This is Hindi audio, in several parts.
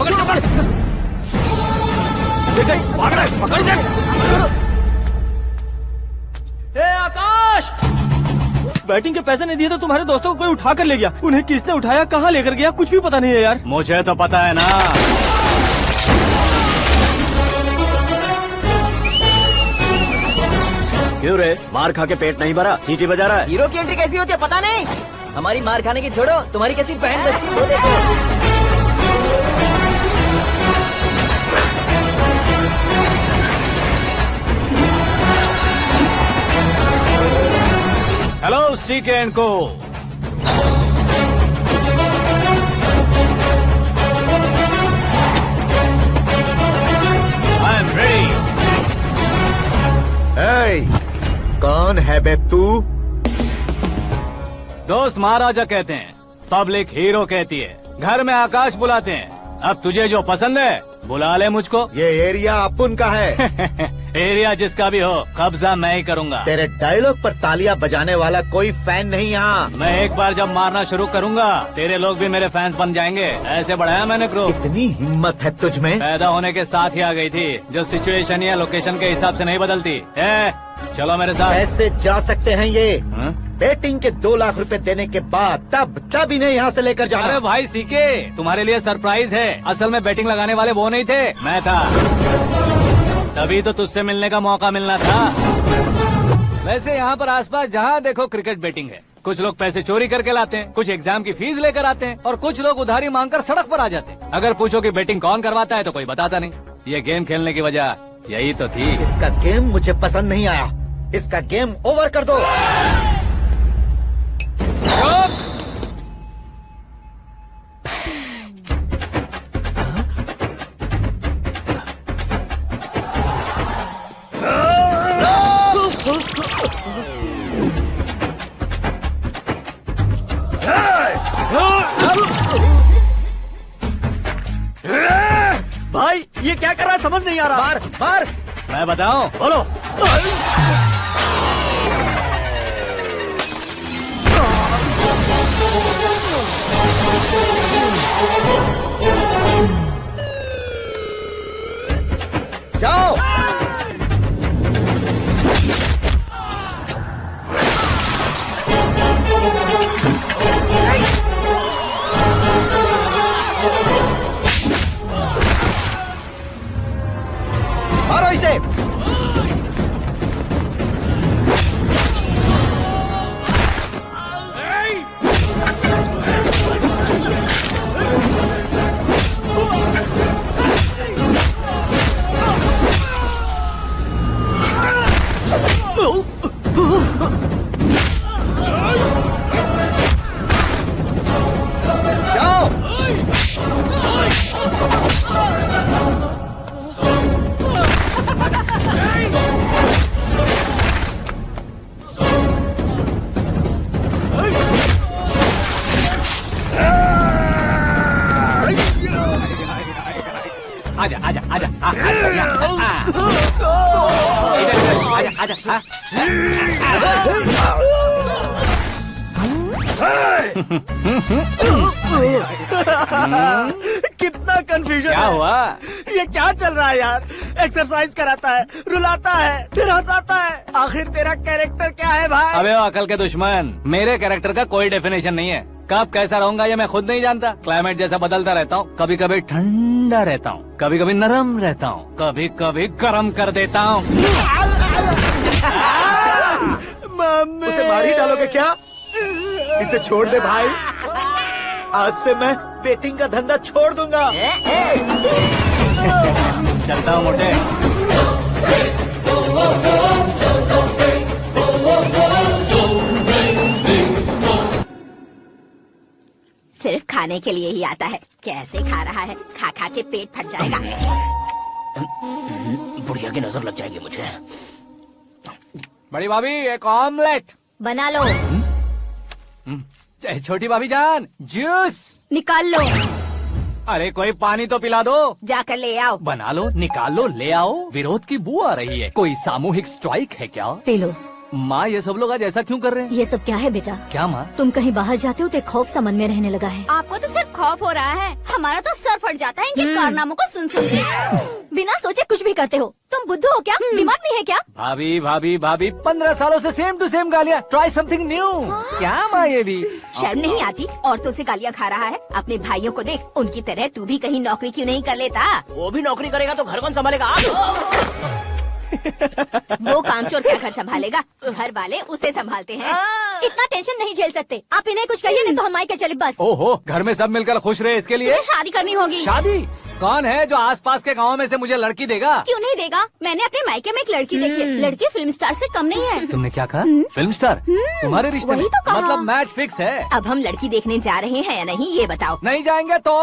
पकड़ पकड़। देख भाग रहा है, पकड़ जा। ए आकाश, बैटिंग के पैसे नहीं दिए तो तुम्हारे दोस्तों को कोई उठा कर ले गया। उन्हें किसने उठाया, कहाँ लेकर गया, कुछ भी पता नहीं है यार। मुझे तो पता है ना। क्यों रे, मार खा के पेट नहीं भरा, सीटी बजा रहा है? हीरो की एंट्री कैसी होती है पता नहीं। हमारी मार खाने की छोड़ो, तुम्हारी कैसी बहन बचती है वो देखो। हेलो सीके एंड को। I am ready. कौन है बे तू? दोस्त महाराजा कहते हैं, पब्लिक हीरो कहती है, घर में आकाश बुलाते हैं। अब तुझे जो पसंद है बुला ले मुझको। ये एरिया अपुन का है। एरिया जिसका भी हो, कब्जा मैं ही करूंगा। तेरे डायलॉग पर तालियां बजाने वाला कोई फैन नहीं यहाँ। मैं एक बार जब मारना शुरू करूंगा, तेरे लोग भी मेरे फैंस बन जाएंगे। ऐसे बढ़ाया मैंने ग्रुप। इतनी हिम्मत है तुझ में? पैदा होने के साथ ही आ गई थी, जो सिचुएशन या लोकेशन के हिसाब से नहीं बदलती। चलो मेरे साथ। कैसे जा सकते हैं ये? हाँ? बेटिंग के 2 लाख रुपए देने के बाद तब इन्हें यहाँ से लेकर जाना। अरे भाई सीके, तुम्हारे लिए सरप्राइज है। असल में बैटिंग लगाने वाले वो नहीं थे, मैं था। तभी तो तुझसे मिलने का मौका मिलना था। वैसे यहाँ पर आसपास जहाँ देखो क्रिकेट बैटिंग है। कुछ लोग पैसे चोरी करके लाते हैं, कुछ एग्जाम की फीस लेकर आते हैं, और कुछ लोग उधारी मांगकर सड़क पर आ जाते हैं। अगर पूछो कि बैटिंग कौन करवाता है तो कोई बताता नहीं। ये गेम खेलने की वजह यही तो थी। इसका गेम मुझे पसंद नहीं आया। इसका गेम ओवर कर दो। भाई ये क्या कर रहा है, समझ नहीं आ रहा। मार मार। मैं बताऊं? बोलो। जाओ। मारो इसे। जाओ। आजा आजा आजा आजा आजा आजा। कितना कंफ्यूजन क्या है। हुआ? ये क्या चल रहा है यार? एक्सरसाइज कराता है, रुलाता है, फिर हंसाता है। आखिर तेरा कैरेक्टर क्या है भाई? अबे ओ अकल के दुश्मन, मेरे कैरेक्टर का कोई डेफिनेशन नहीं है। कब कैसा रहूंगा ये मैं खुद नहीं जानता। क्लाइमेट जैसा बदलता रहता हूँ। कभी कभी ठंडा रहता हूँ, कभी कभी नरम रहता हूँ, कभी कभी गर्म कर देता हूँ। उसे मार ही डालोगे क्या? इसे छोड़ दे भाई। आज से मैं बेटिंग का धंधा छोड़ दूंगा। चलता हूँ मोटे। सिर्फ खाने के लिए ही आता है। कैसे खा रहा है, खा खा के पेट फट जाएगा। बुढ़िया की नजर लग जाएगी मुझे। बड़ी भाभी एक ऑमलेट बना लो। छोटी भाभी जान जूस निकाल लो। अरे कोई पानी तो पिला दो। जाकर ले आओ। बना लो, निकाल लो, ले आओ। विरोध की बू आ रही है। कोई सामूहिक स्ट्राइक है क्या? P low. माँ ये सब लोग आज ऐसा क्यों कर रहे हैं? ये सब क्या है बेटा? क्या माँ? तुम कहीं बाहर जाते हो तो एक खौफ सा मन में रहने लगा है। आपको तो सिर्फ खौफ हो रहा है, हमारा तो सर फट जाता है इनके कारनामों को सुन सुन के। बिना सोचे कुछ भी करते हो। तुम बुद्धू हो क्या? दिमाग नहीं है क्या? भाभी भाभी भाभी 15 सालों से सेम टू सेम गालियाँ। Try something new. क्या माँ ये भी? शर्म नहीं आती? औरतों से गालियाँ खा रहा है। अपने भाइयों को देख, उनकी तरह तू भी कहीं नौकरी क्यों नहीं कर लेता? वो भी नौकरी करेगा तो घर कौन संभालेगा? आप वो कामचोर क्या घर संभालेगा? घर वाले उसे संभालते हैं। इतना टेंशन नहीं झेल सकते। आप इन्हें कुछ कहिए नहीं तो हम मायके चले बस। ओहो, घर में सब मिलकर खुश रहे इसके लिए। तुम्हें शादी करनी होगी। शादी? कौन है जो आसपास के गाँव में से मुझे लड़की देगा? क्यों नहीं देगा? मैंने अपने मायके में एक लड़की देखी है। लड़की फिल्म स्टार से कम नहीं है। तुमने क्या कहा? Film star? तुम्हारे रिश्ते में? वही तो कहा। मतलब मैच फिक्स है? अब हम लड़की देखने जा रहे हैं या नहीं, ये बताओ। नहीं जाएंगे तो?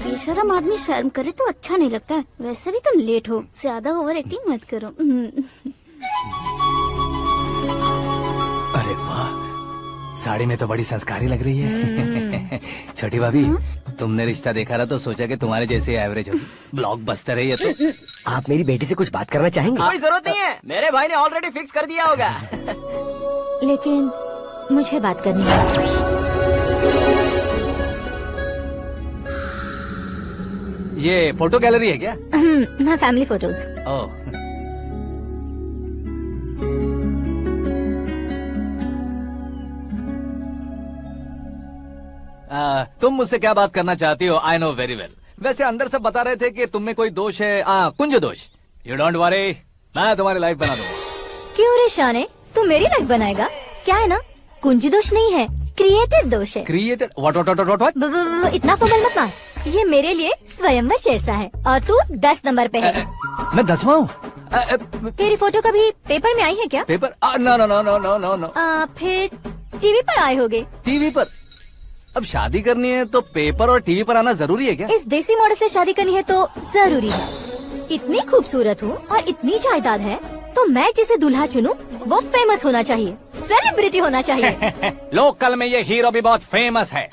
बेशरम आदमी शर्म करे तो अच्छा नहीं लगता है। वैसे भी तुम लेट हो, ज्यादा ओवर एक्टिंग मत करो। अरे वाह, साड़ी में तो बड़ी संस्कारी लग रही है। छोटी भाभी, तुमने रिश्ता देखा रहा तो सोचा कि तुम्हारे जैसे एवरेज होगी। ब्लॉकबस्टर है ये तो। आप मेरी बेटी से कुछ बात करना चाहेंगे? कोई जरूरत नहीं है, मेरे भाई ने ऑलरेडी फिक्स कर दिया होगा। लेकिन मुझे बात करनी है। ये फोटो गैलरी है क्या? मैं फैमिली फोटोज। ओह, तुम मुझसे क्या बात करना चाहती हो? I know very well. वैसे अंदर से बता रहे थे कि तुम में कोई दोष है, कुंज दोष। यू डोंट वरी, मैं तुम्हारी लाइफ बना दूंगा। क्यों रे शाने, तू मेरी लाइफ बनाएगा? क्या है ना, कुंज दोष नहीं है, क्रिएटेड दोष है। क्रिएटेड? व्हाट? इतना फमल मत मार। ये मेरे लिए स्वयंवर जैसा है और तू 10 नंबर पे है। मैं 10वां हूँ? तेरी फोटो कभी पेपर में आई है क्या? पेपर? नो। फिर टीवी पर आए होगे। टीवी पर? अब शादी करनी है तो पेपर और टीवी पर आना जरूरी है क्या? इस देसी मॉडल से शादी करनी है तो जरूरी है। इतनी खूबसूरत हूँ और इतनी जायदाद है तो मैं जिसे दूल्हा चुनूं वो फेमस होना चाहिए, सेलिब्रिटी होना चाहिए। लोकल में ये हीरो भी बहुत फेमस है।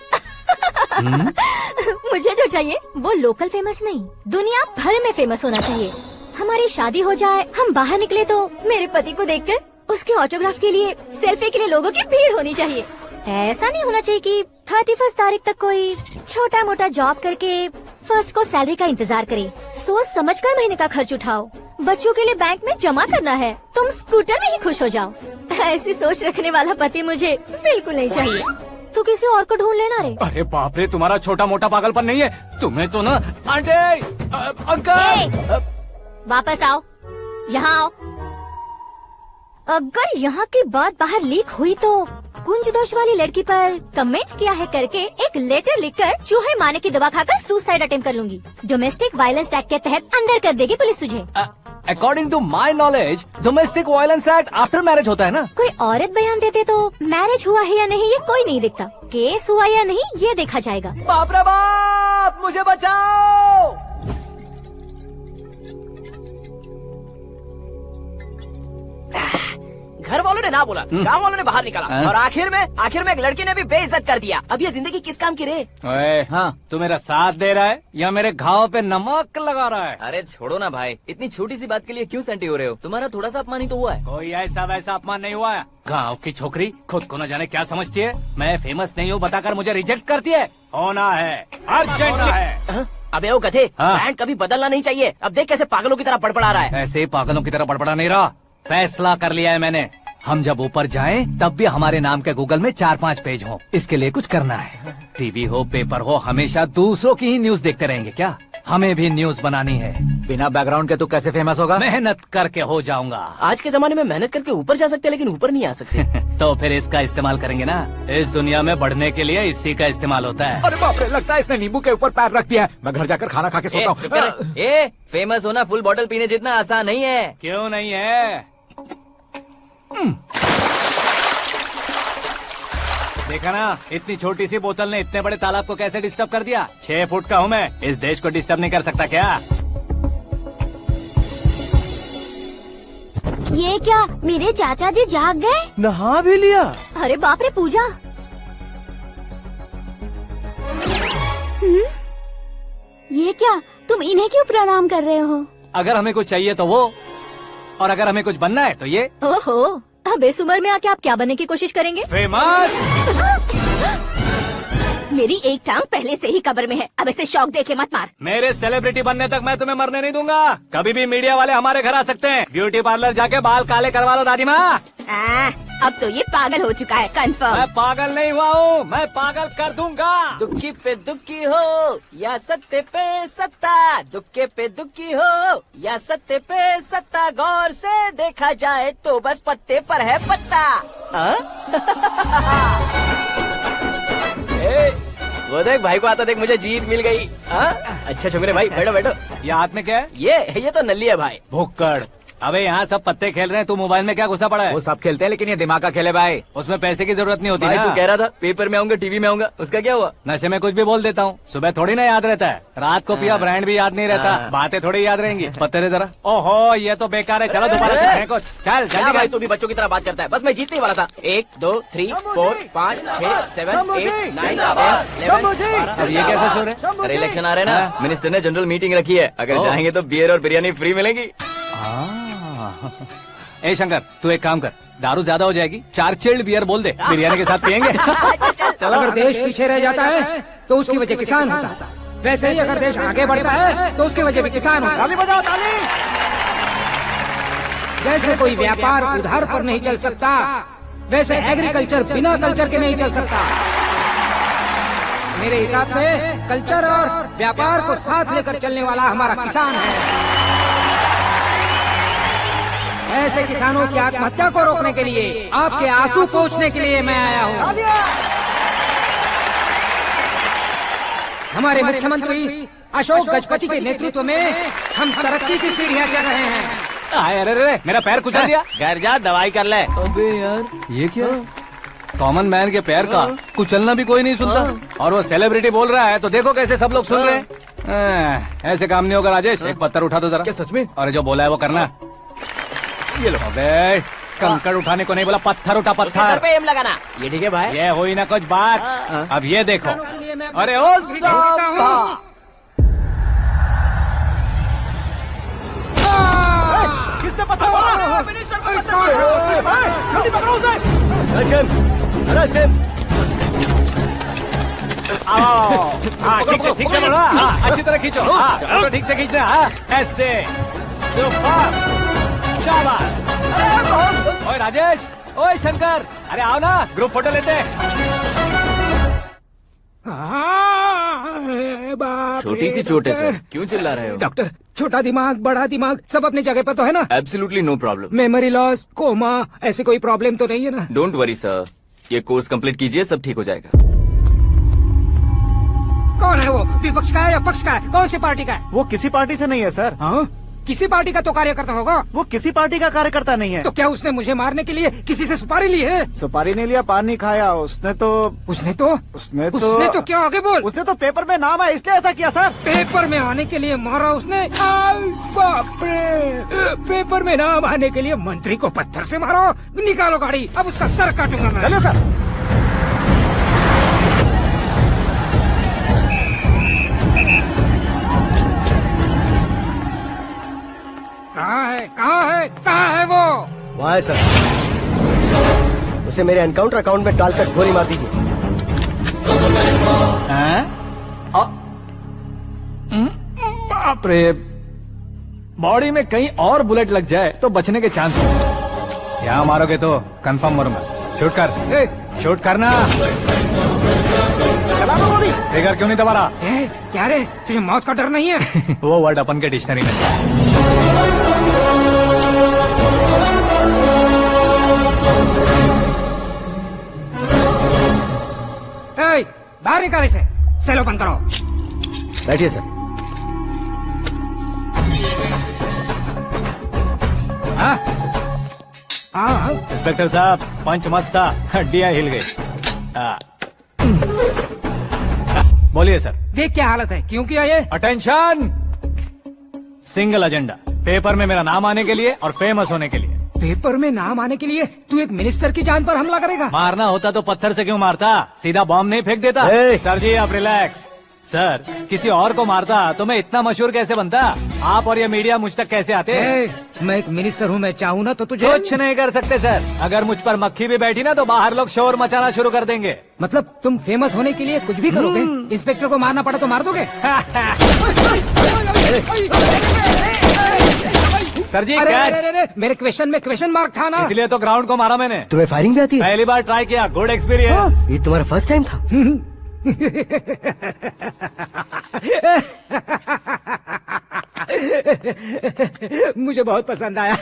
मुझे जो चाहिए वो लोकल फेमस नहीं, दुनिया भर में फेमस होना चाहिए। हमारी शादी हो जाए, हम बाहर निकले तो मेरे पति को देखकर उसके ऑटोग्राफ के लिए, सेल्फी के लिए लोगों की भीड़ होनी चाहिए। ऐसा नहीं होना चाहिए कि 31 तारीख तक कोई छोटा मोटा जॉब करके 1st को सैलरी का इंतजार करे। सोच समझकर महीने का खर्च उठाओ। बच्चों के लिए बैंक में जमा करना है, तुम स्कूटर में ही खुश हो जाओ। ऐसी सोच रखने वाला पति मुझे बिल्कुल नहीं चाहिए। तू किसी और को ढूंढ लेना रे। अरे बाप रे, तुम्हारा छोटा मोटा पागलपन नहीं है। तुम्हें तो ना आंटी, अंकल। वापस आओ, यहाँ आओ। अगर यहाँ की बात बाहर लीक हुई तो कुंज दोष वाली लड़की पर कमेंट किया है करके एक लेटर लिखकर चूहे मारने की दवा खाकर सुसाइड अटेम्प्ट कर लूंगी। डोमेस्टिक वायलेंस एक्ट के तहत अंदर कर देगी पुलिस तुझे। According to my knowledge domestic violence act after marriage होता है ना? कोई औरत बयान देते तो मैरिज हुआ है या नहीं ये कोई नहीं देखता, केस हुआ या नहीं ये देखा जाएगा। बाप रे बाप, मुझे बचाओ। घर वालों ने ना बोला, गांव वालों ने बाहर निकाला और आखिर में एक लड़की ने भी बेइज्जत कर दिया। अब ये जिंदगी किस काम की रे? ओए, हाँ, तू मेरा साथ दे रहा है या मेरे घाव पे नमक लगा रहा है? अरे छोड़ो ना भाई, इतनी छोटी सी बात के लिए क्यों सेंटी हो रहे हो? तुम्हारा थोड़ा सा अपमान ही तो हुआ है। कोई ऐसा वैसा अपमान नहीं हुआ है। गाँव की छोकरी खुद को न जाने क्या समझती है, मैं फेमस नहीं हूँ बताकर मुझे रिजेक्ट करती है। होना है, अर्जेंट है। अबे ओ गधे, हाँ। ब्रांड कभी बदलना नहीं चाहिए। अब देख कैसे पागलों की तरह बड़बड़ा रहा है। ऐसे पागलों की तरह बड़बड़ा नहीं रहा, फैसला कर लिया है मैंने। हम जब ऊपर जाएं तब भी हमारे नाम के गूगल में 4-5 पेज हो। इसके लिए कुछ करना है। टीवी हो, पेपर हो, हमेशा दूसरों की ही न्यूज देखते रहेंगे क्या? हमें भी न्यूज बनानी है। बिना बैकग्राउंड के तू कैसे फेमस होगा? मेहनत करके हो जाऊंगा। आज के जमाने में मेहनत करके ऊपर जा सकते हैं लेकिन ऊपर नहीं आ सकते। तो फिर इसका इस्तेमाल करेंगे ना। इस दुनिया में बढ़ने के लिए इसी का इस्तेमाल होता है। अरे बाप रे, लगता है इसने नींबू के ऊपर पैर रख दिया है। मैं घर जाकर खाना खा के सोता हूँ। फेमस होना फुल बॉटल पीने जितना आसान नहीं है। क्यों नहीं है? देखा ना, इतनी छोटी सी बोतल ने इतने बड़े तालाब को कैसे डिस्टर्ब कर दिया। 6 फुट का हूँ मैं, इस देश को डिस्टर्ब नहीं कर सकता क्या? ये क्या मेरे चाचा जी जाग गए? नहा भी लिया? अरे बाप रे पूजा। ये क्या तुम इन्हें क्यों प्रणाम कर रहे हो? अगर हमें कुछ चाहिए तो वो, और अगर हमें कुछ बनना है तो ये। ओहो, अब इस उम्र में आके आप क्या बनने की कोशिश करेंगे? फेमस। मेरी एक टांग पहले से ही कब्र में है, अब इसे शौक देके मत मार। मेरे सेलिब्रिटी बनने तक मैं तुम्हें मरने नहीं दूंगा। कभी भी मीडिया वाले हमारे घर आ सकते हैं। ब्यूटी पार्लर जाके बाल काले करवा लो दादी माँ। अब तो ये पागल हो चुका है, कंफर्म। मैं पागल नहीं हुआ हूँ, मैं पागल कर दूंगा। दुखी पे दुखी हो या सत्य पे सत्ता, दुखे पे दुखी हो या सत्य पे सत्ता, गौर से देखा जाए तो बस पत्ते पर है पत्ता। ए, वो देख भाई को आता देख, मुझे जीत मिल गई। अच्छा शुक्र है भाई, बैठो बैठो। ये हाथ में क्या है? ये तो नल्ली है भाई। भुक्कड़। अबे यहाँ सब पत्ते खेल रहे हैं, तू मोबाइल में क्या घुसा पड़ा है? वो सब खेलते हैं लेकिन ये दिमाग का खेल है भाई। उसमें पैसे की जरूरत नहीं होती भाई ना। तू कह रहा था पेपर में आऊंगा, टीवी में आऊंगा, उसका क्या हुआ? नशे में कुछ भी बोल देता हूँ, सुबह थोड़ी ना याद रहता है। रात को पिया ब्रांड भी याद नहीं रहता, बातें थोड़ी याद रहेंगी। पत्ते दे जरा। ओहो ये तो बेकार है, चलो दोबारा खेलने को। चल क्या जल्दी भाई कर। तू भी बच्चों की तरह बात करता है? बस मैं जीतने वाला था। 1 2 3 4 5 6 7 8 9 10 11 अब ये कैसे सो रहे? अरे इलेक्शन आ रहे हैं ना, मिनिस्टर ने जनरल मीटिंग रखी है, अगर जाएंगे तो बियर और बिरयानी फ्री मिलेगी। ए शंकर तू एक काम कर, दारू ज्यादा हो जाएगी, 4 चिल्ड बियर बोल दे, बिरयानी के साथ पियेंगे। चलो। अगर देश पीछे रह जाता है तो उसकी वजह किसान होता है, वैसे ही अगर देश आगे बढ़ता है तो उसकी वजह भी किसान होता है। ताली बजाओ ताली। जैसे कोई व्यापार उधार पर नहीं चल सकता, वैसे एग्रीकल्चर बिना कल्चर के नहीं चल सकता। मेरे हिसाब से कल्चर और व्यापार को साथ लेकर चलने वाला हमारा किसान है। ऐसे किसानों की आत्महत्या को रोकने के लिए, आपके आंसू पोंछने के लिए मैं आया हूँ। हमारे मुख्यमंत्री अशोक गजपति के नेतृत्व में हम तरक्की की सीढ़ियाँ चढ़ रहे हैं। अरे अरे मेरा पैर कुचल दिया। घर जा दवाई कर ले। अबे यार ये क्या? कॉमन मैन के पैर का कुचलना भी कोई नहीं सुनता, और वो सेलिब्रिटी बोल रहा है तो देखो कैसे सब लोग सुन रहे हैं। ऐसे काम नहीं होगा राजेश, एक पत्थर उठा दो जरा। क्या सच में? अरे जो बोला है वो करना। ये लो। अबे कंकड़ उठाने को नहीं बोला, पत्थर उठा, उसके सर पत्थर। पे एम लगाना। ये ठीक है भाई। ये हुई ना कुछ बात। अब ये देखो। अरे ओ साहब, किसने पत्थर मारा? जल्दी पकड़ो उसे। हाँ ठीक से बढ़ो, हाँ अच्छी तरह खींचो, हाँ तो ठीक से खींचना, हाँ ऐसे। सुपर, शाबाश। ओए राजेश, ओए शंकर, अरे आओ ना ग्रुप फोटो लेते हैं। छोटी सी चोट है सर, क्यों चिल्ला रहे हो? डॉक्टर, छोटा दिमाग बड़ा दिमाग सब अपनी जगह पर तो है ना? Absolutely no problem. Memory loss, coma, ऐसी कोई प्रॉब्लम तो नहीं है ना? डोंट वरी सर, ये कोर्स कंप्लीट कीजिए, सब ठीक हो जाएगा। कौन है वो? विपक्ष का है या पक्ष का है? कौन सी पार्टी का है? वो किसी पार्टी से नहीं है सर। हाँ? किसी पार्टी का तो कार्यकर्ता होगा। वो किसी पार्टी का कार्यकर्ता नहीं है। तो क्या उसने मुझे मारने के लिए किसी से सुपारी ली है? सुपारी नहीं लिया, पान नहीं खाया। उसने तो क्या आगे बोल? उसने तो पेपर में नाम है इसलिए ऐसा किया सर। पेपर में आने के लिए मारा उसने? बाप रे! पेपर में नाम आने के लिए मंत्री को पत्थर से मारो? निकालो गाड़ी, अब उसका सर काटूंगा मैं। चलो सर। कहाँ है वो? वहाँ है सर, उसे मेरे एनकाउंटर अकाउंट में डालकर गोली मार दीजिए। बाप रे, बॉडी में कहीं और बुलेट लग जाए तो बचने के चांस हो। यहाँ मारोगे तो कंफर्म मरूंगा। शूट कर, शूट करना। फिगर क्यों नहीं दबा रहा? क्या रे, तुझे मौत का डर नहीं है? वो वर्ड अपन के डिक्शनरी में। बाहर निकाल इसे, सेल ओपन करो। बैठिए सर। इंस्पेक्टर साहब, पंच मस्त था, हड्डियां हिल गई। बोलिए सर। देख क्या हालत है, क्यों किया ये? अटेंशन, सिंगल एजेंडा, पेपर में मेरा नाम आने के लिए और फेमस होने के लिए। पेपर में नाम आने के लिए तू एक मिनिस्टर की जान पर हमला करेगा? मारना होता तो पत्थर से क्यों मारता, सीधा बॉम्ब नहीं फेंक देता। ए! सर जी आप रिलैक्स। सर किसी और को मारता तो मैं इतना मशहूर कैसे बनता, आप और ये मीडिया मुझ तक कैसे आते। मैं एक मिनिस्टर हूँ, मैं चाहूँ ना तो तुझे कुछ नहीं कर सकते सर, अगर मुझ पर मक्खी भी बैठी ना तो बाहर लोग शोर मचाना शुरू कर देंगे। मतलब तुम फेमस होने के लिए कुछ भी करोगे? इंस्पेक्टर को मारना पड़ा तो मार दोगे? सर जी अरे, कैच। अरे, अरे, मेरे क्वेश्चन में क्वेश्चन मार्क था ना। इसलिए तो ग्राउंड को मारा मैंने। तुम्हें फायरिंग भी आती है? पहली बार ट्राई किया, गुड एक्सपीरियंस। ये तुम्हारा फर्स्ट टाइम था? मुझे बहुत पसंद आया।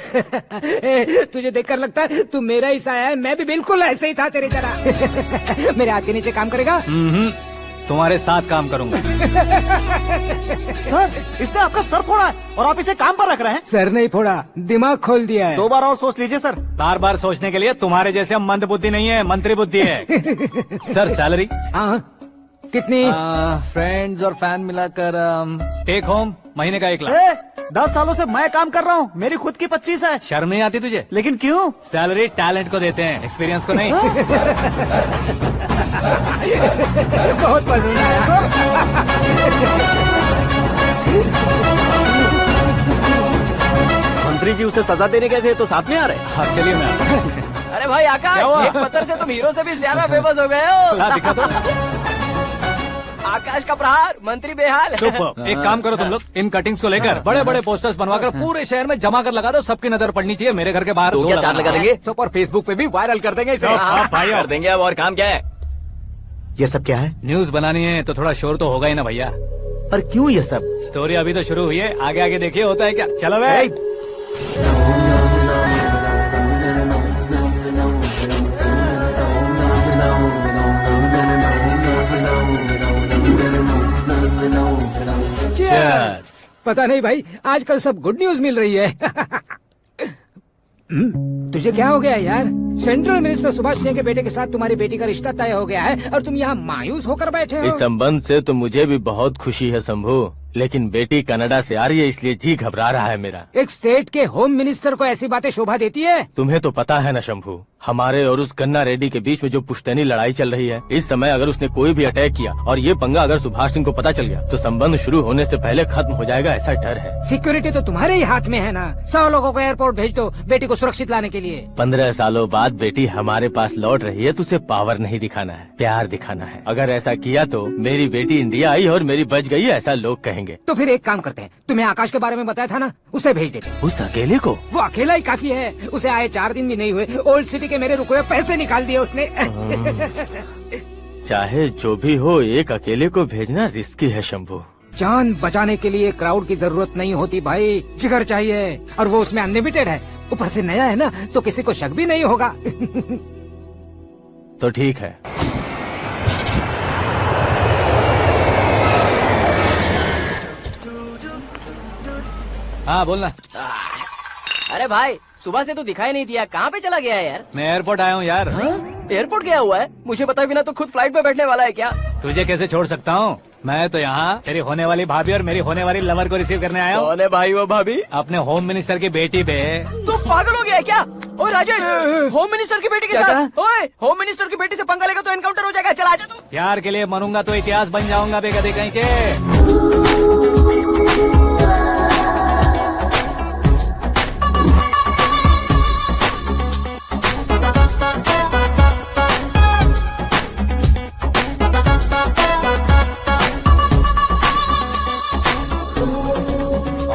तुझे देखकर लगता है तू मेरा ही साया है, मैं भी बिल्कुल ऐसे ही था तेरी तरह। मेरे हाथ के नीचे काम करेगा? तुम्हारे साथ काम करूंगा। सर इसने आपका सर फोड़ा है और आप इसे काम पर रख रहे हैं। सर नहीं फोड़ा, दिमाग खोल दिया है। 2 बार और सोच लीजिए सर। बार बार सोचने के लिए तुम्हारे जैसे मंद बुद्धि नहीं है, मंत्री बुद्धि है। सर सैलरी हाँ कितनी? फ्रेंड्स और फैन मिलाकर टेक होम महीने का 1 लाख। 10 सालों से मैं काम कर रहा हूँ, मेरी खुद की 25 है। शर्म नहीं आती तुझे? लेकिन क्यों? सैलरी टैलेंट को देते हैं, एक्सपीरियंस को नहीं। बहुत पसंद आया। मंत्री जी उसे सजा देने गए थे तो साथ में आ रहे। हाँ चलिए मैं आता हूँ। अरे भाई आकाश, क्या हुआ? एक पत्थर से तुम हीरो से भी ज्यादा फेमस हो गए हो। ला दिखा दो। आकाश का प्रहार, मंत्री बेहाल। सुपर। एक काम करो तुम लोग, इन कटिंग्स को लेकर बड़े बड़े पोस्टर्स बनवाकर पूरे शहर में जमा कर लगा दो, सबकी नजर पड़नी चाहिए। मेरे घर के बाहर तो दो क्या 4 लगा लगाना। देंगे सब और फेसबुक पे भी वायरल कर देंगे इसे। हाँ, भाई कर देंगे। अब और काम क्या है? ये सब क्या है? न्यूज बनानी है तो थोड़ा शोर तो होगा ही ना भैया। पर क्यों ये सब? स्टोरी अभी तो शुरू हुई है, आगे आगे देखिए होता है क्या। चलो भाई। Cheers. पता नहीं भाई, आजकल सब गुड न्यूज मिल रही है। तुझे क्या हो गया यार? सेंट्रल मिनिस्टर सुभाष सिंह के बेटे के साथ तुम्हारी बेटी का रिश्ता तय हो गया है और तुम यहाँ मायूस होकर बैठे हो। इस संबंध से तो मुझे भी बहुत खुशी है शंभू, लेकिन बेटी कनाडा से आ रही है इसलिए जी घबरा रहा है मेरा। एक स्टेट के होम मिनिस्टर को ऐसी बातें शोभा देती है? तुम्हें तो पता है ना शंभू, हमारे और उस गन्ना रेड्डी के बीच में जो पुश्तैनी लड़ाई चल रही है। इस समय अगर उसने कोई भी अटैक किया और ये पंगा अगर सुभाष सिंह को पता चल गया तो संबंध शुरू होने से पहले खत्म हो जाएगा, ऐसा डर है। सिक्योरिटी तो तुम्हारे ही हाथ में है ना। 100 लोगों को एयरपोर्ट भेज दो बेटी को सुरक्षित लाने के लिए। 15 सालों बाद बेटी हमारे पास लौट रही है तो उसे पावर नहीं दिखाना है, प्यार दिखाना है। अगर ऐसा किया तो मेरी बेटी इंडिया आई और मेरी बच गई, ऐसा लोग कहेंगे। तो फिर एक काम करते हैं, तुम्हें आकाश के बारे में बताया था ना, उसे भेज देते। उस अकेले को? वो अकेला ही काफी है, उसे आए 4 दिन भी नहीं हुए, ओल्ड सिटी के मेरे रुके हुए पैसे निकाल दिए उसने। चाहे जो भी हो, एक अकेले को भेजना रिस्की है शंभू। जान बचाने के लिए क्राउड की जरूरत नहीं होती भाई, जिगर चाहिए, और वो उसमें अनलिमिटेड है। ऊपर से नया है ना तो किसी को शक भी नहीं होगा। तो ठीक है। हाँ बोलना। अरे भाई सुबह से तो दिखाई नहीं दिया, कहाँ पे चला गया है यार? मैं एयरपोर्ट आया हूँ यार। एयरपोर्ट गया हुआ है? मुझे बताए बिना तो खुद फ्लाइट पे बैठने वाला है क्या? तुझे कैसे छोड़ सकता हूँ? मैं तो यहाँ तेरी होने वाली भाभी और मेरी होने वाली लवर को रिसीव करने आया हूँ। कौन है भाई वो भाभी? अपने होम मिनिस्टर की बेटी पे। तू पागल हो गया है क्या? ओए राजेश, होम मिनिस्टर की बेटी के साथ? ओए होम मिनिस्टर की बेटी से पंगा लेगा तो एनकाउंटर हो जाएगा, चला आजा तू। प्यार के लिए मरूंगा तो इतिहास बन जाऊंगा बेगदे कहीं के।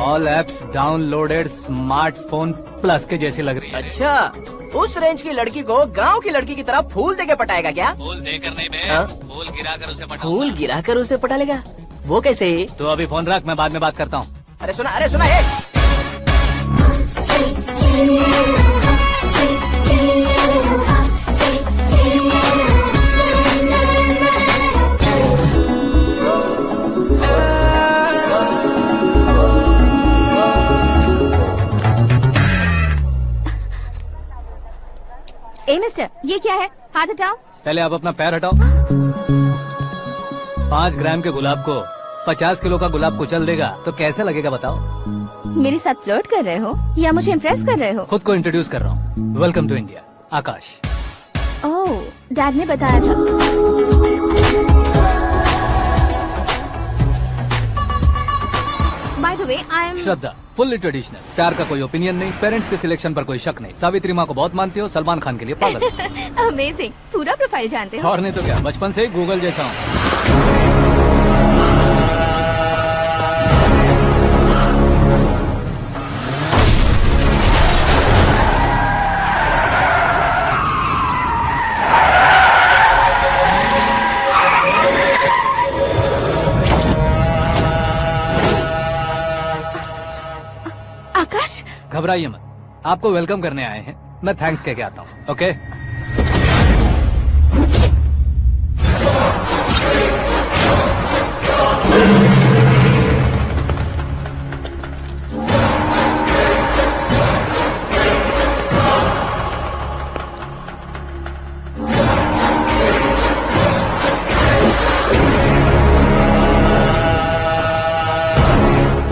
All apps downloaded smartphone plus के जैसी लग रही है। अच्छा, उस रेंज की लड़की को गांव की लड़की की तरह फूल देके पटाएगा क्या? फूल देकर नहीं बे, हाँ? फूल गिरा कर उसे पटाऊंगा। फूल गिरा कर उसे पटा लेगा? वो कैसे? तो अभी फोन रख, मैं बाद में बात करता हूँ। अरे सुना ये। ए मिस्टर, ये क्या है? हाथ हटाओ। पहले आप अपना पैर हटाओ। 5 ग्राम के गुलाब को 50 किलो का गुलाब कुचल देगा तो कैसे लगेगा बताओ? मेरे साथ फ्लर्ट कर रहे हो या मुझे इम्प्रेस कर रहे हो? खुद को इंट्रोड्यूस कर रहा हूँ। Welcome to India, Akash. Oh, dad ने बताया था। By the way, I am Shraddha, fully traditional. प्यार का कोई ओपिनियन नहीं, पेरेंट्स के सिलेक्शन पर कोई शक नहीं। सावित्री माँ को बहुत मानती हो, सलमान खान के लिए पागल हो। अमेजिंग, पूरा प्रोफाइल जानते हो। और नहीं तो क्या, बचपन से ही गूगल जैसा हूँ। आकाश, घबराइए मत, आपको वेलकम करने आए हैं। मैं थैंक्स कह के आता हूँ। ओके?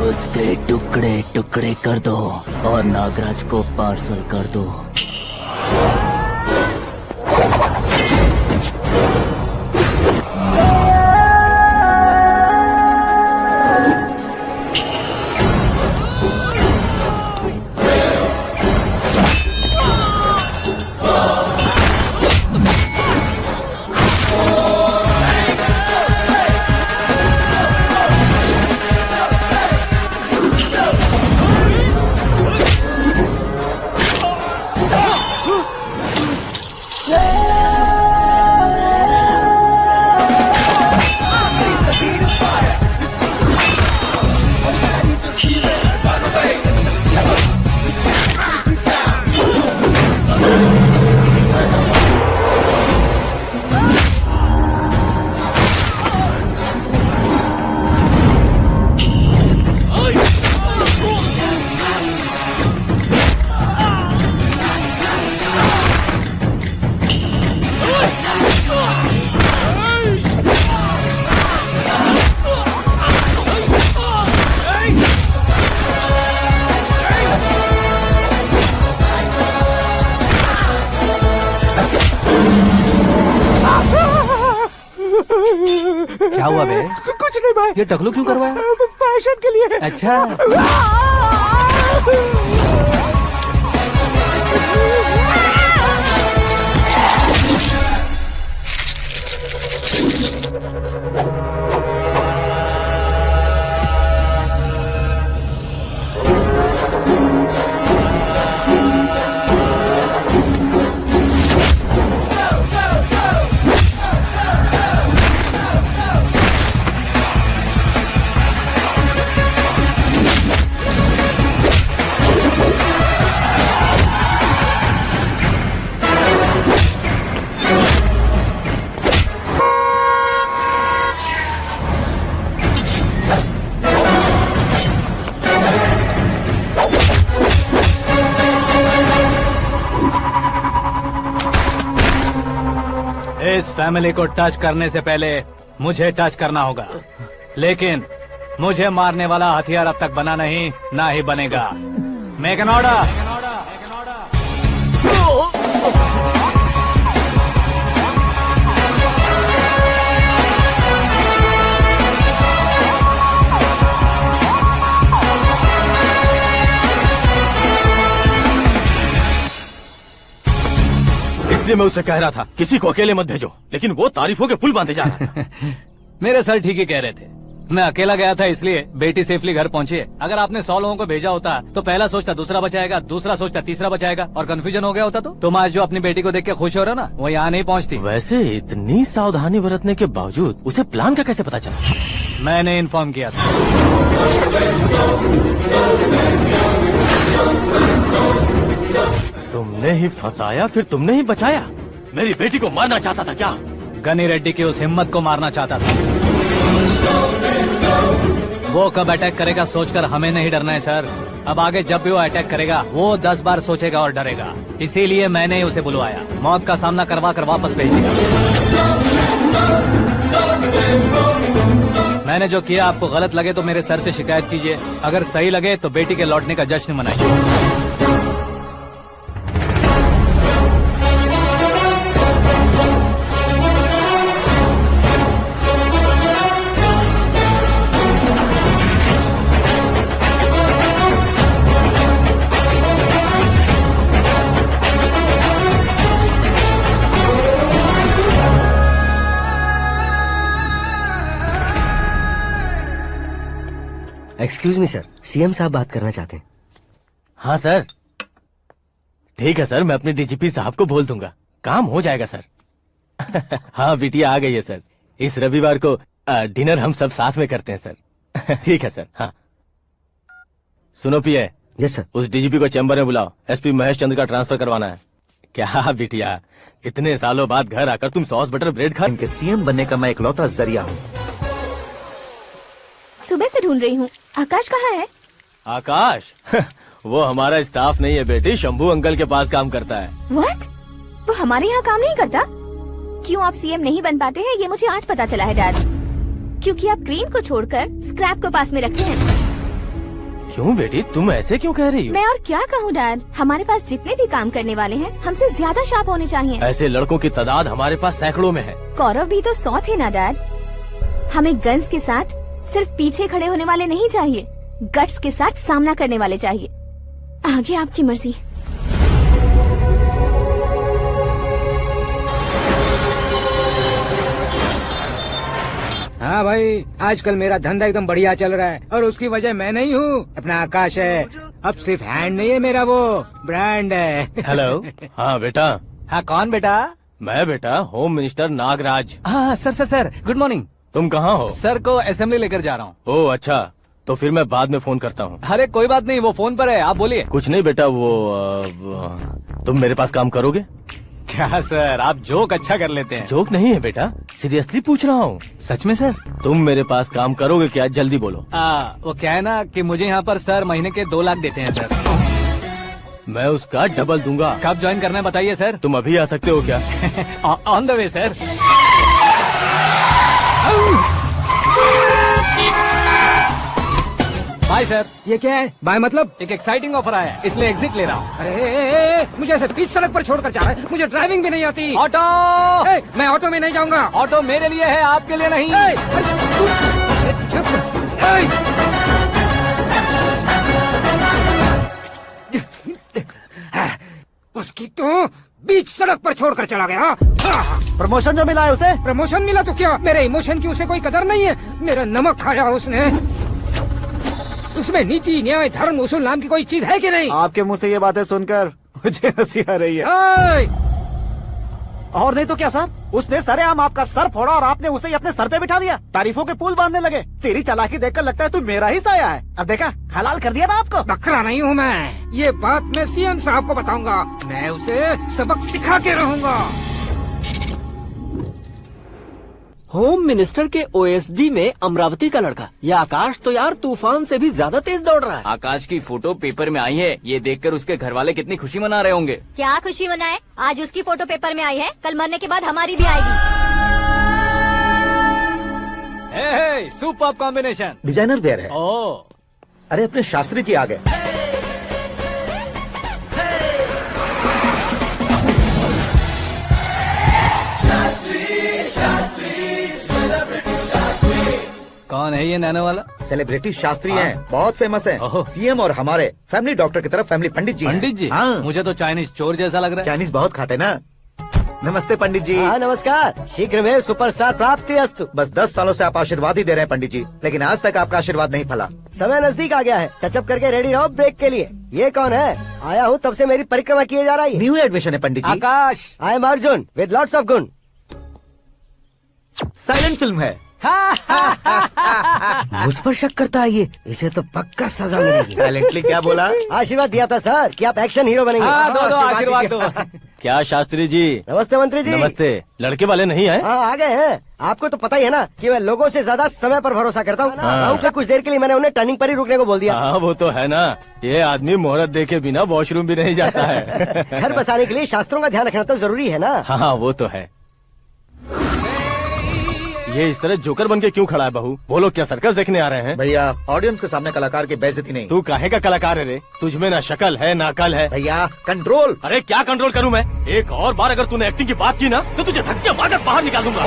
उसके टुकड़े टुकड़े कर दो और नागराज को पार्सल कर दो। क्या हुआ बे? कुछ नहीं भाई। ये टकलू क्यों करवाया? फैशन के लिए। अच्छा, इस फैमिली को टच करने से पहले मुझे टच करना होगा, लेकिन मुझे मारने वाला हथियार अब तक बना नहीं, ना ही बनेगा। Make an order. इसलिए मैं उससे कह रहा था किसी को अकेले मत भेजो, लेकिन वो तारीफों के पुल बांधे जा रहा था। मेरे सर ठीक ही कह रहे थे। मैं अकेला गया था इसलिए बेटी सेफली घर पहुंची है। अगर आपने 100 लोगों को भेजा होता तो पहला सोचता दूसरा बचाएगा, दूसरा सोचता तीसरा बचाएगा, और कंफ्यूजन हो गया होता तो तुम आज जो अपनी बेटी को देख के खुश हो रहे हो ना, वो यहाँ नहीं पहुँचती। वैसे इतनी सावधानी बरतने के बावजूद उसे प्लान का कैसे पता चला? मैंने इन्फॉर्म किया था। तुमने ही फंसाया, फिर तुमने ही बचाया। मेरी बेटी को मारना चाहता था क्या? गनी रेड्डी की उस हिम्मत को मारना चाहता था। वो कब अटैक करेगा सोचकर हमें नहीं डरना है सर। अब आगे जब भी वो अटैक करेगा वो 10 बार सोचेगा और डरेगा। इसीलिए मैंने ही उसे बुलवाया। मौत का सामना करवा कर वापस भेज देगा। मैंने जो किया आपको गलत लगे तो मेरे सर से शिकायत कीजिए, अगर सही लगे तो बेटी के लौटने का जश्न मनाइए। एक्सक्यूज मी सर, सीएम साहब बात करना चाहते हैं। हाँ सर, ठीक है सर, मैं अपने डीजीपी साहब को बोल दूंगा, काम हो जाएगा सर। हाँ बिटिया आ गई है सर, इस रविवार को डिनर हम सब साथ में करते हैं सर। ठीक है सर। हाँ सुनो पिए। Yes sir. उस डीजीपी को चैम्बर में बुलाओ, एसपी महेश चंद्र का ट्रांसफर करवाना है। क्या बिटिया, इतने सालों बाद घर आकर तुम सॉस बटर ब्रेड खा। इनके सीएम बनने का मैं इकलौता जरिया हूँ। सुबह से ढूंढ रही हूँ, आकाश कहाँ है? आकाश? वो हमारा स्टाफ नहीं है बेटी, शंभू अंकल के पास काम करता है। व्हाट? वो हमारे यहाँ काम नहीं करता? क्यों आप सीएम नहीं बन पाते हैं ये मुझे आज पता चला है डैड। क्योंकि आप क्रीम को छोड़कर स्क्रैप को पास में रखते हैं। क्यों बेटी, तुम ऐसे क्यों कह रही हो? मैं और क्या कहूँ डैड, हमारे पास जितने भी काम करने वाले हैं हमसे ज्यादा शार्प होने चाहिए। ऐसे लड़कों की तादाद हमारे पास सैकड़ों में है। कौरव भी तो 100 थे ना डैड। हमें गन्स के साथ सिर्फ पीछे खड़े होने वाले नहीं चाहिए, गट्स के साथ सामना करने वाले चाहिए। आगे आपकी मर्जी। हाँ भाई, आजकल मेरा धंधा एकदम बढ़िया चल रहा है और उसकी वजह मैं नहीं हूँ, अपना आकाश है। अब सिर्फ हैंड नहीं है मेरा, वो ब्रांड है। हेलो। हाँ बेटा। हाँ कौन बेटा? मैं बेटा होम मिनिस्टर नागराज। हाँ सर, गुड मॉर्निंग। तुम कहाँ हो? सर को असेंबली लेकर जा रहा हूँ। ओह अच्छा, तो फिर मैं बाद में फोन करता हूँ। अरे कोई बात नहीं, वो फोन पर है, आप बोलिए। कुछ नहीं बेटा, तुम मेरे पास काम करोगे? क्या सर, आप जोक अच्छा कर लेते हैं। जोक नहीं है बेटा, सीरियसली पूछ रहा हूँ। सच में सर? तुम मेरे पास काम करोगे क्या? जल्दी बोलो। वो क्या है ना कि मुझे यहाँ पर सर महीने के 2 लाख देते हैं सर। मैं उसका डबल दूंगा। कब ज्वाइन करना है बताइए सर। तुम अभी आ सकते हो क्या? On the way sir. Bye sir. ये क्या है? बाय मतलब? एक एक्साइटिंग ऑफर आया है, इसलिए एग्जिट ले रहा हूँ। अरे मुझे ऐसे बीच सड़क पर छोड़कर जा रहा है, मुझे ड्राइविंग भी नहीं आती। ऑटो! मैं ऑटो में नहीं जाऊंगा। ऑटो मेरे लिए है, आपके लिए नहीं। उसकी तो बीच सड़क पर छोड़कर चला गया। प्रमोशन जो मिला है उसे? प्रमोशन मिला तो क्या, मेरे इमोशन की उसे कोई कदर नहीं है। मेरा नमक खाया उसने। उसमें नीति, न्याय, धर्म, उसूल नाम की कोई चीज है कि नहीं? आपके मुंह से ये बातें सुनकर मुझे हंसी आ रही है। और नहीं तो क्या सर, उसने सरेआम आपका सर फोड़ा और आपने उसे ही अपने सर पे बिठा लिया। तारीफों के पुल बांधने लगे। तेरी चालाकी देखकर लगता है तू मेरा ही साया है। अब देखा, हलाल कर दिया ना आपको। बकरा नहीं हूँ मैं, ये बात मैं सीएम साहब को बताऊंगा। मैं उसे सबक सिखा के रहूंगा। होम मिनिस्टर के ओएसडी में अमरावती का लड़का, ये आकाश तो यार तूफान से भी ज्यादा तेज दौड़ रहा है। आकाश की फोटो पेपर में आई है, ये देखकर उसके घर वाले कितनी खुशी मना रहे होंगे। क्या खुशी मनाए? आज उसकी फोटो पेपर में आई है, कल मरने के बाद हमारी भी आएगी। Superb combination. डिजाइनर वेयर है। ओह, अरे अपने शास्त्री जी आ गए। कौन है ये नैनो वाला? सेलिब्रिटी शास्त्री हैं, बहुत फेमस हैं। सीएम और हमारे फैमिली डॉक्टर की तरफ फैमिली पंडित जी हैं। पंडित जी? हाँ। मुझे तो चाइनीज चोर जैसा लग रहा है। चाइनीज बहुत खाते ना। नमस्ते पंडित जी। हाँ नमस्कार, शीघ्र में सुपरस्टार प्राप्ति अस्तु। बस 10 सालों से आप आशीर्वाद ही दे रहे हैं पंडित जी, लेकिन आज तक आपका आशीर्वाद नहीं फला। समय नजदीक आ गया है, टचअप करके रेडी रहो ब्रेक के लिए। ये कौन है? आया हूँ तब से मेरी परिक्रमा किए जा रही है। न्यू एडमिशन है pandit ji. Akash. I am Arjun with lots of गुण। साइलेंट फिल्म है। मुझ पर शक करता है ये, इसे तो पक्का सजा मिलेगी। साइलेंटली क्या बोला? आशीर्वाद दिया था सर कि आप एक्शन हीरो बनेंगे। दो आशीर्वाद दो। क्या शास्त्री जी? नमस्ते मंत्री जी। नमस्ते। लड़के वाले नहीं आए? हाँ आ गए हैं। आपको तो पता ही है ना कि मैं लोगों से ज्यादा समय पर भरोसा करता हूँ। उससे कुछ देर के लिए मैंने उन्हें टर्निंग पर ही रुकने को बोल दिया। हाँ वो तो है ना, ये आदमी मुहूर्त देखे बिना वॉशरूम भी नहीं जाता है। घर बसाने के लिए शास्त्रों का ध्यान रखना तो जरूरी है ना। हाँ वो तो है। ये इस तरह जोकर बन के क्यों खड़ा है बहू? वो लोग क्या सर्कस देखने आ रहे हैं? भैया ऑडियंस के सामने कलाकार की बेइज्जती नहीं। तू काहे का कलाकार है रे? तुझमें ना शक्ल है ना अकल है। भैया कंट्रोल। अरे क्या कंट्रोल करूं मैं? एक और बार अगर तूने एक्टिंग की बात की ना तो तुझे धक्के मारकर बाहर निकाल दूंगा।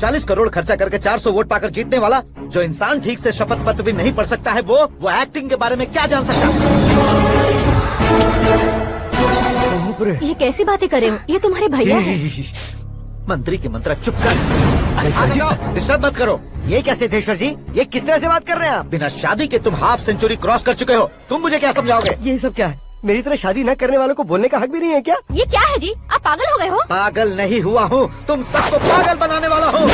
40 करोड़ खर्चा करके 400 वोट पाकर जीतने वाला जो इंसान ठीक से शपथ पत्र भी नहीं पढ़ सकता है, वो एक्टिंग के बारे में क्या जान सकता है? ये कैसी बातें करे हो? ये तुम्हारे भैया हैं। मंत्री की मंत्रा चुप कर। अरे सर जी डिस्टर्ब मत करो। ये क्या सिद्धेश्वर जी, ये किस तरह से बात कर रहे हैं आप? बिना शादी के तुम हाफ सेंचुरी क्रॉस कर चुके हो, तुम मुझे क्या समझाओगे? ये सब क्या है? मेरी तरह शादी न करने वालों को बोलने का हक भी नहीं है क्या? ये क्या है जी? आप पागल हो गए हो? पागल नहीं हुआ हूँ, तुम सबको पागल बनाने वाला हूँ।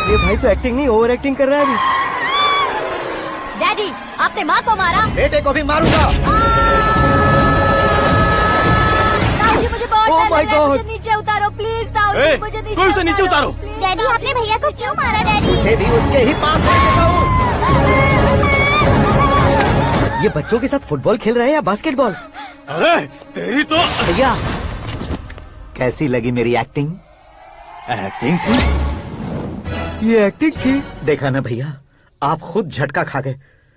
ये भाई तो एक्टिंग नहीं ओवर एक्टिंग कर रहा है अभी। डैडी, आपने माँ को मारा। बेटे को भी मारूंगा। ताऊजी मुझे बहुत Oh डर my लग रहा है, God! मुझे नीचे उतारो प्लीज। ताऊजी मुझे नीचे कोई उसे नीचे उतारो। डैडी, आपने भैया को क्यों मारा डैडी? मुझे भी उसके ही पास ले देता हूँ। ये बच्चों के साथ फुटबॉल खेल रहे हैं या बास्केटबॉल? अरे तेरी तो भैया कैसी लगी मेरी एक्टिंग? एक्टिंग थी। ये एक्टिंग थी। देखा ना भैया, आप खुद झटका खा गए।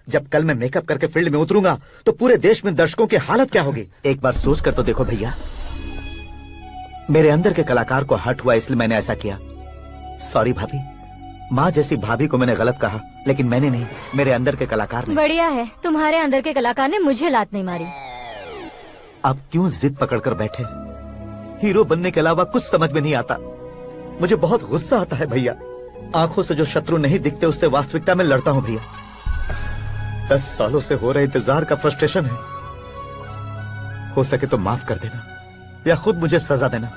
जब कल मैं मेकअप करके फील्ड में उतरूंगा तो पूरे देश में दर्शकों की हालत क्या होगी? एक बार सोच कर तो देखो भैया। मेरे अंदर के कलाकार को हर्ट हुआ इसलिए मैंने ऐसा किया। सॉरी भाभी। माँ जैसी भाभी को मैंने गलत कहा, लेकिन मैंने नहीं, मेरे अंदर के कलाकार ने। बढ़िया है, तुम्हारे अंदर के कलाकार ने मुझे लात नहीं मारी। आप क्यों जिद पकड़कर बैठे? हीरो बनने के अलावा कुछ समझ में नहीं आता। मुझे बहुत गुस्सा आता है भैया। आंखों से जो शत्रु नहीं दिखते उससे वास्तविकता में लड़ता हूँ भैया। 10 सालों से हो रहे इंतजार का फ्रस्ट्रेशन है। हो सके तो माफ कर देना या खुद मुझे सजा देना,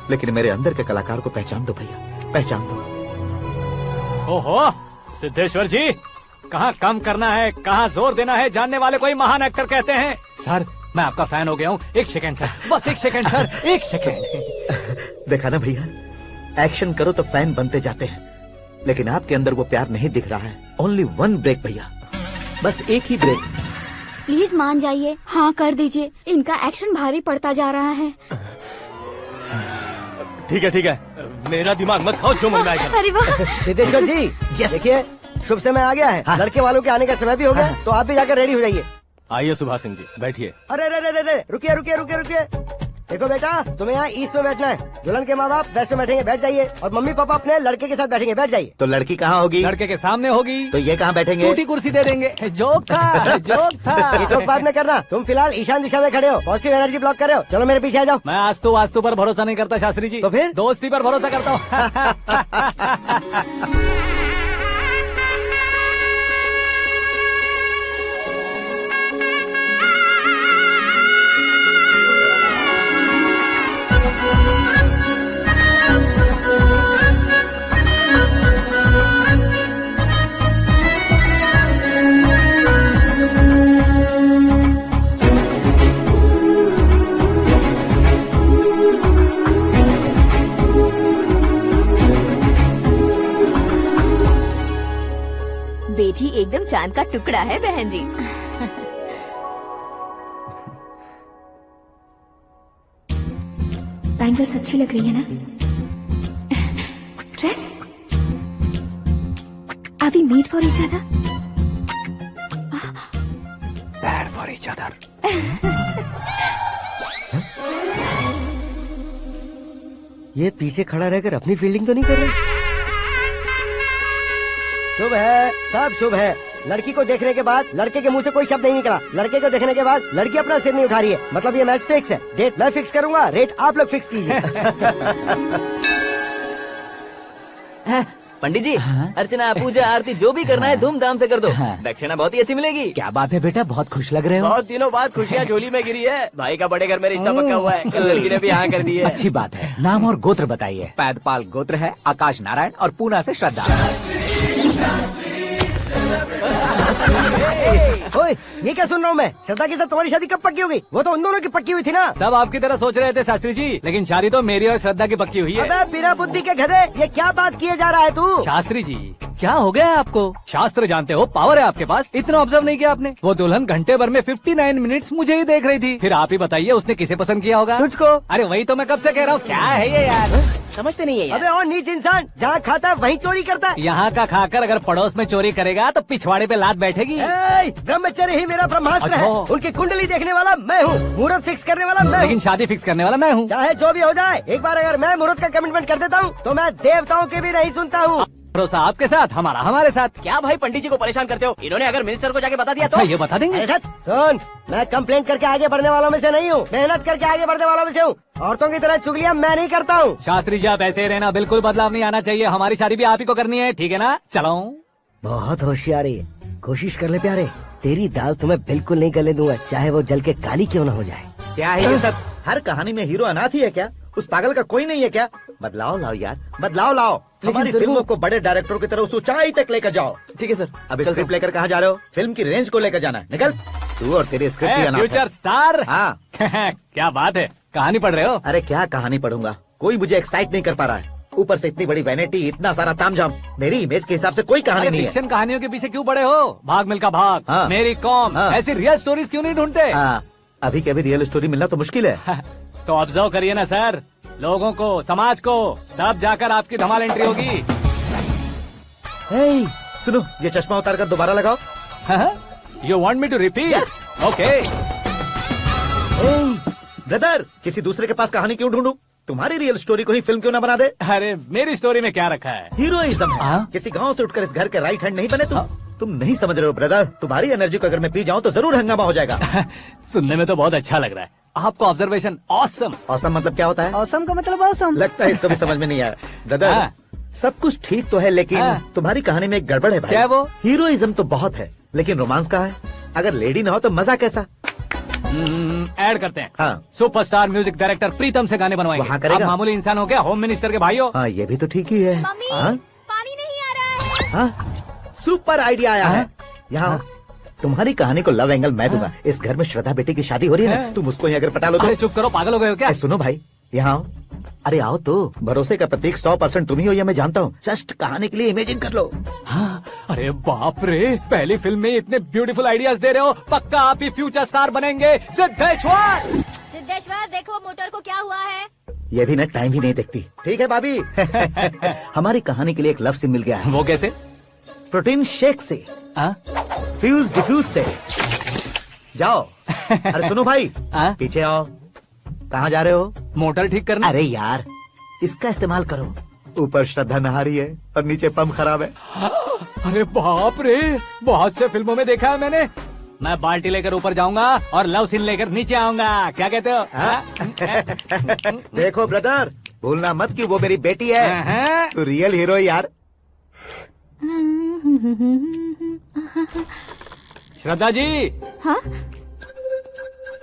लेकिन मेरे अंदर के कलाकार को पहचान दो भैया, पहचान दो। ओहो सिद्धेश्वर जी, कहाँ कम करना है कहाँ जोर देना है जानने वाले को ही महान एक्टर कहते हैं। सर मैं आपका फैन हो गया हूँ। एक सेकंड सर, बस एक सेकंड सर, एक सेकंड। देखा ना भैया, एक्शन करो तो फैन बनते जाते हैं, लेकिन आपके अंदर वो प्यार नहीं दिख रहा है। ओनली वन ब्रेक भैया, बस एक ही ब्रेक। प्लीज मान जाइए, हाँ कर दीजिए। इनका एक्शन भारी पड़ता जा रहा है। ठीक है, मेरा दिमाग मत खाओ, जो मन में आएगा। अरे वाह सिद्धेश्वर जी, देखिए शुभ समय आ गया है। लड़के वालों के आने का समय भी हो गया, तो आप भी जाकर रेडी हो जाइए। आइए सुभाष सिंह जी, बैठिए। अरे रुकिए। देखो बेटा, तुम्हें यहाँ ईस्ट में बैठना है। दुल्हन के माँ बाप वेस्ट में बैठेंगे, बैठ जाइए। और मम्मी पापा अपने लड़के के साथ बैठेंगे, बैठ जाइए। तो लड़की कहाँ होगी? लड़के के सामने होगी। तो ये कहाँ बैठेंगे? टूटी कुर्सी दे देंगे। जोक था, जोक था। ये जोक बाद में करना। तुम फिलहाल ईशान दिशा में खड़े हो, पॉजिटिव एनर्जी ब्लॉक कर रहे हो। चलो मेरे पीछे आ जाओ। मैं आस्तु वास्तु पर भरोसा नहीं करता शास्त्री जी। तो फिर? दोस्ती पर भरोसा करता हूँ। बेटी एकदम चांद का टुकड़ा है बहन जी। बैंगल्स अच्छी लग रही है ना? Dress? Are we made for each other? Bad for each other. ये पीछे खड़ा रहकर अपनी फील्डिंग तो नहीं कर रहे? शुभ है, सब शुभ है। लड़की को देखने के बाद लड़के के मुंह से कोई शब्द नहीं निकला। लड़के को देखने के बाद लड़की अपना सिर नहीं उठा रही है, मतलब ये मैच फिक्स है। डेट मैं फिक्स करूंगा, रेट आप लोग फिक्स कीजिए। पंडित जी, अर्चना पूजा आरती जो भी करना है धूमधाम से कर दो। दक्षिणा बहुत ही अच्छी मिलेगी। क्या बात है बेटा, बहुत खुश लग रहे हो। बहुत दिनों बाद खुशियाँ झोली में गिरी है। भाई का बड़े घर में रिश्ता पक्का हुआ है। कल लड़की ने भी हाँ कर दी है। अच्छी बात है। नाम और गोत्र बताइए। पैदपाल गोत्र है, आकाश नारायण, और पूना से श्रद्धा। ओए, ये क्या सुन रहा हूँ मैं? श्रद्धा के साथ तुम्हारी शादी कब पक्की हो गई? वो तो उन दोनों की पक्की हुई थी ना। सब आपकी तरह सोच रहे थे शास्त्री जी, लेकिन शादी तो मेरी और श्रद्धा की पक्की हुई है। अबे बिना बुद्धि के गधे, ये क्या बात किए जा रहा है तू? शास्त्री जी, क्या हो गया है आपको? शास्त्र जानते हो, पावर है आपके पास, इतना ऑब्जर्व नहीं किया आपने? वो दुल्हन घंटे भर में 59 मिनट्स मुझे ही देख रही थी। फिर आप ही बताइए उसने किसे पसंद किया होगा? तुझको। अरे वही तो मैं कब से कह रहा हूँ, क्या है ये यार? समझते नहीं है यार। अबे और नीच इंसान, जहाँ खाता है वहीं चोरी करता है। यहाँ का खाकर अगर पड़ोस में चोरी करेगा तो पिछवाड़े पे लात बैठेगी। ब्रह्मचर्य ही मेरा ब्रह्मास्त्र है। अच्छा। उनकी कुंडली देखने वाला मैं हूँ, मुहूर्त फिक्स करने वाला मैं लेकिन हूँ। शादी फिक्स करने वाला मैं हूँ। चाहे जो भी हो जाए, एक बार अगर मैं मुहूर्त का कमिटमेंट कर देता हूँ तो मैं देवताओं के भी नहीं सुनता हूँ। भरोसा आपके साथ, हमारा हमारे साथ। क्या भाई पंडित जी को परेशान करते हो? इन्होंने अगर मिनिस्टर को जाके बता दिया तो? अच्छा, ये बता देंगे? सुन, मैं कंप्लेंट करके आगे बढ़ने वालों में से नहीं हूँ, मेहनत करके आगे बढ़ने वालों में से हूँ। औरतों की तरह चुगलियाँ मैं नहीं करता हूँ। शास्त्री जी आप ऐसे ही रहना, बिल्कुल बदलाव नहीं आना चाहिए। हमारी शादी भी आप ही को करनी है, ठीक है ना? चलो। बहुत होशियारी है, कोशिश कर ले प्यारे, तेरी दाल तुम्हें बिल्कुल नहीं गले दूंगा, चाहे वो जल के काली क्यों न हो जाए। क्या है ये सब? हर कहानी में हीरो अनाथ ही है क्या? उस पागल का कोई नहीं है क्या? बदलाव लाओ यार, बदलाव लाओ। हमारी फिल्मों को बड़े डायरेक्टरों की तरह उस ऊंचाई तक लेकर जाओ। ठीक है सर। अब स्क्रिप्ट लेकर कहाँ जा रहे हो? फिल्म की रेंज को लेकर जाना है, निकल। तू और तेरी स्क्रिप्ट भी अनाथ है। Future star. हाँ। क्या बात है, कहानी पढ़ रहे हो? अरे क्या कहानी पढ़ूंगा, कोई मुझे एक्साइट नहीं कर पा रहा है। ऊपर से इतनी बड़ी वैनिटी, इतना सारा तामझाम, मेरी इमेज के हिसाब से कोई कहानी नहीं है। फिक्शन कहानियों के पीछे क्यों पड़े हो? भाग मिल्खा भाग, हाँ। मेरी कॉम, हाँ। ऐसी रियल स्टोरीज क्यों नहीं ढूंढते? अभी के अभी रियल स्टोरी मिलना तो मुश्किल है। तो ऑब्जर्व करिए ना सर, लोगों को, समाज को, तब जाकर आपकी धमाल एंट्री होगी। सुनो, ये चश्मा उतार कर दोबारा लगाओ। You want me to repeat? Okay. Brother, किसी दूसरे के पास कहानी क्यों ढूंढूं? तुम्हारी रियल स्टोरी को ही फिल्म क्यों ना बना दे? अरे मेरी स्टोरी में क्या रखा है? हीरोइज्म है। किसी गांव से उठकर इस घर के राइट हैंड नहीं बने तुम नहीं समझ रहे हो ब्रदर। तुम्हारी एनर्जी को अगर मैं पी जाऊं तो जरूर हंगामा हो जाएगा। सुनने में तो बहुत अच्छा लग रहा है आपका ऑब्जर्वेशन। ऑसम। ऑसम मतलब क्या होता है? औसम का मतलब औसम। लगता है इसको भी समझ में नहीं आया। ब्रदर, सब कुछ ठीक तो है लेकिन तुम्हारी कहानी में एक गड़बड़ है भाई। क्या वो? हीरोइज्म तो बहुत है लेकिन रोमांस कहाँ है? अगर लेडी ना हो तो मजा कैसा? ऐड करते हैं। हाँ। सुपरस्टार म्यूजिक डायरेक्टर प्रीतम से गाने बनवाएंगे। वहाँ करेगा? आप मामूली इंसान हो क्या, होम मिनिस्टर के भाई हो? हाँ, ये भी तो ठीक ही है। मम्मी, हाँ? पानी नहीं आ रहा है। हाँ? सुपर आइडिया आया है। यहाँ तुम्हारी कहानी को लव एंगल मैं दूंगा। इस घर में श्रद्धा बेटी की शादी हो रही है ना, तुम उसको ही अगर पटा लो तो। अरे चुप करो, पागल हो गए हो क्या? सुनो भाई, यहाँ आओ। अरे आओ तो, भरोसे का प्रतीक 100% तुम ही हो ये मैं जानता हूँ। जस्ट कहानी के लिए इमेजिन कर लो। हाँ, अरे बाप रे, पहली फिल्म में इतने ब्यूटीफुल आइडियाज दे रहे हो, पक्का आप ही फ्यूचर स्टार बनेंगे। सिद्धेश्वर, सिद्धेश्वर देखो मोटर को क्या हुआ है। ये भी ना टाइम ही नहीं देखती। ठीक है भाभी। हमारी कहानी के लिए एक लव सीन मिल गया है। वो कैसे? प्रोटीन शेक से, फ्यूज डिफ्यूज से। जाओ। अरे सुनो भाई, पीछे आओ। कहाँ जा रहे हो? मोटर ठीक करना। अरे यार, इसका इस्तेमाल करो। ऊपर श्रद्धा नहा रही है और नीचे पंप खराब है। अरे बाप रे, बहुत से फिल्मों में देखा है मैंने। मैं बाल्टी लेकर ऊपर जाऊंगा और लव सीन लेकर नीचे आऊंगा, क्या कहते हो? देखो ब्रदर, भूलना मत कि वो मेरी बेटी है। तू रियल हीरो यार। श्रद्धा जी। हाँ?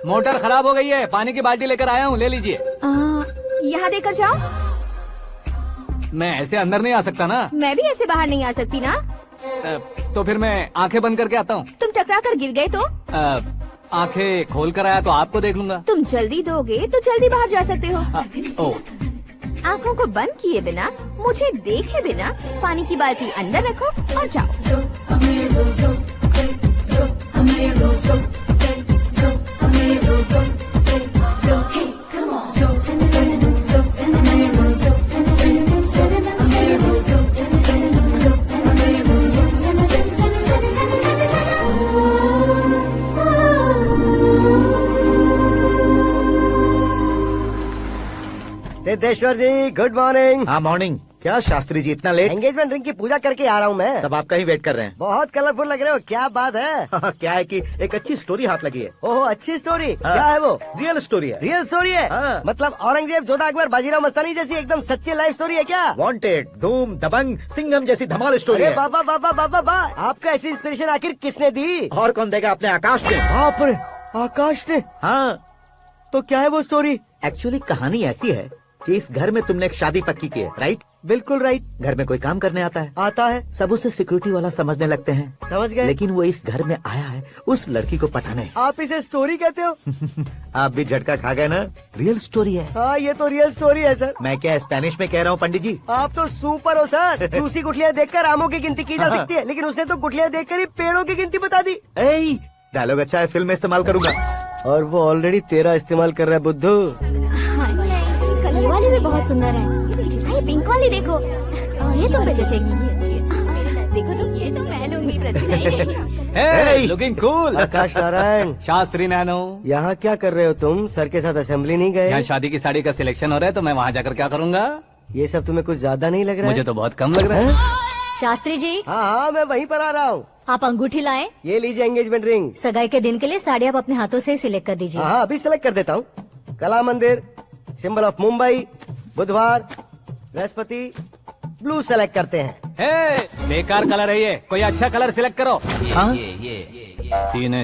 मोटर खराब हो गई है, पानी की बाल्टी लेकर आया हूँ, ले लीजिए। यहाँ देकर जाओ। मैं ऐसे अंदर नहीं आ सकता ना। मैं भी ऐसे बाहर नहीं आ सकती ना। तो फिर मैं आंखें बंद करके आता हूँ। तुम टकरा कर गिर गए तो? आंखें खोल कर आया तो आपको देख लूंगा। तुम जल्दी दोगे तो जल्दी बाहर जा सकते हो। ओ। आँखों को बंद किए बिना, मुझे देखे बिना पानी की बाल्टी अंदर रखो और जाओ। सिद्धेश्वर जी, गुड मॉर्निंग। हाँ मॉर्निंग। क्या शास्त्री जी इतना लेट? एंगेजमेंट रिंग की पूजा करके आ रहा हूँ मैं। सब आपका ही वेट कर रहे हैं। बहुत कलरफुल लग रहे हो, क्या बात है? क्या है कि एक अच्छी स्टोरी हाथ लगी है। ओह, अच्छी स्टोरी। क्या है वो? रियल स्टोरी है। रियल स्टोरी है? मतलब औरंगजेब, जोधा अकबर, बाजीराव मस्तानी जैसी एकदम सच्ची लाइफ स्टोरी है क्या? वांटेड, धूम, दबंग, सिंघम जैसी धमाल स्टोरी है। बाबा बाबा बाबा बा, आपको ऐसी इंस्पिरेशन आखिर किसने दी? और कौन देगा? अपने आकाश ने। बाप रे, आकाश ने? हाँ। तो क्या है वो स्टोरी? एक्चुअली कहानी ऐसी है कि इस घर में तुमने एक शादी पक्की की है, राइट? बिल्कुल राइट। घर में कोई काम करने आता है, आता है, सब उसे सिक्योरिटी वाला समझने लगते हैं। समझ गए। लेकिन वो इस घर में आया है उस लड़की को पटाने। आप इसे स्टोरी कहते हो? आप भी झटका खा गए ना, रियल स्टोरी है। हाँ ये तो रियल स्टोरी है सर। मैं क्या स्पेनिश में कह रहा हूँ पंडित जी? आप तो सुपर हो सर। चूसी गुठलियाँ देखकर आमों की गिनती की जा सकती है, लेकिन उसने तो गुठलियाँ देखकर ही पेड़ों की गिनती बता दी। डायलॉग अच्छा है, फिल्म में इस्तेमाल करूंगा। और वो ऑलरेडी तेरा इस्तेमाल कर रहा है बुद्धू। कलर वाली भी बहुत सुंदर है। ये पिंक वाली देखो, और ये तुम पे जचेगी। देखो तो ये तो मैं लूंगी। Looking cool. Akash Narayan. Shastri nano. यहाँ क्या कर रहे हो तुम? सर के साथ असेंबली नहीं गए? यहाँ शादी की साड़ी का सिलेक्शन हो रहा है तो मैं वहाँ जाकर क्या करूँगा? ये सब तुम्हें कुछ ज्यादा नहीं लग रहा है? मुझे तो बहुत कम लग रहा है। शास्त्री जी। हाँ मैं वहीं पर आ रहा हूँ। आप अंगूठी लाएं। ये लीजिए एंगेजमेंट रिंग। सगाई के दिन के लिए साड़ी आप अपने हाथों से सिलेक्ट कर दीजिए। हाँ अभी सिलेक्ट कर देता हूँ। कला मंदिर, सिंबल ऑफ मुंबई, बुधवार, बृहस्पति, ब्लू सेलेक्ट करते हैं। बेकार कलर है ये, कोई अच्छा कलर सिलेक्ट करो।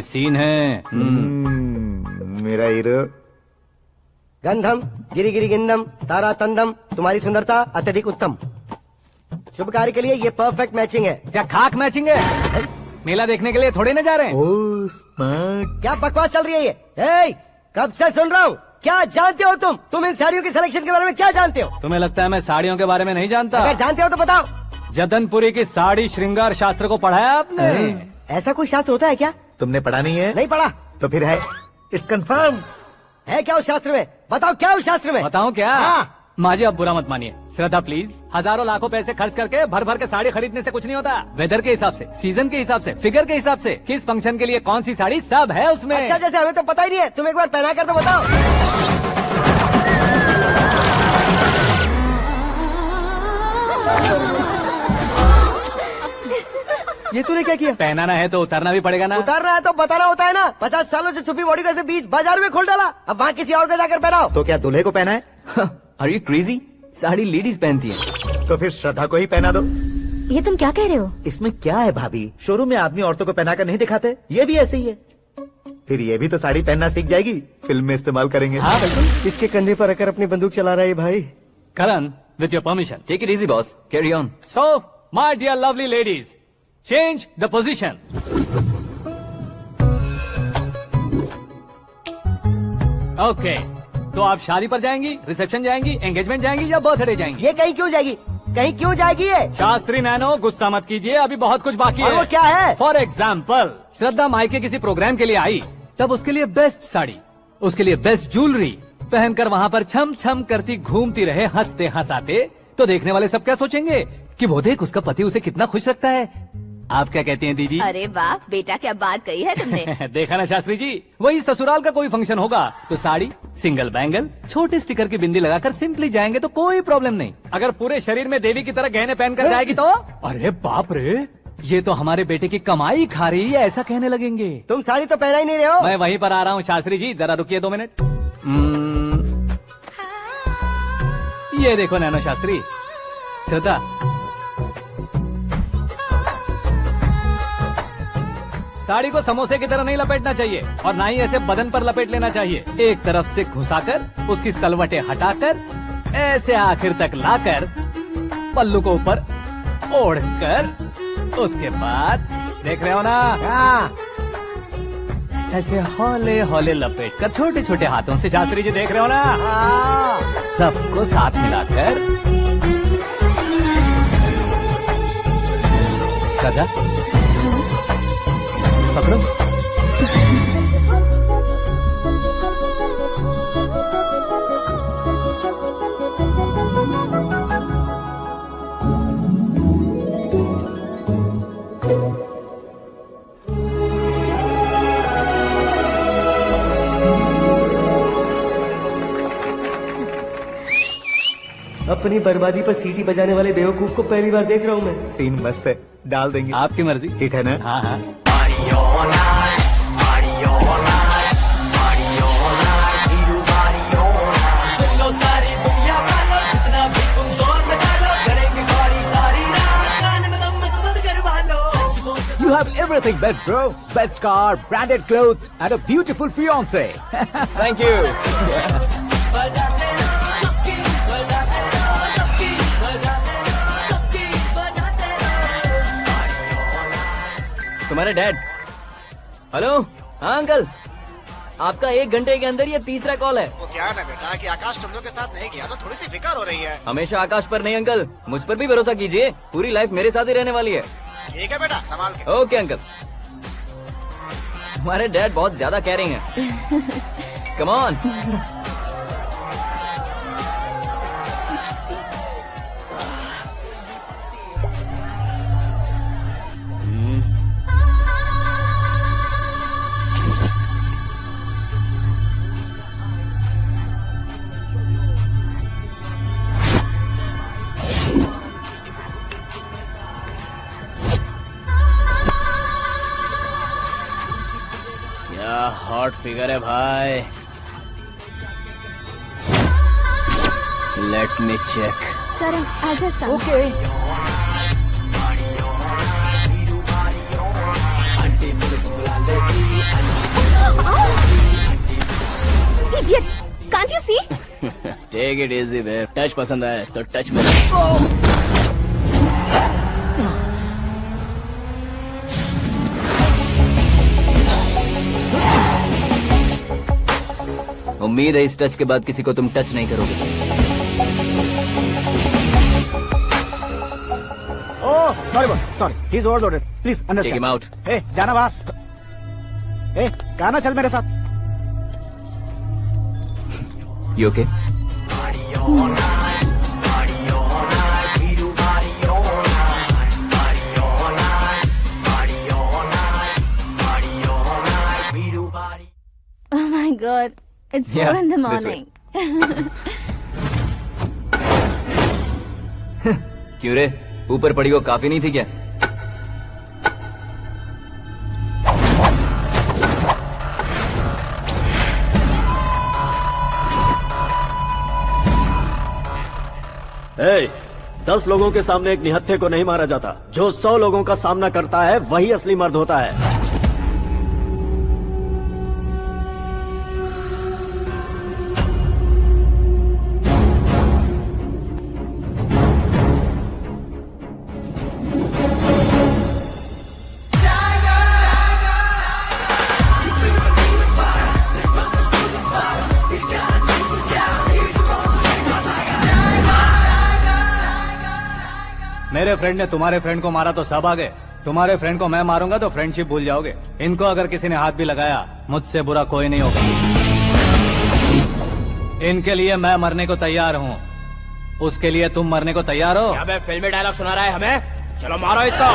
सीन है। मेरा हीरो। गंधम गिरी गिरी गिंदम तारा तंदम, तुम्हारी सुंदरता अत्यधिक उत्तम। शुभ कार्य के लिए ये परफेक्ट मैचिंग है। क्या खाक मैचिंग है? मेला देखने के लिए थोड़े न जा रहे हैं। Oh smart. क्या बकवास चल रही है ये? कब से सुन रहा हूँ। क्या जानते हो तुम इन साड़ियों की सिलेक्शन के बारे में क्या जानते हो? तुम्हें लगता है मैं साड़ियों के बारे में नहीं जानता? अगर जानते हो तो बताओ। जदनपुरी की साड़ी श्रृंगार शास्त्र को पढ़ा है आपने? ऐसा कोई शास्त्र होता है क्या? तुमने पढ़ा नहीं है? नहीं पढ़ा। तो फिर है, इट्स कंफर्म। है क्या उस शास्त्र में? बताओ क्या उस शास्त्र में? बताऊं क्या? हाँ। माजी अब बुरा मत मानिए, श्रद्धा प्लीज। हजारों लाखों पैसे खर्च करके भर भर के साड़ी खरीदने से कुछ नहीं होता। वेदर के हिसाब से, सीजन के हिसाब से, फिगर के हिसाब से, किस फंक्शन के लिए कौन सी साड़ी, सब है उसमें। अच्छा जैसे हमें तो पता ही नहीं है, तुम एक बार पहना कर तो बताओ। ये तूने क्या किया? पहनाना है तो उतारना भी पड़ेगा ना। उतारना है तो बताना होता है ना। 50 सालों से छुपी बॉडी को ऐसे बीच बाजार में खोल डाला, अब वहाँ किसी और को जाकर पहनाओ। तो क्या दूल्हे को पहना है? Are you crazy? Sari ladies पहनती है। तो फिर श्रद्धा को ही पहना दो। ये तुम क्या कह रहे हो? इसमें क्या है भाभी, शोरूम में आदमी औरतों को पहनाकर नहीं दिखाते, ये भी ऐसे ही है। फिर ये भी तो साड़ी पहनना सीख जाएगी, फिल्म में इस्तेमाल करेंगे। हाँ बिल्कुल। इसके कंधे पर रखकर अपनी बंदूक चला रहा है भाई। Karan, with your permission, take it easy boss, carry on. So my dear lovely ladies, change the position. Okay, तो आप शादी पर जाएंगी, रिसेप्शन जाएंगी, एंगेजमेंट जाएंगी या बर्थडे जाएंगी? ये कहीं क्यों जाएगी? कहीं क्यों जाएगी ये? शास्त्री नैनो गुस्सा मत कीजिए, अभी बहुत कुछ बाकी है। वो क्या है? फॉर एग्जाम्पल, श्रद्धा मायके किसी प्रोग्राम के लिए आई, तब उसके लिए बेस्ट साड़ी, उसके लिए बेस्ट ज्वेलरी पहनकर वहाँ पर छम छम करती घूमती रहे हंसते हंसाते, तो देखने वाले सब क्या सोचेंगे कि वो देख उसका पति उसे कितना खुश रखता है। आप क्या कहती हैं दीदी? अरे वाह बेटा, क्या बात कही है तुमने। देखा ना शास्त्री जी, वही ससुराल का कोई फंक्शन होगा तो साड़ी, सिंगल बैंगल, छोटे स्टिकर की बिंदी लगाकर सिंपली जाएंगे तो कोई प्रॉब्लम नहीं। अगर पूरे शरीर में देवी की तरह गहने पहनकर जाएगी तो अरे बाप रे, ये तो हमारे बेटे की कमाई खा रही है, ऐसा कहने लगेंगे। तुम साड़ी तो पहना ही नहीं रहे हो। मैं वहीं पर आ रहा हूँ शास्त्री जी, जरा रुकिए 2 मिनट। ये देखो नैनो शास्त्री, श्रद्धा साड़ी को समोसे की तरह नहीं लपेटना चाहिए और ना ही ऐसे बदन पर लपेट लेना चाहिए। एक तरफ से घुसाकर उसकी सलवटें हटाकर ऐसे आखिर तक लाकर पल्लू को ऊपर ओढ़कर, उसके बाद देख रहे हो ना, ऐसे हौले हौले लपेट कर छोटे छोटे हाथों से, शास्त्री जी देख रहे हो ना, सबको साथ मिलाकर। सदा पकड़ो। अपनी बर्बादी पर सीटी बजाने वाले बेवकूफ को पहली बार देख रहा हूँ मैं। सीन मस्त है, डाल देंगे। आपकी मर्जी। हिट है ना? हाँ हाँ। You have everything best, bro. Best car, branded clothes, and a beautiful fiance. Thank you. तुम्हारे डैड। हेलो, हाँ अंकल, आपका 1 घंटे के अंदर ये तीसरा कॉल है। वो क्या है ना बेटा कि आकाश तुम लोग के साथ नहीं गया तो थोड़ी सी फिक्र हो रही है। हमेशा आकाश पर नहीं अंकल, मुझ पर भी भरोसा कीजिए, पूरी लाइफ मेरे साथ ही रहने वाली है। ठीक है बेटा, संभाल के। Okay uncle. हमारे डैड बहुत ज्यादा केयरिंग है। Come on. क्या हॉट फिगर है भाई। Let me check. Karan, I'll just come. Okay. Idiot! Can't you see? Take it easy babe. Touch पसंद आए तो टच में रहो। उम्मीद है इस टच के बाद किसी को तुम टच नहीं करोगे। Oh sorry sorry, he is overloaded, please Take understand. him out. ए जाना बाहर। ए गाना चल मेरे साथ। You okay? Oh my God! It's 4 Yeah, in the this way. morning. क्यों रे, ऊपर पड़ी वो काफी नहीं थी क्या? ए, 10 लोगों के सामने एक निहत्थे को नहीं मारा जाता। जो 100 लोगों का सामना करता है वही असली मर्द होता है। मेरे फ्रेंड ने तुम्हारे फ्रेंड को मारा तो सब आ गए, तुम्हारे फ्रेंड को मैं मारूंगा तो फ्रेंडशिप भूल जाओगे। इनको अगर किसी ने हाथ भी लगाया, मुझसे बुरा कोई नहीं होगा। इनके लिए मैं मरने को तैयार हूँ, उसके लिए तुम मरने को तैयार हो? क्या बे फिल्मी डायलॉग सुना रहा है हमें? चलो मारो इसको।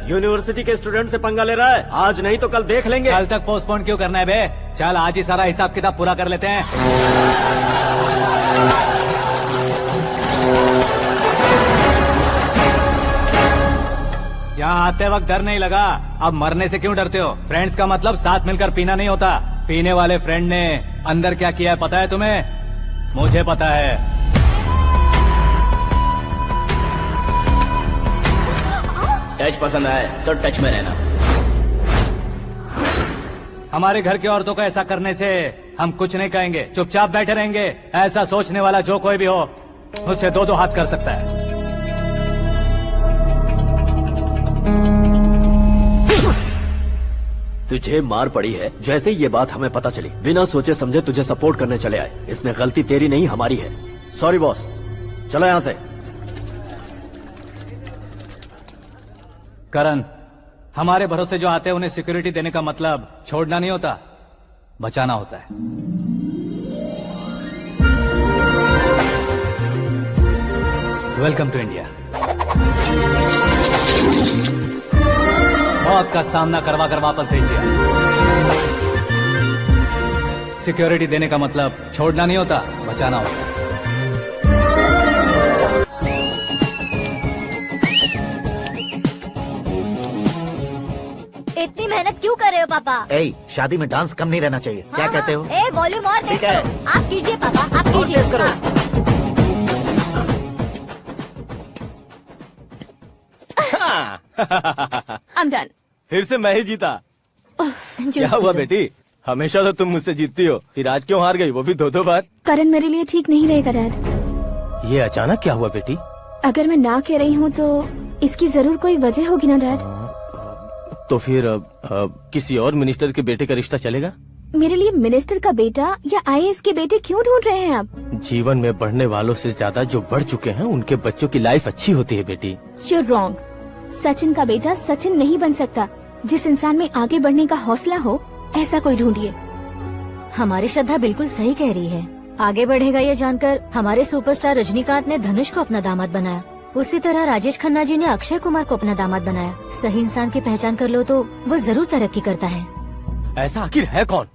यूनिवर्सिटी के स्टूडेंट से पंगा ले रहा है। आज नहीं तो कल देख लेंगे। कल तक पोस्टपोन क्यों करना है बे? चल आज ही सारा हिसाब किताब पूरा कर लेते हैं। यहाँ आते वक्त डर नहीं लगा, अब मरने से क्यों डरते हो? फ्रेंड्स का मतलब साथ मिलकर पीना नहीं होता। पीने वाले फ्रेंड ने अंदर क्या किया है पता है तुम्हें? मुझे पता है। टच पसंद आए तो टच में रहना। हमारे घर की औरतों को ऐसा करने से हम कुछ नहीं कहेंगे, चुपचाप बैठे रहेंगे। ऐसा सोचने वाला जो कोई भी हो, उससे 2-2 हाथ कर सकता है। तुझे मार पड़ी है, जैसे ही ये बात हमें पता चली बिना सोचे समझे तुझे सपोर्ट करने चले आए। इसमें गलती तेरी नहीं हमारी है। सॉरी बॉस, चलो यहाँ से। करण, हमारे भरोसे जो आते हैं उन्हें सिक्योरिटी देने का मतलब छोड़ना नहीं होता, बचाना होता है। Welcome to India. मौत का सामना करवा कर वापस भेज दिया। सिक्योरिटी देने का मतलब छोड़ना नहीं होता, बचाना होता है। इतनी मेहनत क्यों कर रहे हो पापा? ए, शादी में डांस कम नहीं रहना चाहिए। क्या कहते हो? ए वॉल्यूम और तेज ठीक है। करो। आप कीजिए पापा, आप कीजिए। तेज करो। I'm done. फिर से मैं ही जीता। क्या हुआ बेटी? हमेशा तो तुम मुझसे जीतती हो, फिर आज क्यों हार गई, वो भी 2-2 बार। करण मेरे लिए ठीक नहीं रहेगा डैड। ये अचानक क्या हुआ बेटी? अगर मैं ना कह रही हूँ तो इसकी जरूर कोई वजह होगी ना डैड। तो फिर किसी और मिनिस्टर के बेटे का रिश्ता चलेगा? मेरे लिए मिनिस्टर का बेटा या आईएएस के बेटे क्यों ढूंढ रहे हैं आप? जीवन में बढ़ने वालों से ज्यादा जो बढ़ चुके हैं उनके बच्चों की लाइफ अच्छी होती है बेटी। You're wrong। सचिन का बेटा सचिन नहीं बन सकता। जिस इंसान में आगे बढ़ने का हौसला हो ऐसा कोई ढूंढिए। हमारी श्रद्धा बिल्कुल सही कह रही है। आगे बढ़ेगा ये जानकर हमारे सुपरस्टार रजनीकांत ने धनुष को अपना दामाद बनाया। उसी तरह राजेश खन्ना जी ने अक्षय कुमार को अपना दामाद बनाया। सही इंसान की पहचान कर लो तो वो जरूर तरक्की करता है। ऐसा आखिर है कौन?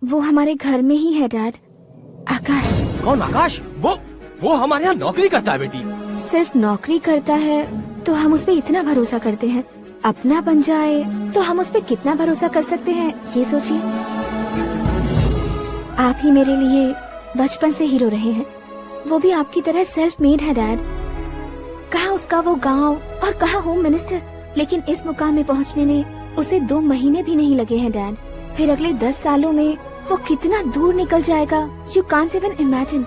वो हमारे घर में ही है डैड, आकाश। कौन आकाश? वो हमारे यहाँ नौकरी करता है बेटी। सिर्फ नौकरी करता है तो हम उस पर इतना भरोसा करते हैं, अपना बन जाए तो हम उस पर कितना भरोसा कर सकते हैं ये सोचिए। आप ही मेरे लिए बचपन से हीरो रहे हैं, वो भी आपकी तरह सेल्फ मेड है डैड। कहाँ उसका वो गांव और कहाँ होम मिनिस्टर, लेकिन इस मुकाम में पहुँचने में उसे 2 महीने भी नहीं लगे हैं डैड। फिर अगले 10 सालों में वो कितना दूर निकल जाएगा, यू कांट इवन इमेजिन।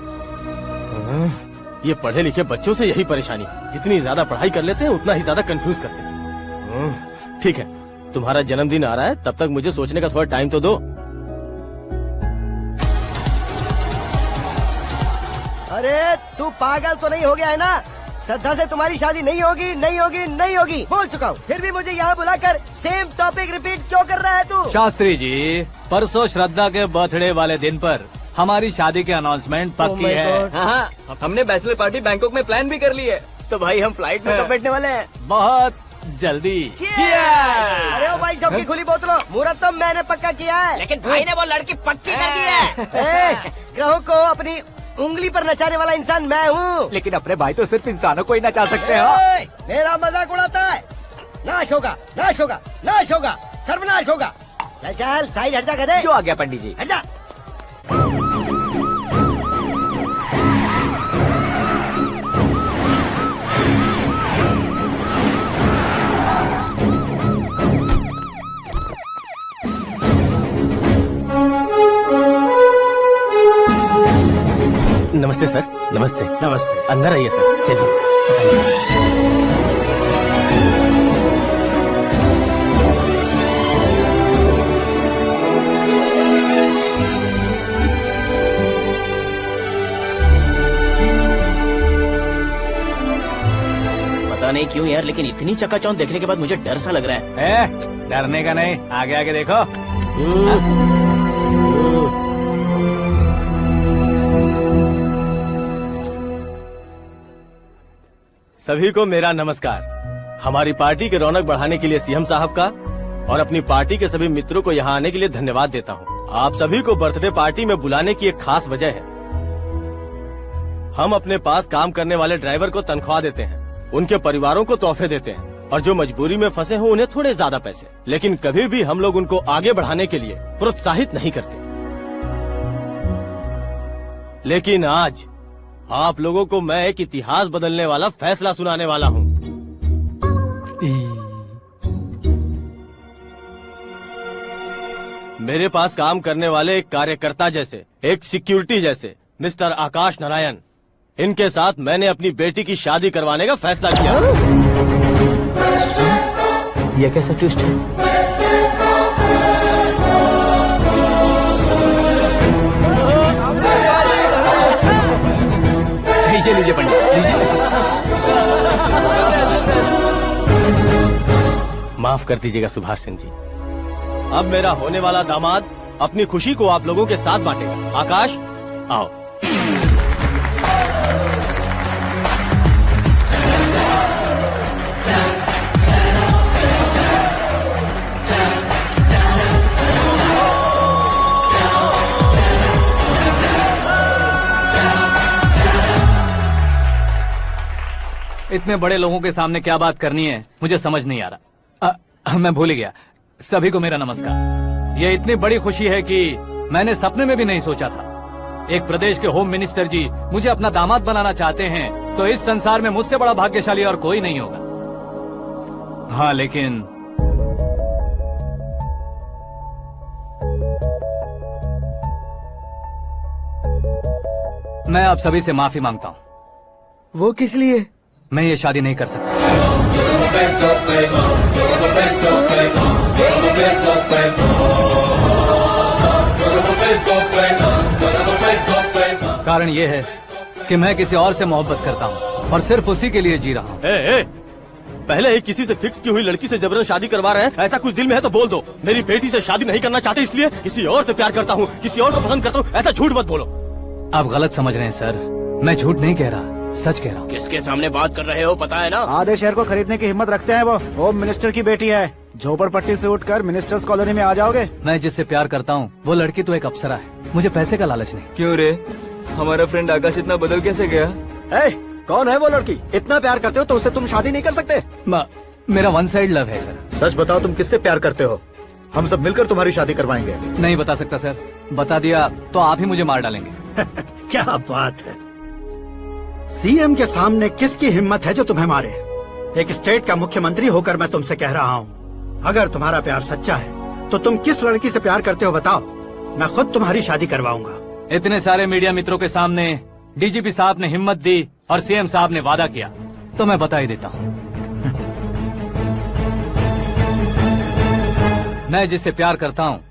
ये पढ़े लिखे बच्चों से यही परेशानी, जितनी ज्यादा पढ़ाई कर लेते हैं उतना ही ज्यादा कंफ्यूज करते हैं। ठीक है, तुम्हारा जन्मदिन आ रहा है, तब तक मुझे सोचने का थोड़ा टाइम तो दो। अरे तू पागल तो नहीं हो गया है ना? श्रद्धा से तुम्हारी शादी नहीं होगी, नहीं होगी, नहीं होगी, बोल चुका हूँ। फिर भी मुझे यहाँ बुलाकर सेम टॉपिक रिपीट क्यों कर रहा है तू? शास्त्री जी, परसों श्रद्धा के बर्थडे वाले दिन पर हमारी शादी की अनाउंसमेंट पक्की है। हाँ, हमने बैचलर पार्टी बैंकॉक में प्लान भी कर ली है। तो भाई हम फ्लाइट में कब बैठने वाले हैं? बहुत जल्दी। अरे ओ भाई साहब की खुली बोतलों, मुहूर्त तो मैंने पक्का किया है। लेकिन भाई ने वो लड़की पक्की कर दी है। ग्रहों को अपनी उंगली पर नचाने वाला इंसान मैं हूँ। लेकिन अपने भाई तो सिर्फ इंसानों को ही नचा सकते हैं। मेरा मजाक उड़ाता है। नाश होगा, नाश होगा, नाश होगा, सर्वनाश होगा। चल साइड हट जा गधे। जो आ गया पंडित जी। हट जा। नमस्ते सर। नमस्ते। नमस्ते। अंदर आइए सर, चलिए। पता नहीं क्यों यार, लेकिन इतनी चकाचौंध देखने के बाद मुझे डर सा लग रहा है। डरने का नहीं, आगे आगे देखो। सभी को मेरा नमस्कार। हमारी पार्टी के रौनक बढ़ाने के लिए सीएम साहब का और अपनी पार्टी के सभी मित्रों को यहाँ आने के लिए धन्यवाद देता हूँ। आप सभी को बर्थडे पार्टी में बुलाने की एक खास वजह है। हम अपने पास काम करने वाले ड्राइवर को तनख्वाह देते हैं, उनके परिवारों को तोहफे देते हैं और जो मजबूरी में फंसे हो उन्हें थोड़े ज्यादा पैसे। लेकिन कभी भी हम लोग उनको आगे बढ़ाने के लिए प्रोत्साहित नहीं करते। लेकिन आज आप लोगों को मैं एक इतिहास बदलने वाला फैसला सुनाने वाला हूँ। मेरे पास काम करने वाले एक कार्यकर्ता जैसे, एक सिक्योरिटी जैसे मिस्टर आकाश नारायण, इनके साथ मैंने अपनी बेटी की शादी करवाने का फैसला किया। यह कैसा ट्विस्ट है? लीजिए पंडित, लीजिए। माफ कर दीजिएगा सुभाष सिंह जी। अब मेरा होने वाला दामाद अपनी खुशी को आप लोगों के साथ बांटेगा। आकाश, आओ। इतने बड़े लोगों के सामने क्या बात करनी है मुझे समझ नहीं आ रहा। मैं भूल ही गया। सभी को मेरा नमस्कार। ये इतनी बड़ी खुशी है कि मैंने सपने में भी नहीं सोचा था। एक प्रदेश के होम मिनिस्टर जी मुझे अपना दामाद बनाना चाहते हैं तो इस संसार में मुझसे बड़ा भाग्यशाली और कोई नहीं होगा। हाँ, लेकिन मैं आप सभी से माफी मांगता हूँ। वो किस लिए? मैं ये शादी नहीं कर सकता। कारण ये है कि मैं किसी और से मोहब्बत करता हूँ और सिर्फ उसी के लिए जी रहा हूँ। पहले ही किसी से फिक्स की हुई लड़की से जबरन शादी करवा रहे हैं, ऐसा कुछ दिल में है तो बोल दो। मेरी बेटी से शादी नहीं करना चाहते इसलिए किसी और से प्यार करता हूँ, किसी और को पसंद करता हूँ, ऐसा झूठ मत बोलो। आप गलत समझ रहे हैं सर, मैं झूठ नहीं कह रहा, सच कह रहा हूँ। किसके सामने बात कर रहे हो पता है ना? आधे शहर को खरीदने की हिम्मत रखते हैं वो। होम मिनिस्टर की बेटी है, झोपड़पट्टी से उठकर मिनिस्टर्स कॉलोनी में आ जाओगे। मैं जिससे प्यार करता हूँ वो लड़की तो एक अप्सरा है, मुझे पैसे का लालच नहीं। क्यों रे, हमारा फ्रेंड आकाश इतना बदल कैसे गया? कौन है वो लड़की? इतना प्यार करते हो तो उससे तुम शादी नहीं कर सकते? मेरा वन साइड लव है सर। सच बताओ तुम किससे प्यार करते हो? हम सब मिलकर तुम्हारी शादी करवाएंगे। नहीं बता सकता सर, बता दिया तो आप ही मुझे मार डालेंगे। क्या बात है, सीएम के सामने किसकी हिम्मत है जो तुम्हें मारे? एक स्टेट का मुख्यमंत्री होकर मैं तुमसे कह रहा हूँ, अगर तुम्हारा प्यार सच्चा है तो तुम किस लड़की से प्यार करते हो बताओ, मैं खुद तुम्हारी शादी करवाऊंगा। इतने सारे मीडिया मित्रों के सामने डीजीपी साहब ने हिम्मत दी और सीएम साहब ने वादा किया, तो मैं बता ही देता हूँ। मैं जिससे प्यार करता हूँ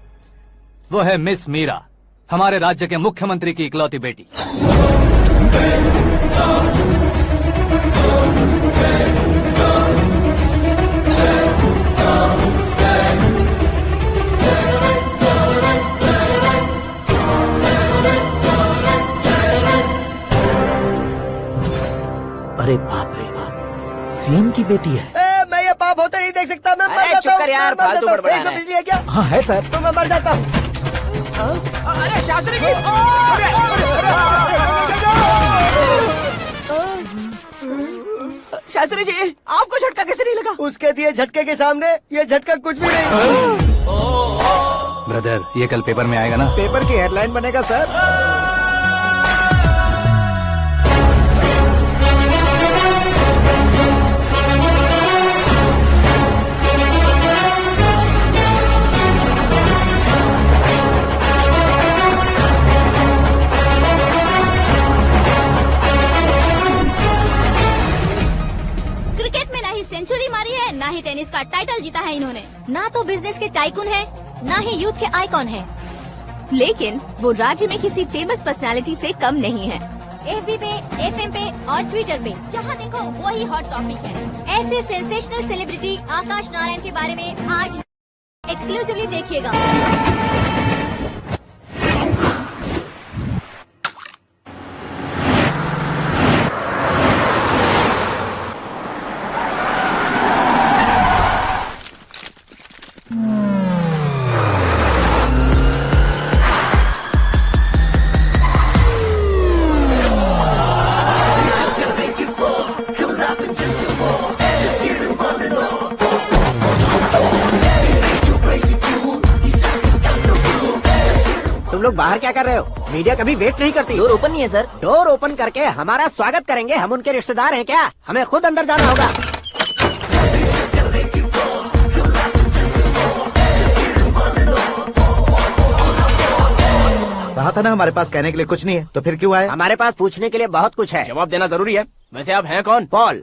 वो है मिस मीरा, हमारे राज्य के मुख्यमंत्री की इकलौती बेटी। अरे बाप रे बाप, सीएम की बेटी है। मैं ये पाप होते नहीं देख सकता। मैं मर जाता चुप कर यार, फालतू बड़बड़ा रहा है। बिजली है क्या? हाँ है सर। तो मैं मर जाता हूँ। अरे शास्त्री जी, शास्त्री जी आपको झटका कैसे नहीं लगा? उसके दिए झटके के सामने ये झटका कुछ भी नहीं। ब्रदर, ये कल पेपर में आएगा ना? पेपर की हेडलाइन बनेगा सर। सेंचुरी मारी है, ना ही टेनिस का टाइटल जीता है इन्होंने। ना तो बिजनेस के टाइकून है, ना ही यूथ के आइकॉन है, लेकिन वो राज्य में किसी फेमस पर्सनालिटी से कम नहीं है। एफबी पे, एफएम पे और ट्विटर पे जहाँ देखो वही हॉट टॉपिक है। ऐसे सेंसेशनल सेलिब्रिटी आकाश नारायण के बारे में आज एक्सक्लूसिवली देखिएगा। तुम लोग बाहर क्या कर रहे हो? मीडिया कभी वेट नहीं करती। डोर ओपन नहीं है सर। डोर ओपन करके हमारा स्वागत करेंगे? हम उनके रिश्तेदार हैं क्या? हमें खुद अंदर जाना होगा। कहा था ना हमारे पास कहने के लिए कुछ नहीं है, तो फिर क्यों आए? हमारे पास पूछने के लिए बहुत कुछ है। जवाब देना जरूरी है। वैसे आप हैं कौन? पॉल,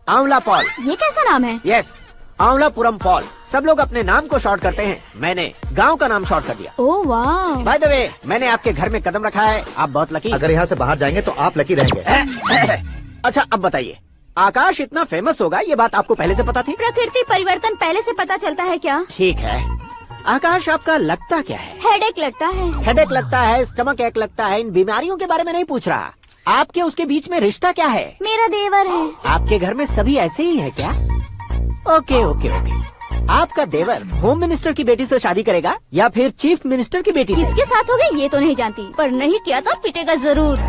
आंवला पॉल। ये कैसा नाम है? Yes, Avalapuram Paul. सब लोग अपने नाम को शॉर्ट करते हैं, मैंने गांव का नाम शॉर्ट कर दिया। ओह वाह। बाय द वे, मैंने आपके घर में कदम रखा है, आप बहुत लकी। अगर यहाँ से बाहर जाएंगे तो आप लकी रहेंगे। अच्छा अब बताइए, आकाश इतना फेमस होगा ये बात आपको पहले से पता थी? प्रकृति परिवर्तन पहले से पता चलता है क्या? ठीक है, आकाश आपका लगता क्या है? हेडेक लगता है। हेडेक लगता है, स्टमक एक लगता है, इन बीमारियों के बारे में नहीं पूछ रहा। आपके उसके बीच में रिश्ता क्या है? मेरा देवर है। आपके घर में सभी ऐसे ही है क्या? Okay okay okay. आपका देवर होम मिनिस्टर की बेटी से शादी करेगा या फिर चीफ मिनिस्टर की बेटी से? किसके साथ होगा ये तो नहीं जानती, पर नहीं किया तो पिटेगा जरूर।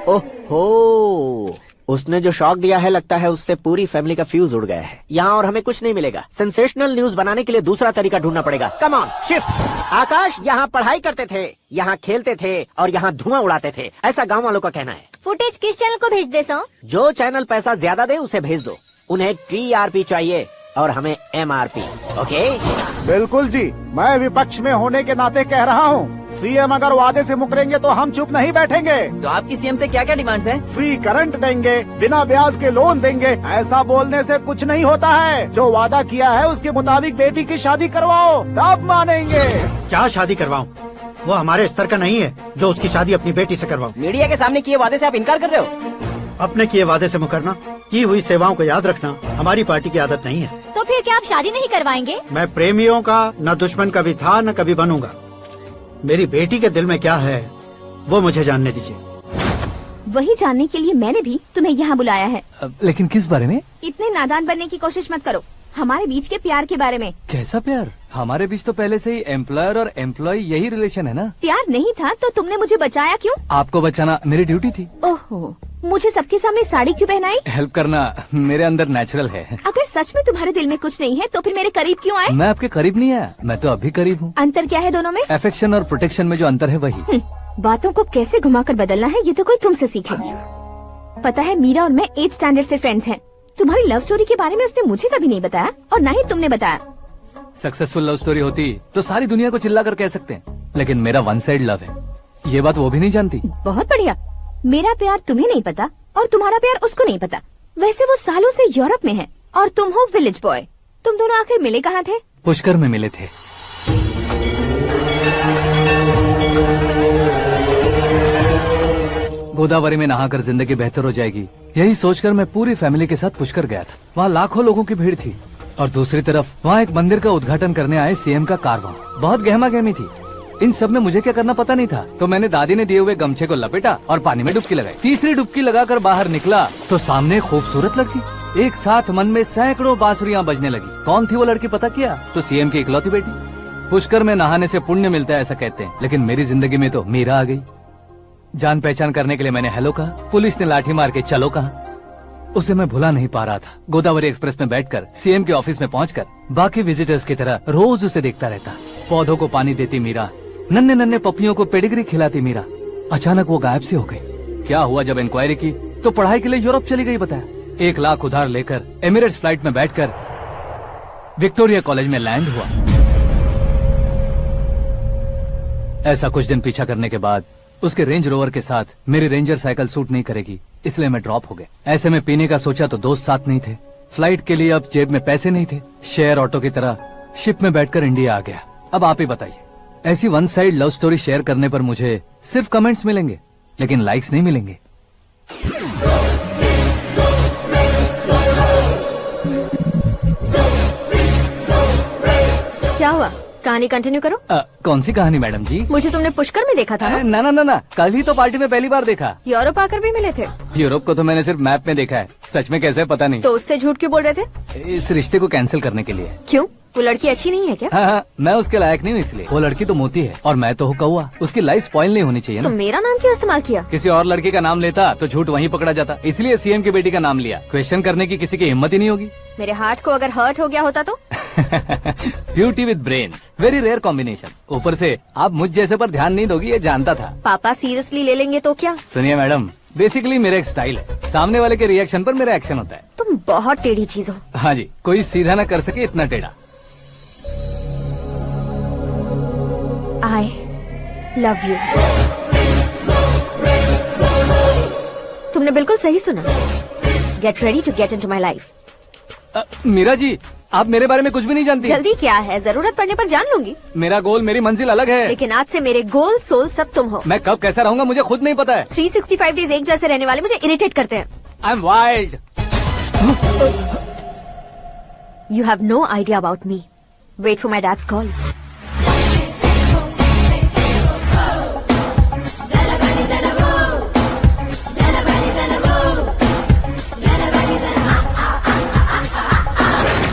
ओहो, उसने जो शॉक दिया है लगता है उससे पूरी फैमिली का फ्यूज उड़ गया है। यहाँ और हमें कुछ नहीं मिलेगा। सेंसेशनल न्यूज बनाने के लिए दूसरा तरीका ढूंढना पड़ेगा। Come on shift. आकाश यहाँ पढ़ाई करते थे, यहाँ खेलते थे और यहाँ धुआं उड़ाते थे, ऐसा गाँव वालों का कहना है। फुटेज किस चैनल को भेज दे सो? जो चैनल पैसा ज्यादा दे उसे भेज दो। उन्हें TRP चाहिए, और हमें MRP। ओके? बिल्कुल जी, मैं विपक्ष में होने के नाते कह रहा हूँ, सीएम अगर वादे से मुकरेंगे तो हम चुप नहीं बैठेंगे। तो आपकी सीएम से क्या क्या डिमांड्स हैं? फ्री करंट देंगे, बिना ब्याज के लोन देंगे। ऐसा बोलने से कुछ नहीं होता है। जो वादा किया है उसके मुताबिक बेटी की शादी करवाओ, तब मानेंगे। क्या शादी करवाऊं? वो हमारे स्तर का नहीं है जो उसकी शादी अपनी बेटी से करवाऊं। मीडिया के सामने किए वादे से आप इनकार कर रहे हो? अपने किए वादे से मुकरना, की हुई सेवाओं को याद रखना हमारी पार्टी की आदत नहीं है। तो फिर क्या आप शादी नहीं करवाएंगे? मैं प्रेमियों का न दुश्मन कभी था न कभी बनूंगा। मेरी बेटी के दिल में क्या है वो मुझे जानने दीजिए। वही जानने के लिए मैंने भी तुम्हें यहाँ बुलाया है। लेकिन किस बारे में? इतने नादान बनने की कोशिश मत करो। हमारे बीच के प्यार के बारे में। कैसा प्यार? हमारे बीच तो पहले से ही एम्प्लॉयर और एम्प्लॉय यही रिलेशन है ना। प्यार नहीं था तो तुमने मुझे बचाया क्यों? आपको बचाना मेरी ड्यूटी थी। ओहो, मुझे सबके सामने साड़ी क्यों पहनाई? हेल्प करना मेरे अंदर नेचुरल है। अगर सच में तुम्हारे दिल में कुछ नहीं है तो फिर मेरे करीब क्यों आए? मैं आपके करीब नहीं आया, मैं तो अभी करीब हूँ। अंतर क्या है दोनों में? अफेक्शन और प्रोटेक्शन में जो अंतर है वही। बातों को कैसे घुमाकर बदलना है ये तो कोई तुमसे सीखे। पता है, मीरा और मैं 8th स्टैंडर्ड से फ्रेंड्स हैं। तुम्हारी लव स्टोरी के बारे में उसने मुझे कभी नहीं बताया और न ही तुमने बताया। सक्सेसफुल लव स्टोरी होती तो सारी दुनिया को चिल्ला कर कह सकते हैं, लेकिन मेरा वन साइड लव है, ये बात वो भी नहीं जानती। बहुत बढ़िया। मेरा प्यार तुम्हें नहीं पता और तुम्हारा प्यार उसको नहीं पता। वैसे वो सालों से यूरोप में है और तुम हो विलेज बॉय। तुम दोनों आखिर मिले कहाँ थे? पुष्कर में मिले थे। गोदावरी में नहाकर जिंदगी बेहतर हो जाएगी, यही सोचकर मैं पूरी फैमिली के साथ पुष्कर गया था। वहाँ लाखों लोगों की भीड़ थी और दूसरी तरफ वहाँ एक मंदिर का उद्घाटन करने आए सीएम का कारवां। बहुत गहमा गहमी थी। इन सब में मुझे क्या करना पता नहीं था, तो मैंने दादी ने दिए हुए गमछे को लपेटा और पानी में डुबकी लगाई। तीसरी डुबकी लगाकर बाहर निकला तो सामने खूबसूरत लड़की। एक साथ मन में सैकड़ों बांसुरियां बजने लगी। कौन थी वो लड़की पता किया? तो सीएम की इकलौती बेटी। पुष्कर में नहाने से पुण्य मिलता है ऐसा कहते हैं, लेकिन मेरी जिंदगी में तो मीरा आ गई। जान पहचान करने के लिए मैंने हेलो कहा, पुलिस ने लाठी मार के चलो कहा। उसे मैं भुला नहीं पा रहा था। गोदावरी एक्सप्रेस में बैठकर सीएम के ऑफिस में पहुंचकर बाकी विजिटर्स की तरह रोज उसे देखता रहता। पौधों को पानी देती मीरा, नन्हे नन्हे पपियों को पेडिग्री खिलाती मीरा। अचानक वो गायब सी हो गई। क्या हुआ? जब इंक्वायरी की तो पढ़ाई के लिए यूरोप चली गई बताया। 1 लाख उधार लेकर एमिरेट्स फ्लाइट में बैठकर विक्टोरिया कॉलेज में लैंड हुआ। ऐसा कुछ दिन पीछा करने के बाद उसके रेंज रोवर के साथ मेरी रेंजर साइकिल सूट नहीं करेगी, इसलिए मैं ड्रॉप हो गया। ऐसे में पीने का सोचा तो दोस्त साथ नहीं थे। फ्लाइट के लिए अब जेब में पैसे नहीं थे। शेयर ऑटो की तरह शिप में बैठकर इंडिया आ गया। अब आप ही बताइए, ऐसी one side love story share करने पर मुझे सिर्फ कमेंट्स मिलेंगे, लेकिन लाइक्स नहीं मिलेंगे। क्या हुआ? कहानी कंटिन्यू करो। कौन सी कहानी मैडम जी? मुझे तुमने पुष्कर में देखा था ना? ना ना ना ना, कल ही तो पार्टी में पहली बार देखा। यूरोप आकर भी मिले थे? यूरोप को तो मैंने सिर्फ मैप में देखा है, सच में कैसे पता नहीं। तो उससे झूठ क्यों बोल रहे थे? इस रिश्ते को कैंसिल करने के लिए। क्यों? वो लड़की अच्छी नहीं है क्या? हाँ, मैं उसके लायक नहीं हूँ इसलिए। वो लड़की तो मोती है और मैं तो हूँ कौवा। उसकी लाइफ स्पॉइल नहीं होनी चाहिए तो ना। मेरा नाम क्यों इस्तेमाल किया? किसी और लड़की का नाम लेता तो झूठ वहीं पकड़ा जाता, इसलिए सीएम की बेटी का नाम लिया। क्वेश्चन करने की किसी की हिम्मत ही नहीं होगी। मेरे हार्ट को अगर हर्ट हो गया होता तो? Beauty with brains, very rare combination. ऊपर से आप मुझ जैसे पर ध्यान नहीं दोगी ये जानता था। पापा सीरियसली ले लेंगे तो क्या? सुनिए मैडम, बेसिकली मेरा एक स्टाइल है, सामने वाले के रिएक्शन पर मेरा एक्शन होता है। तुम बहुत टेढ़ी चीज हो। हाँ जी, कोई सीधा न कर सके इतना टेढ़ा। I love you। तुमने बिल्कुल सही सुना। Get ready to get into my life। Meera ji, आप मेरे बारे में कुछ भी नहीं जानती। जल्दी क्या है, जरूरत पड़ने पर जान लूंगी। मेरा गोल, मेरी मंजिल अलग है। लेकिन आज से मेरे गोल सोल सब तुम हो। मैं कब कैसा रहूंगा मुझे खुद नहीं पता है। 365 डेज एक जैसे रहने वाले मुझे इरिटेट करते हैं। I am wild. You have no idea about me। Wait for my dad's call।